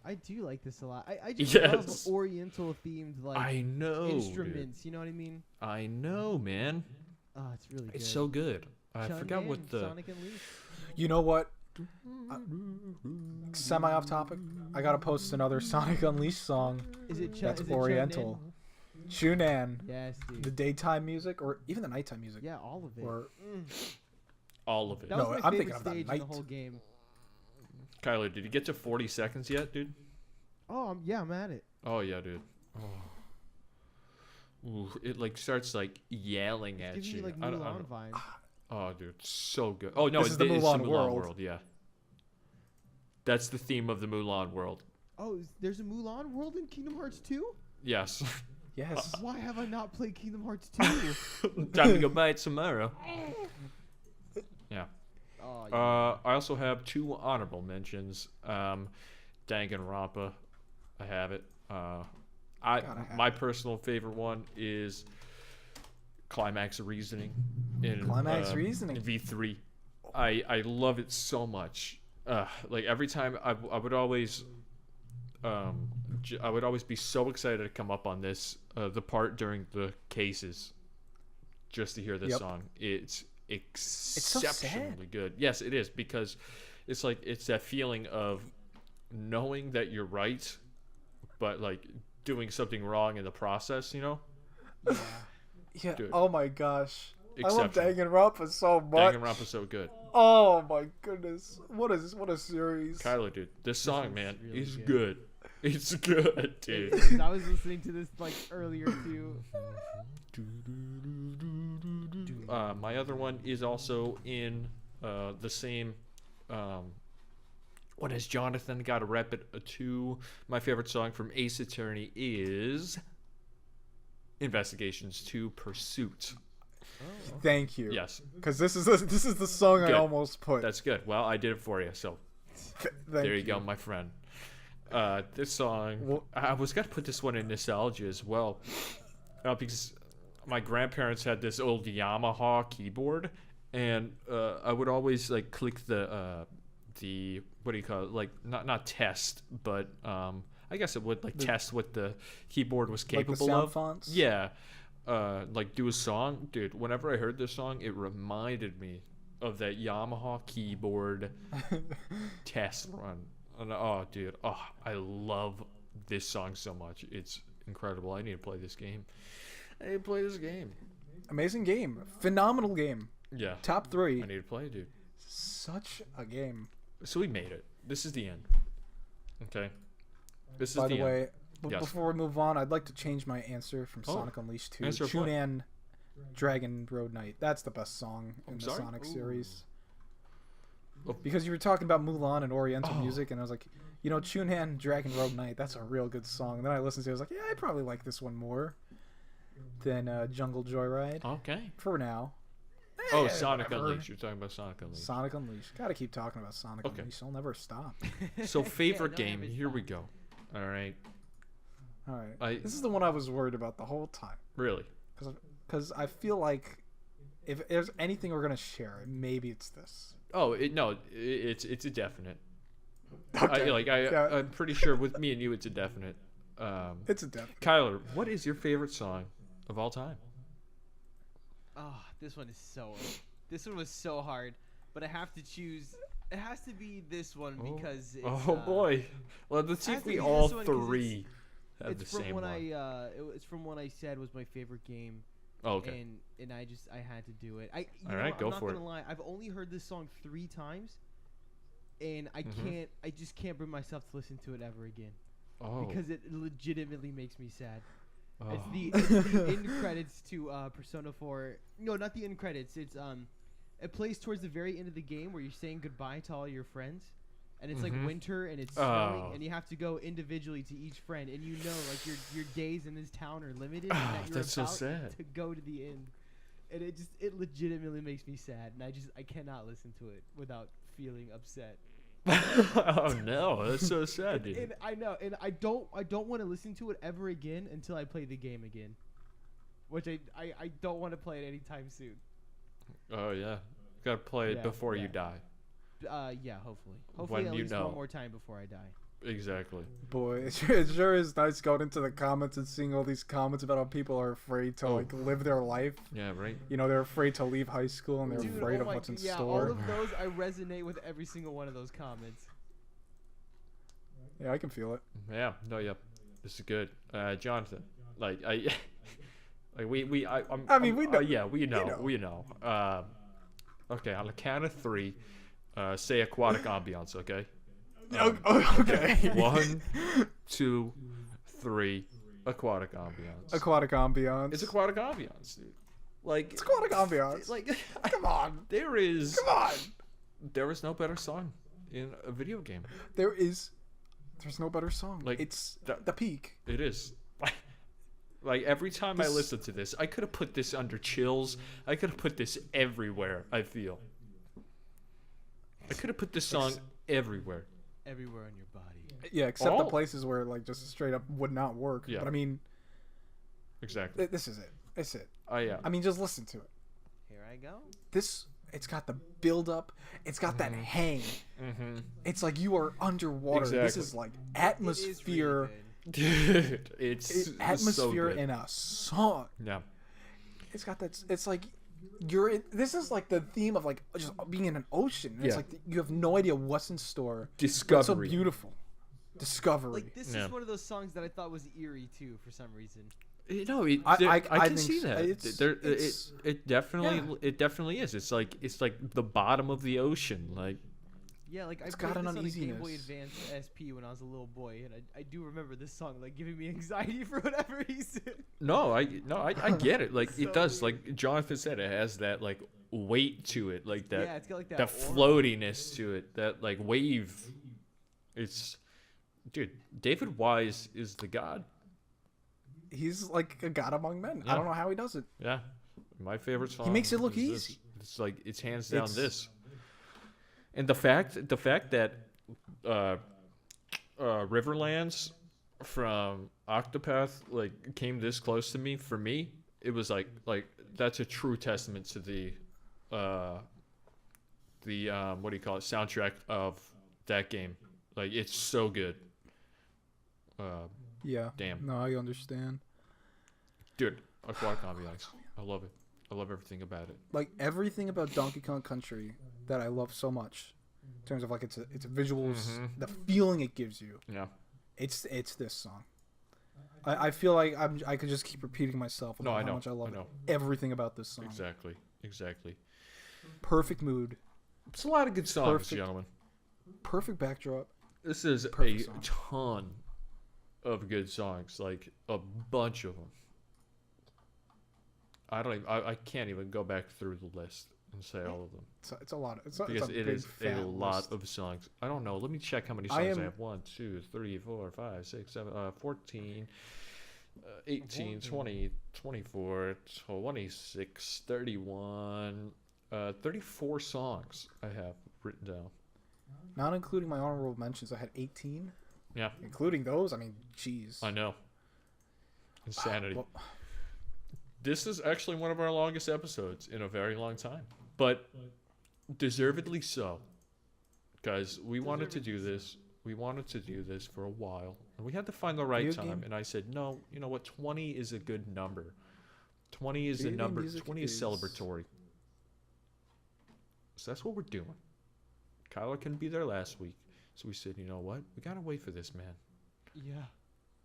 [SPEAKER 4] I do like this a lot. I just
[SPEAKER 1] Yes.
[SPEAKER 4] love Oriental themed like
[SPEAKER 1] I know. dude.
[SPEAKER 4] instruments. You know what I mean?
[SPEAKER 1] I know, man.
[SPEAKER 4] Oh, it's really good.
[SPEAKER 1] It's so good. I forgot what
[SPEAKER 4] Chun-Li
[SPEAKER 1] the.
[SPEAKER 4] and Sonic Unleashed.
[SPEAKER 2] You know what? Semi off topic. I gotta post another Sonic Unleashed song.
[SPEAKER 4] Is it
[SPEAKER 2] That's
[SPEAKER 4] is it
[SPEAKER 2] Oriental.
[SPEAKER 4] Chun-Li?
[SPEAKER 2] Chunan,
[SPEAKER 4] Yes, dude.
[SPEAKER 2] the daytime music, or even the nighttime music.
[SPEAKER 4] Yeah, all of it.
[SPEAKER 2] Or
[SPEAKER 1] All of it.
[SPEAKER 4] That
[SPEAKER 2] No,
[SPEAKER 4] was my
[SPEAKER 2] I'm
[SPEAKER 4] favorite
[SPEAKER 2] thinking of the
[SPEAKER 4] stage in
[SPEAKER 2] night.
[SPEAKER 4] the whole game.
[SPEAKER 1] Kyler, did you get to 40 seconds yet, dude?
[SPEAKER 4] Oh, yeah, I'm at it.
[SPEAKER 1] Oh yeah, dude. Oh. Ooh, it like starts like yelling
[SPEAKER 4] It's
[SPEAKER 1] at
[SPEAKER 4] giving
[SPEAKER 1] you.
[SPEAKER 4] you like
[SPEAKER 1] I don't-
[SPEAKER 4] Mulan vibes.
[SPEAKER 1] Oh, dude, so good. Oh no,
[SPEAKER 2] This
[SPEAKER 1] it's
[SPEAKER 2] is the
[SPEAKER 1] it's
[SPEAKER 2] Mulan world.
[SPEAKER 1] Yeah. That's the theme of the Mulan world.
[SPEAKER 4] Oh, there's a Mulan world in Kingdom Hearts 2?
[SPEAKER 1] Yes.
[SPEAKER 2] Yes.
[SPEAKER 4] Why have I not played Kingdom Hearts 2?
[SPEAKER 1] Time to go buy it tomorrow. Yeah.
[SPEAKER 4] Oh, yeah.
[SPEAKER 1] I also have 2 honorable mentions. Danganronpa, I have it. My personal favorite one is Climax Reasoning in
[SPEAKER 2] Climax Reasoning.
[SPEAKER 1] in V3. I love it so much. Like every time I would always be so excited to come up on this the part during the cases just to hear this
[SPEAKER 2] Yep.
[SPEAKER 1] song. It's
[SPEAKER 2] so
[SPEAKER 1] exceptionally
[SPEAKER 2] sad.
[SPEAKER 1] good. Yes, it is, because it's like it's that feeling of knowing that you're right, but like doing something wrong in the process, you know?
[SPEAKER 2] Yeah.
[SPEAKER 1] Dude.
[SPEAKER 2] Oh my gosh. I love
[SPEAKER 1] Exceptional.
[SPEAKER 2] Danganronpa so much.
[SPEAKER 1] Danganronpa's so good.
[SPEAKER 2] Oh my goodness. What a series.
[SPEAKER 1] Kyler, dude, this song, man,
[SPEAKER 4] really
[SPEAKER 1] is
[SPEAKER 4] good.
[SPEAKER 1] good. It's good, dude.
[SPEAKER 4] I was listening to this like earlier too.
[SPEAKER 1] My other one is also in the same. What has Jonathan got to rep it to? My favorite song from Ace Attorney is Investigations 2 Pursuit.
[SPEAKER 2] Thank you.
[SPEAKER 1] Yes,
[SPEAKER 2] Because this is the song
[SPEAKER 1] Good.
[SPEAKER 2] I almost put.
[SPEAKER 1] that's good. Well, I did it for you, so
[SPEAKER 2] Thank
[SPEAKER 1] there you go, my friend. This song,
[SPEAKER 2] Well-
[SPEAKER 1] I was gonna put this one in nostalgia as well, because my grandparents had this old Yamaha keyboard, and I would always like click the what do you call it? Like not test, but I guess it would like test what the keyboard was
[SPEAKER 2] Like the
[SPEAKER 1] capable
[SPEAKER 2] sound
[SPEAKER 1] of.
[SPEAKER 2] fonts?
[SPEAKER 1] Yeah, like do a song, dude. Whenever I heard this song, it reminded me of that Yamaha keyboard test run. And, oh, dude, I love this song so much. It's incredible. I need to play this game.
[SPEAKER 2] Amazing game. Phenomenal game.
[SPEAKER 1] Yeah,
[SPEAKER 2] Top 3.
[SPEAKER 1] I need to play it, dude.
[SPEAKER 2] Such a game.
[SPEAKER 1] So we made it. This is the end. Okay. This is
[SPEAKER 2] By
[SPEAKER 1] the
[SPEAKER 2] the
[SPEAKER 1] end.
[SPEAKER 2] way,
[SPEAKER 1] Yes.
[SPEAKER 2] before we move on, I'd like to change my answer from
[SPEAKER 1] Oh,
[SPEAKER 2] Sonic Unleashed to
[SPEAKER 1] answer of what?
[SPEAKER 2] Chunan Dragon Road Knight. That's the best song in the
[SPEAKER 1] sorry?
[SPEAKER 2] Sonic series.
[SPEAKER 1] Oh.
[SPEAKER 2] Because you were talking about Mulan and Oriental
[SPEAKER 1] Oh.
[SPEAKER 2] music, and I was like, you know, Chunan Dragon Road Knight, that's a real good song. And then I listened to it, I was like, yeah, I probably like this one more than Jungle Joyride.
[SPEAKER 1] Okay.
[SPEAKER 2] For now.
[SPEAKER 1] Oh,
[SPEAKER 2] Eh,
[SPEAKER 1] Sonic
[SPEAKER 2] whatever.
[SPEAKER 1] Unleashed. You're talking about Sonic Unleashed.
[SPEAKER 2] Sonic Unleashed. Gotta keep talking about Sonic
[SPEAKER 1] Okay.
[SPEAKER 2] Unleashed. I'll never stop.
[SPEAKER 1] So favorite
[SPEAKER 3] Yeah, no,
[SPEAKER 1] game.
[SPEAKER 3] never
[SPEAKER 1] Here we
[SPEAKER 3] stop.
[SPEAKER 1] go. All right.
[SPEAKER 2] All right. This is the one I was worried about the whole time.
[SPEAKER 1] Really.
[SPEAKER 2] Because I feel like if there's anything we're going to share, maybe it's this.
[SPEAKER 1] Oh, it's a definite.
[SPEAKER 2] Okay. Yeah.
[SPEAKER 1] I'm pretty sure with me and you, it's a definite.
[SPEAKER 2] It's a death.
[SPEAKER 1] Kyler, what is your favorite song of all time?
[SPEAKER 3] Oh, this one was so hard, but I have to choose. It has to be this one because it's,
[SPEAKER 1] Oh boy. Well, let's see
[SPEAKER 3] has
[SPEAKER 1] if
[SPEAKER 3] to
[SPEAKER 1] we
[SPEAKER 3] be
[SPEAKER 1] all
[SPEAKER 3] this one 'cause
[SPEAKER 1] three have the
[SPEAKER 3] it's from
[SPEAKER 1] same
[SPEAKER 3] when
[SPEAKER 1] one.
[SPEAKER 3] it's from what I said was my favorite game.
[SPEAKER 1] Oh, okay.
[SPEAKER 3] And I had to do it.
[SPEAKER 1] All right,
[SPEAKER 3] what,
[SPEAKER 1] go
[SPEAKER 3] I'm not
[SPEAKER 1] for
[SPEAKER 3] gonna
[SPEAKER 1] it.
[SPEAKER 3] lie. I've only heard this song 3 times, and
[SPEAKER 1] Mhm.
[SPEAKER 3] I just can't bring myself to listen to it ever again
[SPEAKER 1] Oh.
[SPEAKER 3] because it legitimately makes me sad.
[SPEAKER 1] oh.
[SPEAKER 3] It's the end credits to Persona 4. No, not the end credits. It's it plays towards the very end of the game where you're saying goodbye to all your friends, and it's
[SPEAKER 1] Mhm.
[SPEAKER 3] like winter and it's snowing,
[SPEAKER 1] Oh.
[SPEAKER 3] and you have to go individually to each friend, and you know like your days in this town are limited, and
[SPEAKER 1] Oh,
[SPEAKER 3] that you're
[SPEAKER 1] that's so
[SPEAKER 3] about
[SPEAKER 1] sad.
[SPEAKER 3] to go to the end, and it legitimately makes me sad, and I cannot listen to it without feeling upset.
[SPEAKER 1] Oh no, that's so sad, dude.
[SPEAKER 3] And I know, and I don't want to listen to it ever again until I play the game again, which I don't want to play it anytime soon.
[SPEAKER 1] Oh yeah, gotta play it
[SPEAKER 3] Yeah,
[SPEAKER 1] before you
[SPEAKER 3] yeah.
[SPEAKER 1] die.
[SPEAKER 3] Yeah, hopefully
[SPEAKER 1] When
[SPEAKER 3] at
[SPEAKER 1] you
[SPEAKER 3] least
[SPEAKER 1] know.
[SPEAKER 3] one more time before I die.
[SPEAKER 1] Exactly.
[SPEAKER 2] Boy, it sure is nice going into the comments and seeing all these comments about how people are afraid to like live their life.
[SPEAKER 1] Yeah, right.
[SPEAKER 2] You know, they're afraid to leave high school and they're
[SPEAKER 3] Dude,
[SPEAKER 2] afraid
[SPEAKER 3] oh
[SPEAKER 2] of
[SPEAKER 3] my
[SPEAKER 2] what's in
[SPEAKER 3] yeah,
[SPEAKER 2] store.
[SPEAKER 3] all of those I resonate with every single one of those comments.
[SPEAKER 2] Yeah, I can feel it.
[SPEAKER 1] Yeah. No. Yep. This is good. Jonathan, like I, like we
[SPEAKER 2] we know.
[SPEAKER 1] yeah, we know. Okay, on the count of 3, say aquatic ambiance. Okay.
[SPEAKER 2] Okay.
[SPEAKER 1] 1, 2, 3. Aquatic ambiance.
[SPEAKER 2] Aquatic ambiance.
[SPEAKER 1] It's aquatic ambiance, dude. Like
[SPEAKER 2] It's aquatic ambiance.
[SPEAKER 1] Like
[SPEAKER 2] Come on.
[SPEAKER 1] there is
[SPEAKER 2] Come on.
[SPEAKER 1] there is no better song in a video game.
[SPEAKER 2] There's no better song.
[SPEAKER 1] Like,
[SPEAKER 2] It's
[SPEAKER 1] that-
[SPEAKER 2] the peak.
[SPEAKER 1] It is. Like every time I listen to this, I could have put this under chills. I could have put this everywhere. I feel. I could have put this song everywhere.
[SPEAKER 3] Everywhere on your body.
[SPEAKER 2] Yeah, except the
[SPEAKER 1] Oh.
[SPEAKER 2] places where like just straight up would not work.
[SPEAKER 1] Yeah.
[SPEAKER 2] But I mean,
[SPEAKER 1] Exactly.
[SPEAKER 2] this is it. It's it.
[SPEAKER 1] Yeah.
[SPEAKER 2] I mean, just listen to it.
[SPEAKER 3] Here I go.
[SPEAKER 2] It's got the build up. It's got that hang.
[SPEAKER 1] Mm-hmm.
[SPEAKER 2] It's like you are underwater. This
[SPEAKER 1] Exactly.
[SPEAKER 2] is like
[SPEAKER 3] It is
[SPEAKER 2] atmosphere.
[SPEAKER 3] really good.
[SPEAKER 1] Dude, it's
[SPEAKER 2] Atmosphere
[SPEAKER 1] so good.
[SPEAKER 2] in a song.
[SPEAKER 1] Yeah.
[SPEAKER 2] It's got that. It's like you're. This is like the theme of like just being in an ocean. And It's
[SPEAKER 1] Yeah.
[SPEAKER 2] like you have no idea what's in store. But
[SPEAKER 1] Discovery.
[SPEAKER 2] it's so beautiful. Discovery.
[SPEAKER 3] Like this
[SPEAKER 1] Yeah.
[SPEAKER 3] is one of those songs that I thought was eerie too for some reason.
[SPEAKER 1] No,
[SPEAKER 2] I
[SPEAKER 1] I can
[SPEAKER 2] think
[SPEAKER 1] see that.
[SPEAKER 2] it's-
[SPEAKER 1] It definitely is. It's like the bottom of the ocean. Like
[SPEAKER 3] Yeah, like
[SPEAKER 2] It's
[SPEAKER 3] I
[SPEAKER 2] got
[SPEAKER 3] played
[SPEAKER 2] an
[SPEAKER 3] this on a Game Boy
[SPEAKER 2] uneasiness.
[SPEAKER 3] Advance SP when I was a little boy, and I do remember this song like giving me anxiety for whatever reason.
[SPEAKER 1] I get it. Like
[SPEAKER 3] So
[SPEAKER 1] it does.
[SPEAKER 3] weird.
[SPEAKER 1] Like Jonathan said, it has that like weight to it. Like that.
[SPEAKER 3] Yeah, it's got like that.
[SPEAKER 1] That
[SPEAKER 3] aura.
[SPEAKER 1] floatiness to it. That like wave. It's, dude. David Wise is the god.
[SPEAKER 2] He's like a god among men.
[SPEAKER 1] Yeah.
[SPEAKER 2] I don't know how he does it.
[SPEAKER 1] Yeah, my favorite song.
[SPEAKER 2] makes it look
[SPEAKER 1] is this.
[SPEAKER 2] easy.
[SPEAKER 1] It's like it's hands down
[SPEAKER 2] It's-
[SPEAKER 1] this. And the fact that Riverlands from Octopath like came this close to me, for me, it was like that's a true testament to the what do you call it, soundtrack of that game. Like it's so good.
[SPEAKER 2] Yeah.
[SPEAKER 1] Damn.
[SPEAKER 2] No, I understand.
[SPEAKER 1] Dude, Aquatic Ambiance. I love it. I love everything about it.
[SPEAKER 2] Like everything about Donkey Kong Country that I love so much, in terms of like its visuals, the feeling it gives you.
[SPEAKER 1] Yeah.
[SPEAKER 2] It's this song. I feel like I could just keep repeating myself
[SPEAKER 1] No,
[SPEAKER 2] about
[SPEAKER 1] I
[SPEAKER 2] how
[SPEAKER 1] know.
[SPEAKER 2] much I love
[SPEAKER 1] I know.
[SPEAKER 2] everything about this song.
[SPEAKER 1] Exactly.
[SPEAKER 2] Perfect mood,
[SPEAKER 1] It's a lot of good songs,
[SPEAKER 2] Perfect.
[SPEAKER 1] gentlemen.
[SPEAKER 2] perfect backdrop.
[SPEAKER 1] This is
[SPEAKER 2] Perfect
[SPEAKER 1] a
[SPEAKER 2] song.
[SPEAKER 1] ton of good songs, like a bunch of them. I can't even go back through the list and say all of them
[SPEAKER 2] It's a lot. It's a
[SPEAKER 1] because
[SPEAKER 2] big,
[SPEAKER 1] it is a
[SPEAKER 2] fat
[SPEAKER 1] lot
[SPEAKER 2] list.
[SPEAKER 1] of songs. I don't know. Let me check how many
[SPEAKER 2] I
[SPEAKER 1] songs I
[SPEAKER 2] am-
[SPEAKER 1] have. 1, 2, 3, 4, 5, 6, 7, 14, 18, 20, 24, 26, 31, 34 songs I have written down.
[SPEAKER 2] Not including my honorable mentions, I had 18.
[SPEAKER 1] Yeah,
[SPEAKER 2] Including those, I mean, jeez.
[SPEAKER 1] I know. Insanity.
[SPEAKER 2] Well,
[SPEAKER 1] This is actually one of our longest episodes in a very long time, but deservedly so. Guys, we wanted to do this. We wanted to do this for a while, and we had to find the right
[SPEAKER 2] Video
[SPEAKER 1] time.
[SPEAKER 2] game-
[SPEAKER 1] And I said, no, you know what? 20 is a good number. 20 is the
[SPEAKER 2] Video game
[SPEAKER 1] number.
[SPEAKER 2] music
[SPEAKER 1] 20 is
[SPEAKER 2] is-
[SPEAKER 1] celebratory. So that's what we're doing. Kyler couldn't be there last week, so we said, you know what? We gotta wait for this man.
[SPEAKER 3] Yeah.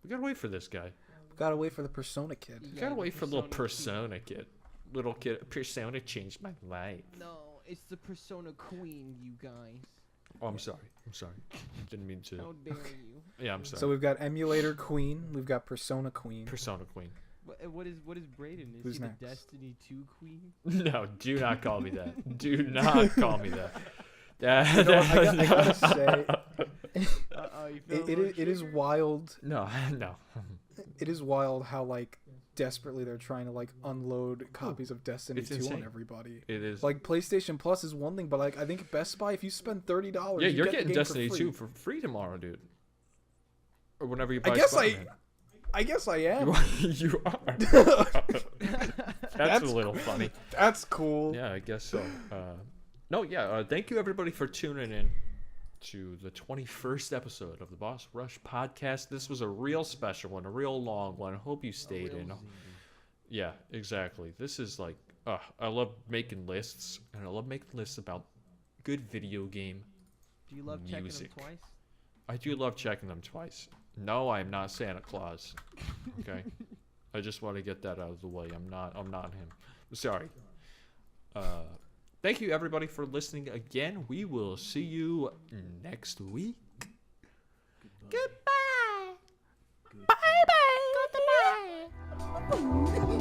[SPEAKER 1] We gotta wait for this guy.
[SPEAKER 2] gotta wait for the Persona kid.
[SPEAKER 1] We
[SPEAKER 3] Yeah,
[SPEAKER 1] gotta
[SPEAKER 3] the
[SPEAKER 1] wait for little
[SPEAKER 3] Persona
[SPEAKER 1] Persona kid. Little kid. Persona changed my life.
[SPEAKER 3] No, it's the Persona Queen, you guys.
[SPEAKER 1] Oh, I'm sorry. Didn't mean to.
[SPEAKER 3] How dare you?
[SPEAKER 1] Yeah, I'm sorry.
[SPEAKER 2] So we've got Emulator Queen, we've got Persona Queen.
[SPEAKER 1] Persona Queen.
[SPEAKER 3] What is Brayden? Is
[SPEAKER 2] Who's
[SPEAKER 3] he
[SPEAKER 2] next?
[SPEAKER 3] the Destiny 2 Queen?
[SPEAKER 1] No, do not call me that. Do not call me that.
[SPEAKER 2] You know, I gotta say,
[SPEAKER 3] You feel
[SPEAKER 2] it is wild.
[SPEAKER 1] No.
[SPEAKER 2] It is wild how like desperately they're trying to like unload copies of Destiny
[SPEAKER 1] It's
[SPEAKER 2] 2
[SPEAKER 1] insane.
[SPEAKER 2] on everybody.
[SPEAKER 1] It is.
[SPEAKER 2] Like PlayStation Plus is one thing, but like I think Best Buy, if you spend $30,
[SPEAKER 1] Yeah,
[SPEAKER 2] you
[SPEAKER 1] you're
[SPEAKER 2] get the
[SPEAKER 1] getting
[SPEAKER 2] game
[SPEAKER 1] Destiny
[SPEAKER 2] for
[SPEAKER 1] 2
[SPEAKER 2] free.
[SPEAKER 1] for free tomorrow, dude. Or whenever you buy
[SPEAKER 2] I guess
[SPEAKER 1] Spider-Man.
[SPEAKER 2] I guess I am.
[SPEAKER 1] You are. That's a little funny.
[SPEAKER 2] That's cool.
[SPEAKER 1] Yeah, I guess so. Thank you everybody for tuning in to the 21st episode of the Boss Rush podcast. This was a real special one, a real long one. Hope you stayed in. Yeah, exactly. This is like, I love making lists, and I love making lists about good video game.
[SPEAKER 3] Do you love checking
[SPEAKER 1] Music.
[SPEAKER 3] them twice?
[SPEAKER 1] I do love checking them twice. No, I am not Santa Claus. Okay, I just want to get that out of the way. I'm not him. Sorry. Thank you everybody for listening again. We will see you next week.
[SPEAKER 5] Goodbye. Bye bye. Goodbye.